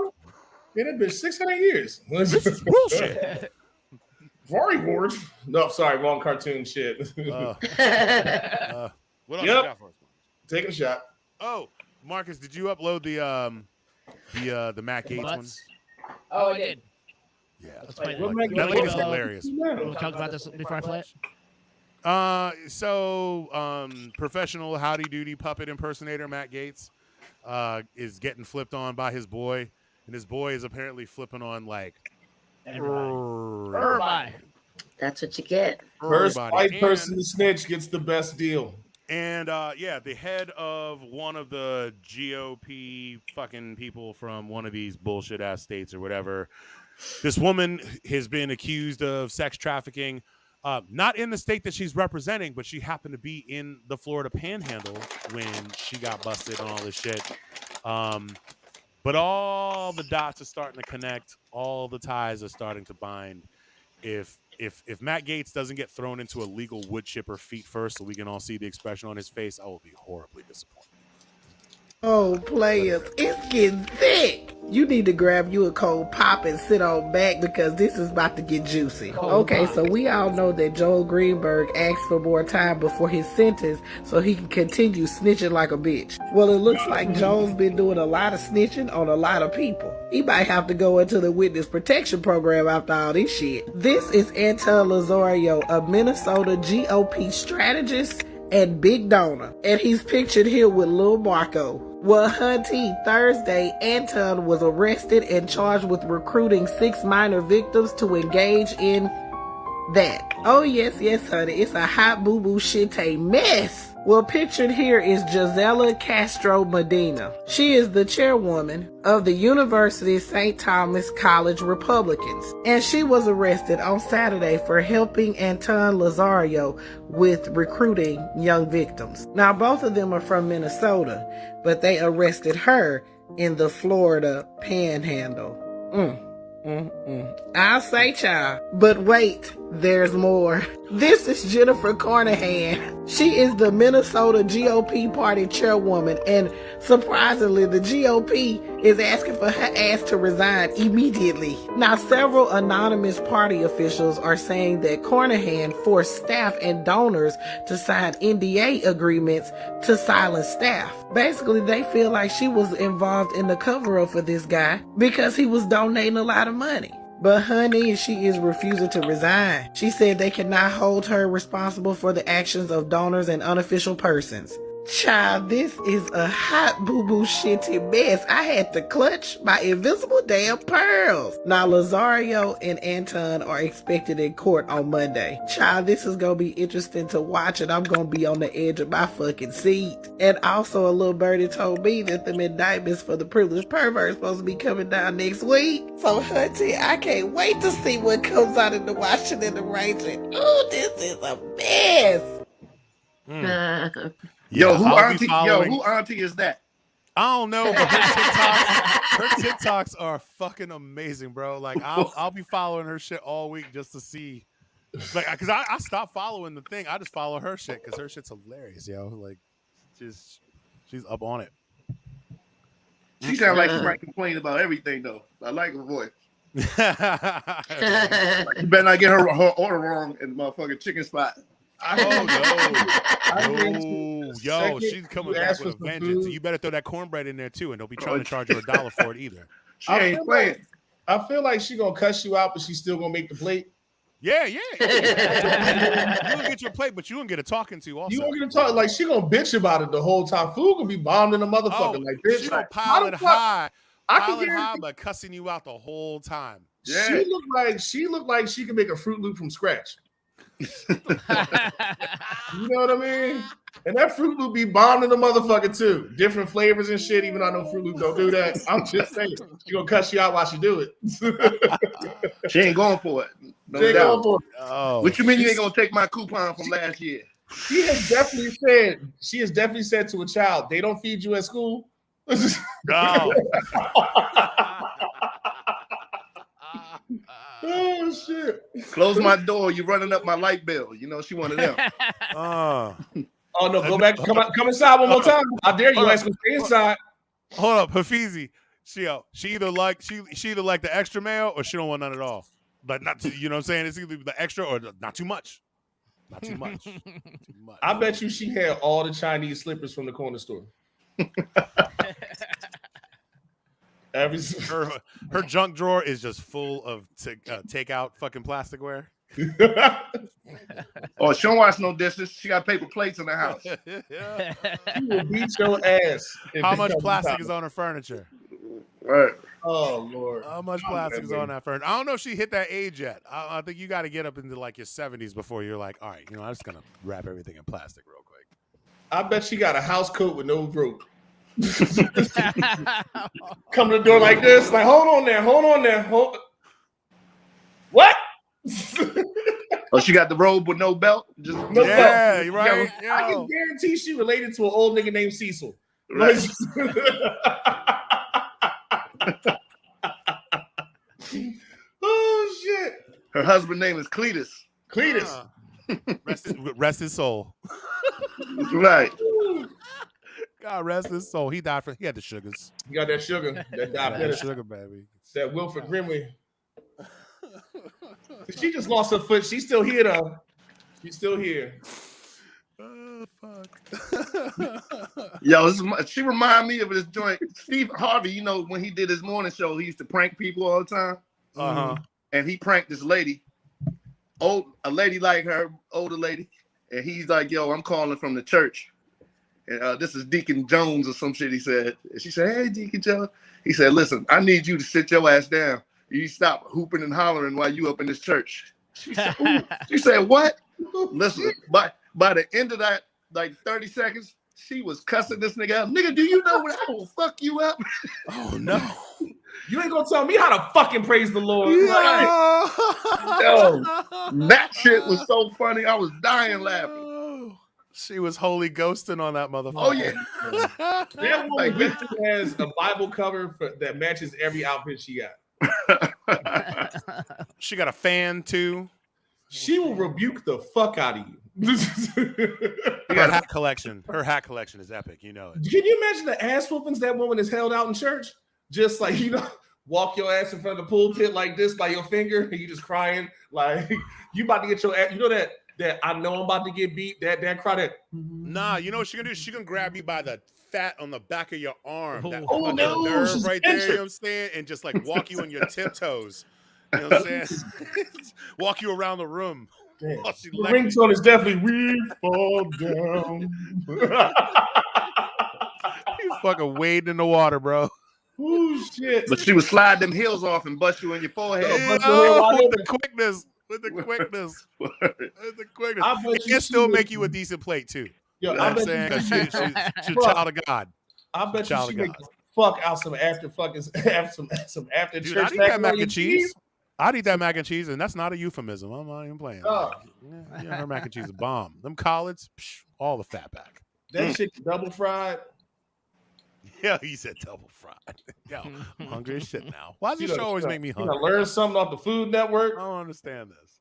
Yeah, that bitch 600 years. This is bullshit. Very bored. No, sorry, wrong cartoon shit. What else you got for us? Taking a shot. Oh, Marcus, did you upload the Matt Gates one? Oh, I did. Yeah, Let's play that. That lady's hilarious. We'll talk about this before I play it. Professional howdy doody puppet impersonator Matt Gates is getting flipped on by his boy, and his boy is apparently flipping on like everybody. That's what you get. First white person to snitch gets the best deal. And the head of one of the GOP fucking people from one of these bullshit ass states or whatever. This woman has been accused of sex trafficking. Not in the state that she's representing, but she happened to be in the Florida Panhandle when she got busted and all this shit. But all the dots are starting to connect. All the ties are starting to bind. If Matt Gates doesn't get thrown into a legal wood chipper feet first so we can all see the expression on his face, I will be horribly disappointed. Oh, players, it's getting thick. You need to grab you a cold pop and sit on back because this is about to get juicy. Okay, so we all know that Joel Greenberg asked for more time before his sentence so he can continue snitching like a bitch. Well, it looks like Joel's been doing a lot of snitching on a lot of people. He might have to go into the witness protection program after all this shit. This is Anton Lazario, a Minnesota GOP strategist and big donor, and he's pictured here with Lil Marco. Well, hunty, Thursday, Anton was arrested and charged with recruiting 6 minor victims to engage in that. Oh yes, honey, it's a hot boo-boo shit mess. Well, pictured here is Gisela Castro Medina. She is the chairwoman of the University St. Thomas College Republicans, and she was arrested on Saturday for helping Anton Lazario with recruiting young victims. Now, both of them are from Minnesota, but they arrested her in the Florida Panhandle. I'll say, child. But wait, there's more. This is Jennifer Carnahan. She is the Minnesota GOP party chairwoman, and surprisingly, the GOP is asking for her ass to resign immediately. Now, several anonymous party officials are saying that Carnahan forced staff and donors to sign NDA agreements to silence staff. Basically, they feel like she was involved in the cover-up for this guy because he was donating a lot of money. But honey, she is refusing to resign. She said they cannot hold her responsible for the actions of donors and unofficial persons. Child, this is a hot boo-boo shitty mess. I had to clutch my invisible damn pearls. Now, Lazario and Anton are expected in court on Monday. Child, this is gonna be interesting to watch, and I'm gonna be on the edge of my fucking seat. And also, a little birdie told me that the indictments for the privileged pervert supposed to be coming down next week. So, hunty, I can't wait to see what comes out in the Washington arrangement. Ooh, this is a mess. Yo, who auntie is that? I don't know, but her TikToks are fucking amazing, bro. Like I'll be following her shit all week just to see, like, because I stopped following the thing. I just follow her shit because her shit's hilarious, yo. Like, she's up on it. She sounds like she might complain about everything though. I like her voice. Like, you better not get her order wrong in the motherfucking chicken spot. Yo, she's coming back with a vengeance. So you better throw that cornbread in there too, and don't be trying to charge her $1 for it either. She ain't playing. I feel like she gonna cuss you out, but she's still gonna make the plate. Yeah. You gonna get your plate, but you gonna get a talking to also. You gonna get a talk like she gonna bitch about it the whole time. Food gonna be bombed in the motherfucker. Like bitch, she gonna like, pile it high, high, but cussing you out the whole time. Yeah. She looked like she can make a Fruit Loop from scratch. You know what I mean? And that Fruit Loop be bombed in the motherfucker too. Different flavors and shit, even though I know Fruit Loop don't do that. I'm just saying, she gonna cuss you out while she do it. She ain't going for it. No doubt. Oh, what you mean you ain't gonna take my coupon from last year? She has definitely said to a child, they don't feed you at school. Oh shit! Close my door. You're running up my light bill. You know she one of them. Oh no! Go back. Come inside one more time. I dare you. Ask me to stay inside. Hold up, Hafizi. She either like the extra mayo or she don't want none at all. But not to, you know what I'm saying? It's either the extra or not too much. Not too much. Too much. I bet you she had all the Chinese slippers from the corner store. Her junk drawer is just full of takeout fucking plasticware. Oh, she don't wash no dishes. She got paper plates in the house. She will beat your ass. How much plastic is on her furniture? Right. Oh Lord. How much plastic is on that furniture? I don't know if she hit that age yet. I think you got to get up into like your 70s before you're like, all right, you know, I'm just gonna wrap everything in plastic real quick. I bet she got a house coat with no rope. Come to the door like this, like hold on there. What? Oh, she got the robe with no belt. Just no belt. You're right. I can guarantee she related to an old nigga named Cecil. Right. Oh shit! Her husband's name is Cletus. Rest his soul. Right. God rest his soul. He died he had the sugars. He got that sugar. That diabetes. Sugar, baby. That Wilford Brimley. She just lost her foot. She's still here though. She's still here. Oh fuck. Yo, she remind me of this joint. Steve Harvey, you know, when he did his morning show, he used to prank people all the time. Uh-huh. And he pranked this lady, a lady like her, older lady, and he's like, "Yo, I'm calling from the church, and this is Deacon Jones or some shit." He said, and she said, "Hey, Deacon Jones." He said, "Listen, I need you to sit your ass down. You stop hooping and hollering while you up in this church." She said, "What?" Listen, by the end of that, like 30 seconds, she was cussing this nigga out. Nigga, do you know what I will fuck you up? Oh no. You ain't gonna tell me how to fucking praise the Lord. Yo, that shit was so funny. I was dying laughing. She was holy ghosting on that motherfucker. Oh yeah. That woman has a Bible cover that matches every outfit she got. She got a fan too. She will rebuke the fuck out of you. Her hat collection is epic. You know it. Can you imagine the ass whoopings that woman is held out in church? Just like, you know, walk your ass in front of the pulpit like this by your finger, and you just crying like you about to get your ass. You know that I know I'm about to get beat. That cry that. Nah, you know what she gonna do? She gonna grab you by the fat on the back of your arm. That oh no, nerve right there. You know what I'm saying? And just like walk you on your tiptoes. You know what I'm saying? Walk you around the room. The ringtone is definitely "We Fall Down." Fucking wading in the water, bro. Ooh, shit. But she would slide them heels off and bust you in your forehead. With the quickness. With the quickness. With the quickness. It can still make you a decent plate, too. Yo, you know what I'm saying? She's a child of God. I bet you she make the fuck out some after after Dude, church I'd eat that mac and cheese. I'd eat that mac and cheese, and that's not a euphemism. I'm not even playing. Yeah, her mac and cheese is a bomb. Them collards, all the fat back. That shit double fried. Yeah, he said double fried. Yo, I'm hungry as shit now. Why does this show always make me hungry? You learn something off the Food Network. I don't understand this.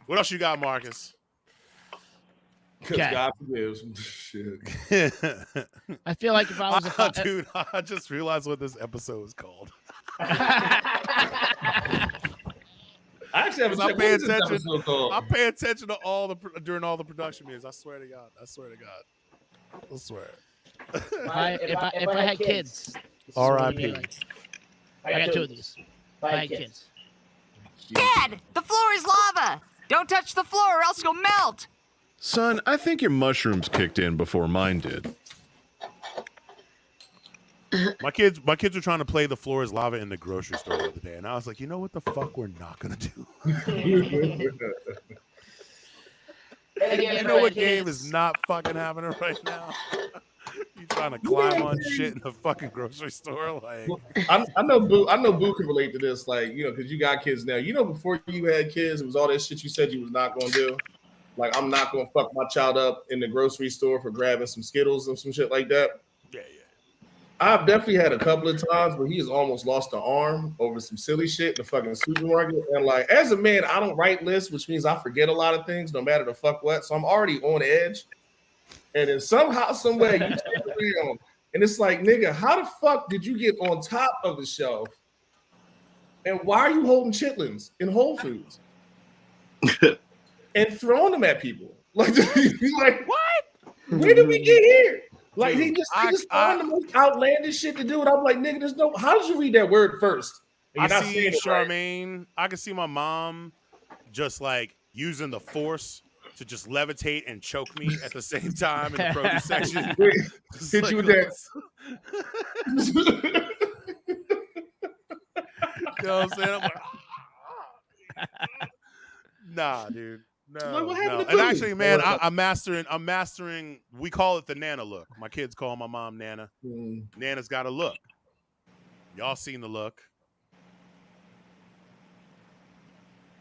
What else you got, Marcus? Because God forgives. Shit. I feel like if I was a dude, I just realized what this episode is called. I actually haven't checked what this episode called. I pay attention to during all the production meetings. I swear to God. I swear. If I had kids. R.I.P. I got 2 of these. If I had kids. Dad, the floor is lava. Don't touch the floor or else you'll melt. Son, I think your mushrooms kicked in before mine did. My kids were trying to play the floor is lava in the grocery store the other day, and I was like, you know what the fuck we're not gonna do? You know what game is not fucking happening right now? You trying to climb on shit in the fucking grocery store? Like, I know Boo can relate to this, like, you know, because you got kids now. You know, before you had kids, it was all that shit you said you was not gonna do. Like, I'm not gonna fuck my child up in the grocery store for grabbing some Skittles and some shit like that. Yeah. I've definitely had a couple of times where he has almost lost an arm over some silly shit in the fucking supermarket. And like, as a man, I don't write lists, which means I forget a lot of things, no matter the fuck what. So I'm already on edge. And then somehow, somewhere, you turn around, and it's like, nigga, how the fuck did you get on top of the shelf? And why are you holding chitlins in Whole Foods and throwing them at people? Like, like, what? Where did we get here? Like, he just found the most outlandish shit to do, and I'm like, nigga, there's no. How did you read that word first? I see Charmaine. Right. I can see my mom just like using the force to just levitate and choke me at the same time in the produce section. Hit like, you with that. You know what I'm saying? I'm like, nah, dude. No. And actually, man, I'm mastering. We call it the Nana look. My kids call my mom Nana. Nana's got a look. Y'all seen the look?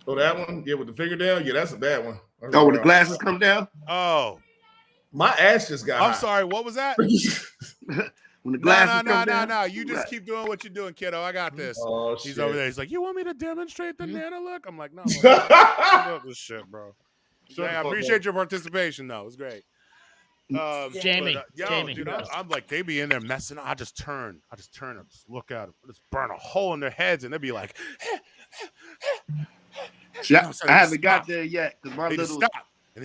Oh, that one? Yeah, with the finger down? Yeah, that's a bad one. Oh, when the glasses come down? Oh. My ass just got hot. Sorry, what was that? When the glasses come down? No. You just keep doing what you're doing, kiddo. I got this. Oh, He's over there. He's like, you want me to demonstrate the Nana look? I'm like, no. This shit, bro. I appreciate your participation, though. It was great. Jamie, dude, I'm like, they be in there messing. I just turn and just look at them. Just burn a hole in their heads, and they'll be like, I haven't got there yet because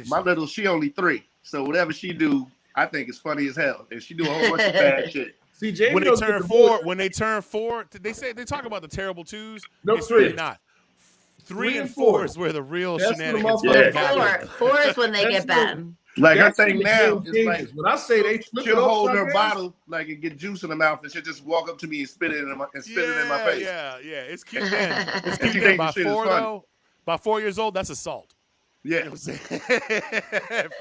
my little, she only 3, so whatever she do, I think it's funny as hell, and she do a whole bunch of bad shit. See, Jamie, when they turn 4, they talk about the terrible 2s. No, it's 3. Really not. 3 and 4 is where the real shenanigans happen. 4 is when they get bad. Like her thing now is like when I say they she'll hold her bottle like and get juice in her mouth, and she'll just walk up to me and spit it in my face. Yeah. It's cute. It's cute. By 4 though, by 4 years old, that's assault. Yeah, you know what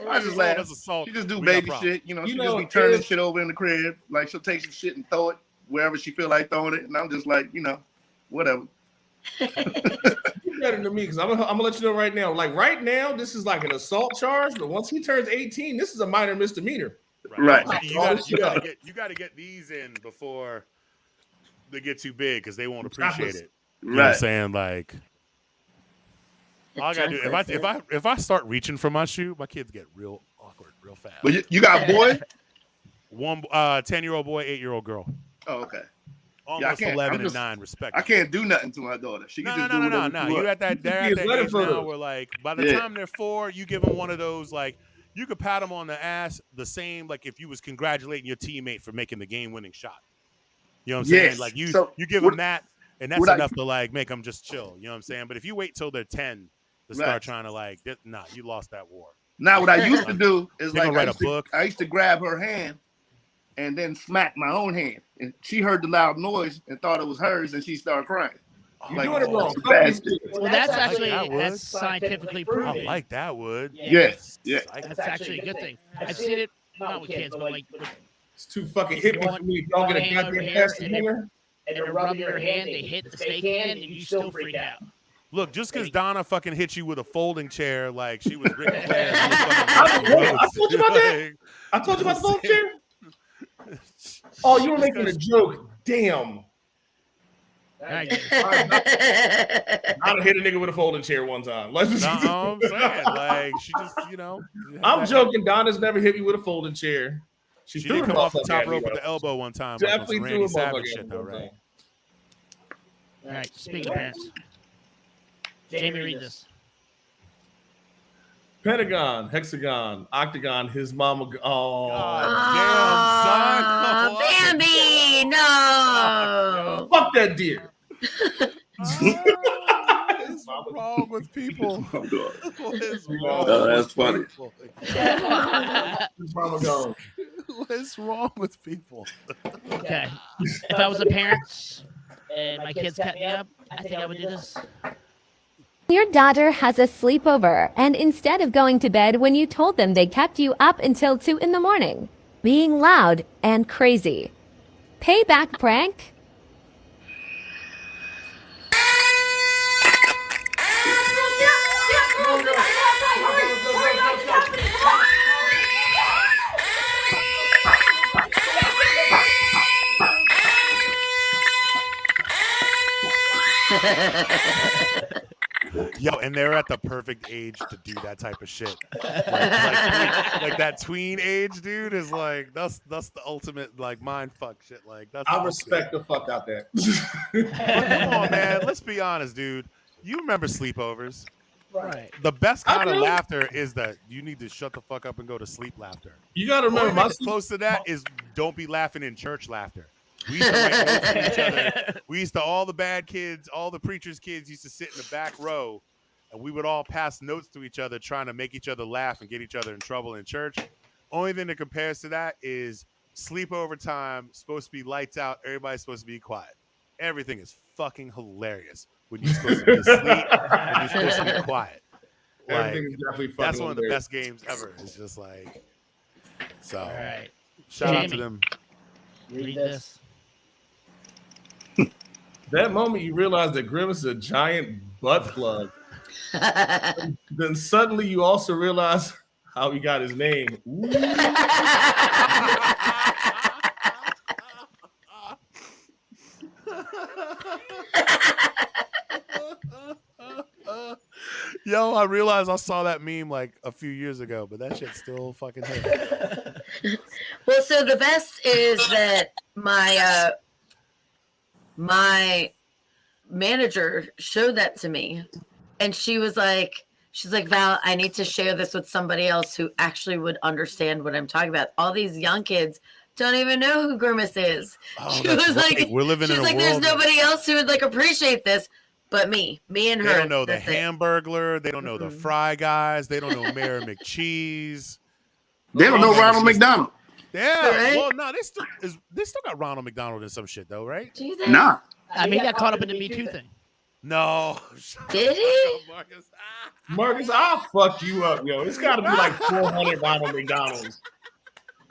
I'm I just laugh. That's assault. She just do baby shit. You know, she just be turning shit over in the crib. Like she'll take some shit and throw it wherever she feel like throwing it, and I'm just like, you know, whatever. Better than me because I'm gonna let you know right now. Like right now, this is like an assault charge, but once he turns 18, this is a minor misdemeanor. Right. You got to get these in before they get too big because they won't appreciate it. You know what I'm saying? Like, all I gotta do if I start reaching for my shoe, my kids get real awkward real fast. But you got a boy? One 10-year-old boy, 8-year-old girl. Oh, okay. Almost 11 and 9, respectively. I can't do nothing to my daughter. She can just do whatever. No. You at that age now where, like, by the time they're 4, you give them one of those, like, you could pat them on the ass the same, like, if you was congratulating your teammate for making the game-winning shot. You know what I'm saying? Like, you give them that, and that's enough to, like, make them just chill. You know what I'm saying? But if you wait till they're 10 to start trying to, like, you lost that war. Now, what I used to do is, like, write a book. I used to grab her hand and then smacked my own hand. And she heard the loud noise and thought it was hers, and she started crying. You're doing it wrong. Well, that's actually that's scientifically proven. I like that, Wood. Yes, yeah. That's actually a good thing. I've seen it not with kids, but like it's too fucking hit for me. Don't get a goddamn plastic hanger. And they're rubbing your hand, they hit the steak hand, and you still freak out. Look, just because Donna fucking hit you with a folding chair like she was Ric Flair. I told you about that. I told you about the folding chair. Oh, you were making a joke. Damn. I hit a nigga with a folding chair one time. I'm saying, like, she just, I'm joking. Donna's never hit me with a folding chair. She did come off the top rope with the elbow one time. Definitely like threw a Savage shit, though, right? All right, speaking of parents. Jamie, read this. Pentagon, hexagon, octagon, his mama. Oh, damn, son. Bambi, no. Fuck that deer. What is wrong with people? What is wrong that's funny. His mama gone. What is wrong with people? Okay. If I was a parent and my kids cut me up, I think I would do this. Your daughter has a sleepover, and instead of going to bed when you told them, they kept you up until 2 in the morning, being loud and crazy. Payback prank? Yo, and they're at the perfect age to do that type of shit. Like that tween age, dude, is like that's the ultimate like mind fuck shit. Like that's. I respect the fuck out that. Come on, man. Let's be honest, dude. You remember sleepovers? Right. The best kind of laughter is that you need to shut the fuck up and go to sleep laughter. You got to remember, close to that is don't be laughing in church laughter. We used to write notes to each other. We used to, all the bad kids, all the preacher's kids used to sit in the back row, and we would all pass notes to each other trying to make each other laugh and get each other in trouble in church. Only thing that compares to that is sleepover time, supposed to be lights out, everybody's supposed to be quiet. Everything is fucking hilarious when you're supposed to be asleep and you're supposed to be quiet. Like, that's one of the best games ever. It's just like, so, all right. Shout out to them. Read this. That moment you realize that Grimace is a giant butt plug. Then suddenly you also realize how he got his name. Yo, I realized I saw that meme like a few years ago, but that shit still fucking hit. Well, so the best is that my manager showed that to me, and she's like, Val, I need to share this with somebody else who actually would understand what I'm talking about. All these young kids don't even know who Grimace is. Oh, she was right. like, we're living in a world. There's nobody else who would like appreciate this but me and her. They don't know the Hamburglar. They don't know the Fry Guys. They don't know Mayor McCheese. They don't know Ronald McDonald. Yeah. Right? Well, no, they still got Ronald McDonald in some shit though, right? Do you think? Nah. I mean, he got caught up in the Me Too thing. No. Did he? Marcus, I'll fuck you up, yo. It's got to be like 400 Ronald McDonalds.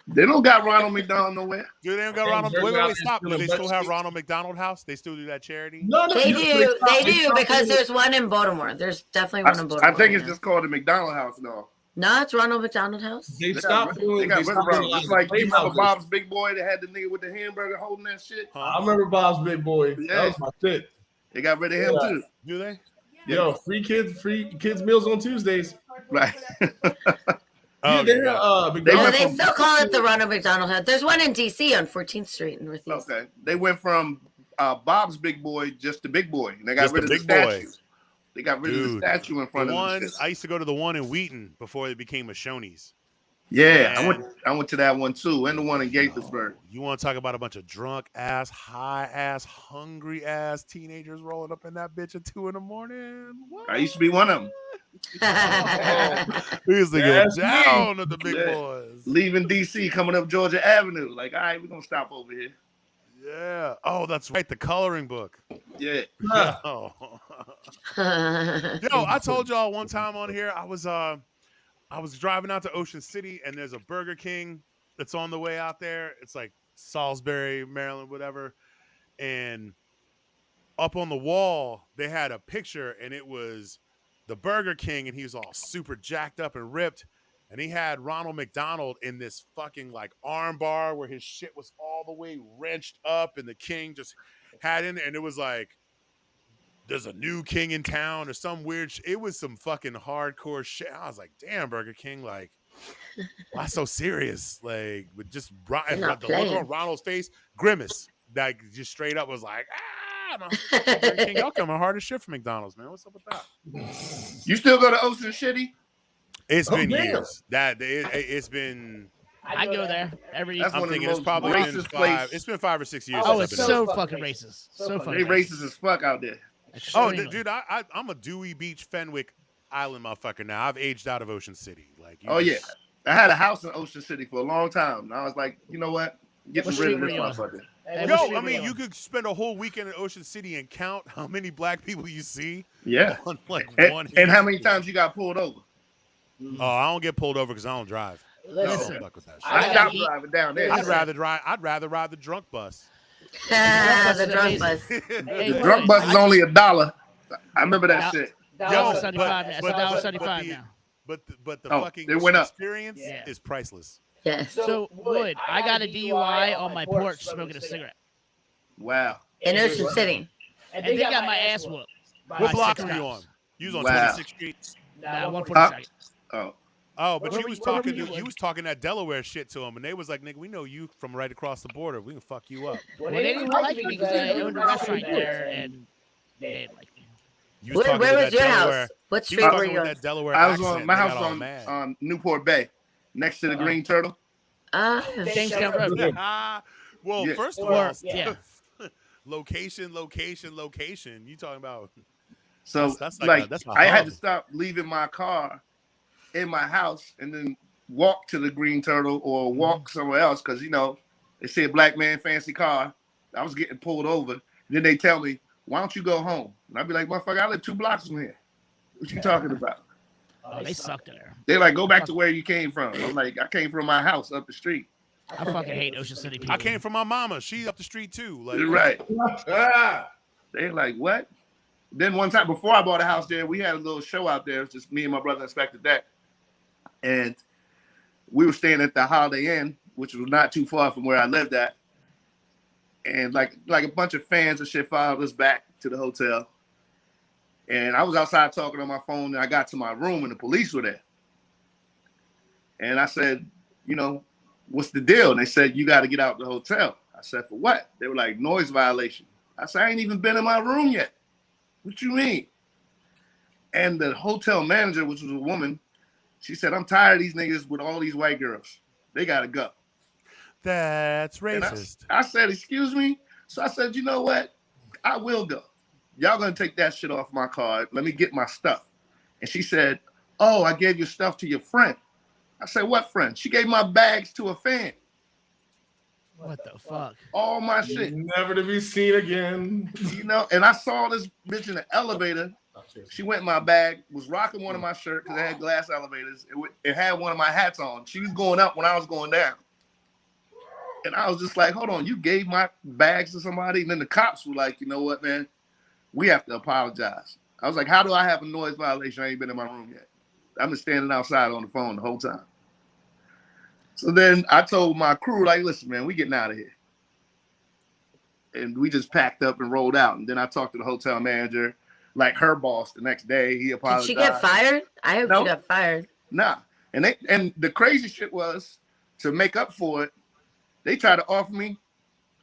They don't got Ronald McDonald nowhere. Dude, they don't got Ronald. Wait, stop. Do they still have Ronald McDonald House? They still do that charity? No, They do because there's one in Baltimore. There's definitely one in Baltimore. I think it's just called the McDonald House, though. No, it's Ronald McDonald House. They stopped doing. They got rid of Ronald. like It's like you remember Bob's Big Boy that had the nigga with the hamburger holding that shit. I remember Bob's Big Boy. Yeah. That was my shit. They got rid of him too. Do they? Yo, free kids meals on Tuesdays. Right. Yeah, they still call it the Ronald McDonald House. There's one in D.C. on 14th Street in Northeast. Okay. They went from Bob's Big Boy just to Big Boy. And they got Just rid the of the Big Boy. statue. They got rid of the statue in front of them. I used to go to the one in Wheaton before it became a Shoney's. Yeah, I went to that one too, and the one in Gaithersburg. You want to talk about a bunch of drunk ass, high ass, hungry ass teenagers rolling up in that bitch at 2 a.m? What? I used to be one of them. We used to get down at the big boys. Leaving DC, coming up Georgia Avenue. Like, all right, we're gonna stop over here. Yeah. Oh, that's right. The coloring book. Yeah. Yo, I told y'all one time on here, I was driving out to Ocean City, and there's a Burger King that's on the way out there. It's like Salisbury, Maryland, whatever. And up on the wall, they had a picture, and it was the Burger King, and he was all super jacked up and ripped. And he had Ronald McDonald in this fucking like arm bar where his shit was all the way wrenched up, and the king just had in there, and it was like, there's a new king in town or some weird it was some fucking hardcore shit. I was like, damn, Burger King, like, why so serious? Like, with just the look on Ronald's face, grimace, like, just straight up was like, Burger King, y'all coming hard as shit for McDonald's, man. What's up with that? You still go to Ocean City? It's been years. It's been. I go there every year. I'm thinking it's probably been 5. It's been 5 or 6 years. Oh, it's so fucking racist. So fucking. They racist as fuck out there. Oh, dude, I'm a Dewey Beach, Fenwick Island motherfucker now. I've aged out of Ocean City. Like, yeah, I had a house in Ocean City for a long time. And I was like, you know what? Get rid of this motherfucker. Yo, I mean, you could spend a whole weekend in Ocean City and count how many black people you see. Yeah. On like and how many times you got pulled over? Oh, I don't get pulled over because I don't drive. Listen, I stopped driving down there. I'd rather ride the drunk bus. The drunk bus. The drunk bus is only $1. I remember that shit. $1.75 now. But the fucking experience is priceless. Yes. So, Wood, I got a DUI on my porch smoking a cigarette. Wow. In Ocean City. And they got my ass whooped. What block were you on? You was on 26th Street. Nah, 142nd. Oh, but you was talking that Delaware shit to them, and they was like, "Nigga, we know you from right across the border. We can fuck you up." Well, they didn't like me because I owned a restaurant there, and they didn't like me. Where was your house? What street were you on? I was on my house on Newport Bay, next to the Green Turtle. Jamestown Road. Well, first of all, location. You talking about? So that's I had to stop leaving my car in my house and then walk to the Green Turtle or walk somewhere else because, you know, they say a black man, fancy car. I was getting pulled over. Then they tell me, why don't you go home? And I'd be like, motherfucker, I live 2 blocks from here. What you talking about? Oh, they sucked there. They're like, go back to where you came from. I'm like, I came from my house up the street. I fucking hate Ocean City people. I came from my mama. She up the street too. Like, right. They're like, what? Then one time before I bought a house there, we had a little show out there. It was just me and my brother inspected that. And we were staying at the Holiday Inn, which was not too far from where I lived at. And like a bunch of fans and shit followed us back to the hotel. And I was outside talking on my phone, and I got to my room, and the police were there. And I said, you know, what's the deal? And they said, you got to get out of the hotel. I said, for what? They were like, noise violation. I said, I ain't even been in my room yet. What you mean? And the hotel manager, which was a woman, she said, I'm tired of these niggas with all these white girls. They got to go. That's racist. I said, excuse me? So I said, you know what? I will go. Y'all going to take that shit off my card. Let me get my stuff. And she said, oh, I gave your stuff to your friend. I said, what friend? She gave my bags to a fan. What the fuck? All my shit. Never to be seen again. You know, and I saw this bitch in the elevator. She went in my bag, was rocking one of my shirts because it had glass elevators. It had one of my hats on. She was going up when I was going down. And I was just like, hold on, you gave my bags to somebody? And then the cops were like, you know what, man? We have to apologize. I was like, how do I have a noise violation? I ain't been in my room yet. I've been standing outside on the phone the whole time. So then I told my crew, like, listen, man, we getting out of here. And we just packed up and rolled out. And then I talked to the hotel manager, like her boss, the next day. He apologized. Did she get fired? I hope she got fired. Nah. And the crazy shit was, to make up for it, they tried to offer me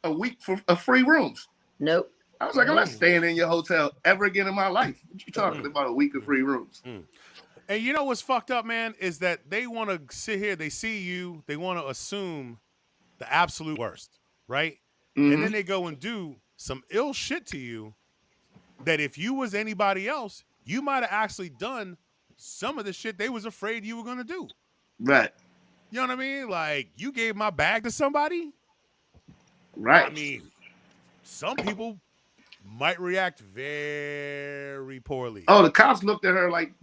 a week of free rooms. Nope. I was like, I'm not staying in your hotel ever again in my life. What you talking about, a week of free rooms? And you know what's fucked up, man, is that they want to sit here, they see you, they want to assume the absolute worst, right? And then they go and do some ill shit to you that if you was anybody else, you might have actually done some of the shit they was afraid you were gonna do. Right. You know what I mean? Like, you gave my bag to somebody. Right. I mean, some people might react very poorly. Oh, the cops looked at her like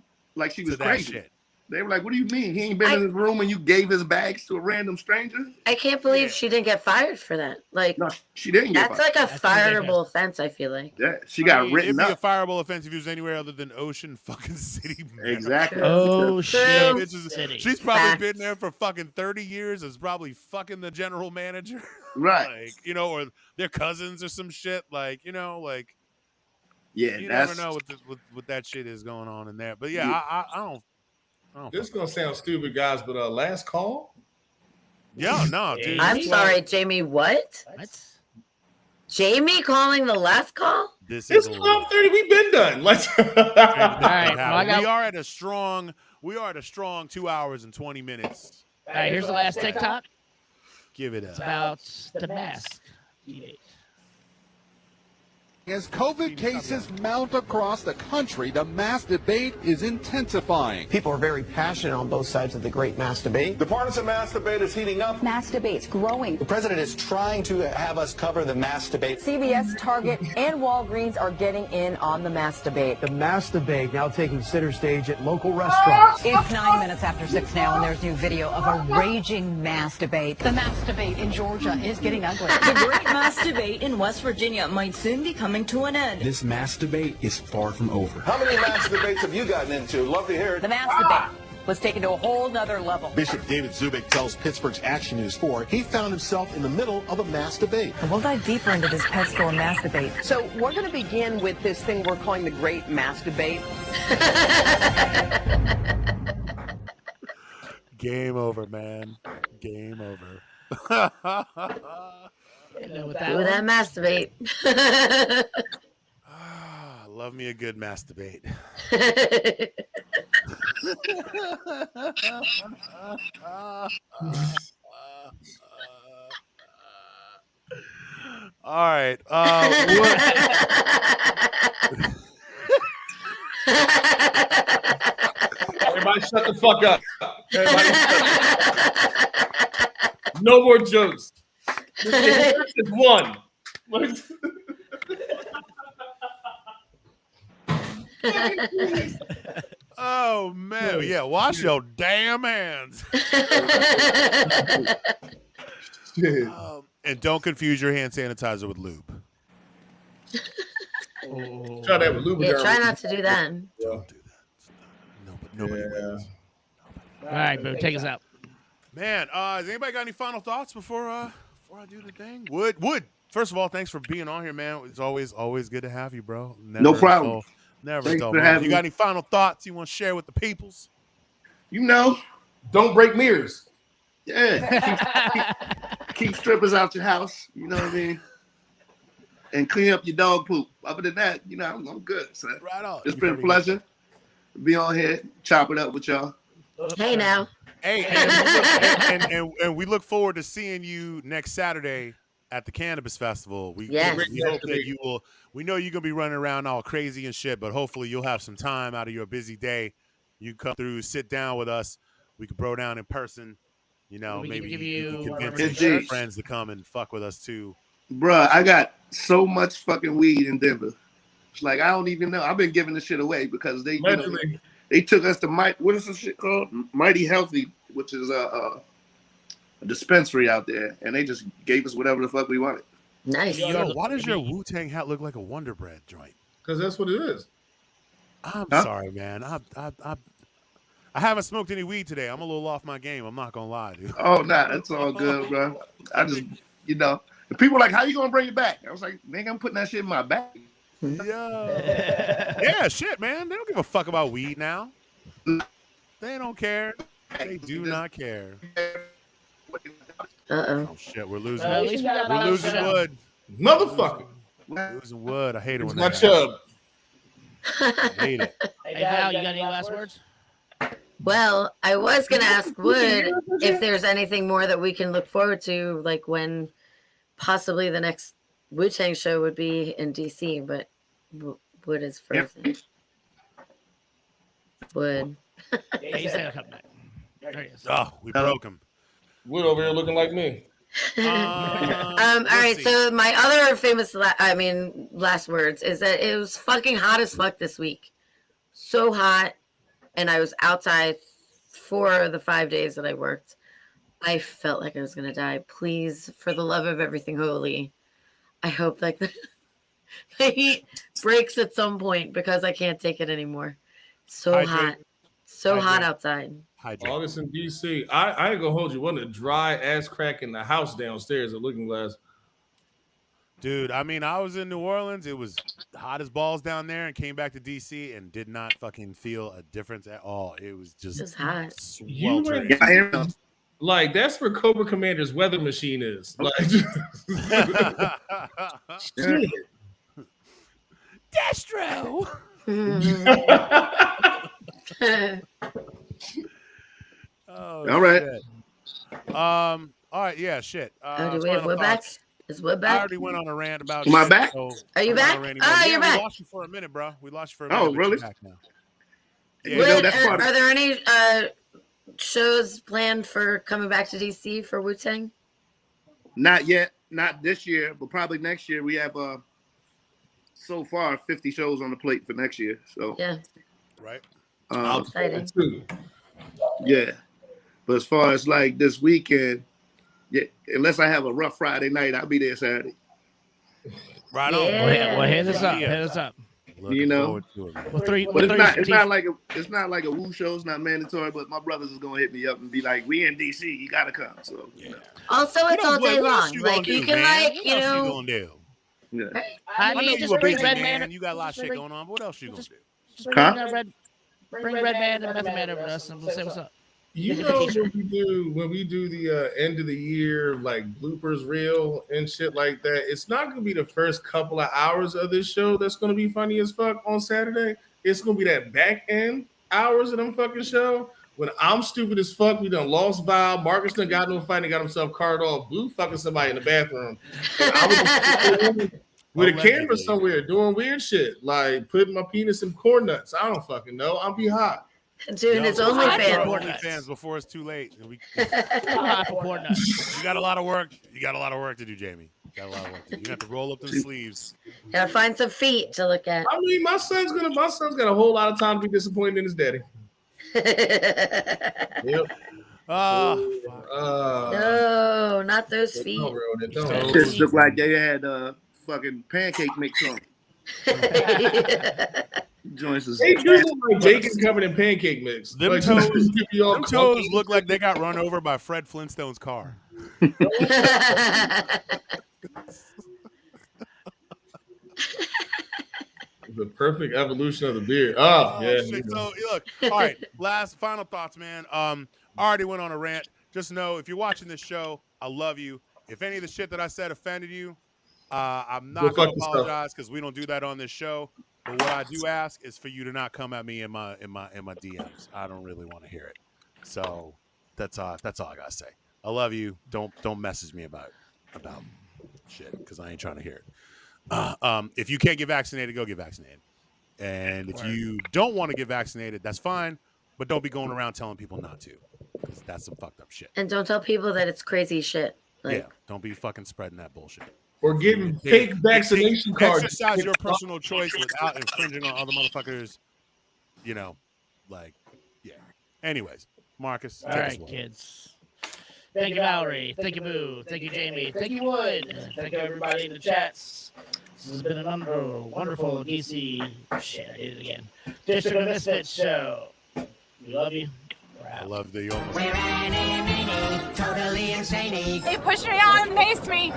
she was to that crazy. shit. They were like, "What do you mean? He ain't been in his room and you gave his bags to a random stranger?" I can't believe she didn't get fired for that. Like, no, she didn't get that's fired. like a fireable offense, I feel like. Yeah, she got It'd written be a up. fireable offense if he was anywhere other than Ocean fucking City. Exactly. Oh, shit. She's probably been there for fucking 30 years. Is probably fucking the general manager. Right. Like, you know, or their cousins or some shit. Like, you know, like, yeah, you that's never know what that shit is going on in there. But yeah, I don't. This is gonna sound stupid, guys, but last call. Yeah, no, dude. I'm sorry, Jamie. What? Jamie calling the last call? This It's is 12:30. We've been done. Let's. All right, well, we are at a strong 2 hours and 20 minutes. All right, here's the last TikTok. Give it It's up. about the mask. As COVID cases mount across the country, the mask debate is intensifying. People are very passionate on both sides of the great mask debate. The partisan mask debate is heating up. Mask debate's growing. The president is trying to have us cover the mask debate. CVS, Target, and Walgreens are getting in on the mask debate. The mask debate now taking center stage at local restaurants. It's 9 minutes after 6 now, and there's new video of a raging mask debate. The mask debate in Georgia is getting ugly. The great mask debate in West Virginia might soon be coming to an end. This mask debate is far from over. How many mask debates have you gotten into? Love to hear it. The mask debate was taken to a whole nother level. Bishop David Zubik tells Pittsburgh's Action News 4 he found himself in the middle of a mask debate. And we'll dive deeper into this pet store mask debate. So we're going to begin with this thing we're calling the great mask debate. Game over, man. Game over. With that masturbate. Love me a good masturbate. All right. Everybody shut the fuck up. No more jokes. This is one. Oh man, yeah. Wash your damn hands. And don't confuse your hand sanitizer with lube. Try that with lube. Yeah, try not to do that. Don't do that. Nobody wins. All right, bro, take us out. Man, has anybody got any final thoughts before I do the thing? Wood. First of all, thanks for being on here, man. It's always good to have you, bro. No problem. Never Thanks dull. for having You got me. any final thoughts you want to share with the peoples? You know, don't break mirrors. Yeah. Keep strippers out your house. You know what I mean? And clean up your dog poop. Other than that, you know, I'm good. So right on. It's been a pleasure to be on here, chop it up with y'all. Hey now. Hey, and we look forward to seeing you next Saturday at the Cannabis Festival. We hope that you will. We know you're gonna be running around all crazy and shit, but hopefully you'll have some time out of your busy day. You come through, sit down with us. We could bro down in person. You know, maybe you can convince your friends to come and fuck with us too. Bruh, I got so much fucking weed in Denver. It's like I don't even know. I've been giving the shit away because they they took us to what is this shit called? Mighty Healthy, which is a dispensary out there, and they just gave us whatever the fuck we wanted. Nice. Yo, why does your Wu-Tang hat look like a Wonder Bread joint? Because that's what it is. I'm sorry, man. I haven't smoked any weed today. I'm a little off my game. I'm not gonna lie, dude. Oh, nah, that's all good, bro. I just, you know, the people are like, how you gonna bring it back? I was like, nigga, I'm putting that shit in my bag. Yeah, shit, man. They don't give a fuck about weed now. They don't care. They do not care. Oh shit, we're losing. We're losing wood, motherfucker. Losing wood. I hate it when my that chub. I hate it. Hey, Val, you got any last words? Well, I was going to ask Wood if there's anything more that we can look forward to, like when possibly the next Wu-Tang show would be in DC, but Wood is frozen. Wood. Yeah, he's gonna come back. There he is. Oh, we broke him. Wood over here looking like me. All right. So my other famous, last words is that it was fucking hot as fuck this week. So hot, and I was outside for the 5 days that I worked. I felt like I was gonna die. Please, for the love of everything holy, I hope like the heat breaks at some point because I can't take it anymore. So hot, hot outside. August in DC. I ain't gonna hold you. Wasn't a dry ass crack in the house downstairs at Looking Glass. Dude, I mean, I was in New Orleans. It was hot as balls down there, and came back to DC and did not fucking feel a difference at all. It was just hot. sweltering. Like that's where Cobra Commander's weather machine is. Like, shit. Destro. All right. Shit. All right. Yeah. Shit. Do we have Wood back? Is Wood back? I already went on a rant about. Am I back? So are you back? You're back. We lost you for a minute, bro. We lost you for a minute. Oh, really? Back now. Yeah. Are there any shows planned for coming back to DC for Wu-Tang? Not yet. Not this year, but probably next year. We have so far 50 shows on the plate for next year. So yeah. Right. Exciting. Yeah. But as far as like this weekend, yeah, unless I have a rough Friday night, I'll be there Saturday. Right on. Yeah. Well, hit us up. Hit us up. You know, but it's not like a Woo show. It's not mandatory. But my brothers is gonna hit me up and be like, "We in DC, you gotta come." So you know. Also, it's all day long. Like you can, like you know. What you gonna do? Yeah. I mean, just bring Redman. You got a lot of shit going on. But what else you gonna do? Just bring Redman and Method Man over to us, and we'll say what's up. You know when we do the end of the year like bloopers reel and shit like that, it's not gonna be the first couple of hours of this show that's gonna be funny as fuck on Saturday. It's gonna be that back end hours of them fucking show when I'm stupid as fuck. We done lost Val. Marcus done got no fight and got himself carted off. Blue fucking somebody in the bathroom. I was with a camera somewhere doing weird shit like putting my penis in corn nuts. I don't fucking know. I'll be hot. Dude, it's OnlyFans before it's too late. You got a lot of work. You got a lot of work to do, Jamie. You got a lot of work to do. You have to roll up those sleeves. Gotta find some feet to look at. I mean, my son's got a whole lot of time to be disappointed in his daddy. Yep. No, not those feet. Just look like they had fucking pancake mix on. Joints is they do look like bacon covered in pancake mix. Them toes look like they got run over by Fred Flintstone's car. The perfect evolution of the beard. Oh yeah. Shit. So look, all right. Final thoughts, man. I already went on a rant. Just know if you're watching this show, I love you. If any of the shit that I said offended you, I'm not gonna apologize because we don't do that on this show. But what I do ask is for you to not come at me in my DMs. I don't really want to hear it. So that's all I gotta say. I love you. Don't message me about shit because I ain't trying to hear it. If you can't get vaccinated, go get vaccinated. And if you don't want to get vaccinated, that's fine. But don't be going around telling people not to, because that's some fucked up shit. And don't tell people that it's crazy shit. Yeah, don't be fucking spreading that bullshit. Or getting fake vaccination cards. Exercise your personal choice without infringing on other motherfuckers. You know, like, yeah. Anyways, Marcus. All right, kids. Thank you, Valerie. Thank you, Boo. Thank you, Jamie. Thank you, Wood. Thank you, everybody in the chats. This has been an wonderful DC. Shit, I did it again. District of Misfits Show. We love you. I love the almost. We're totally insane. They pushed me out and paced me.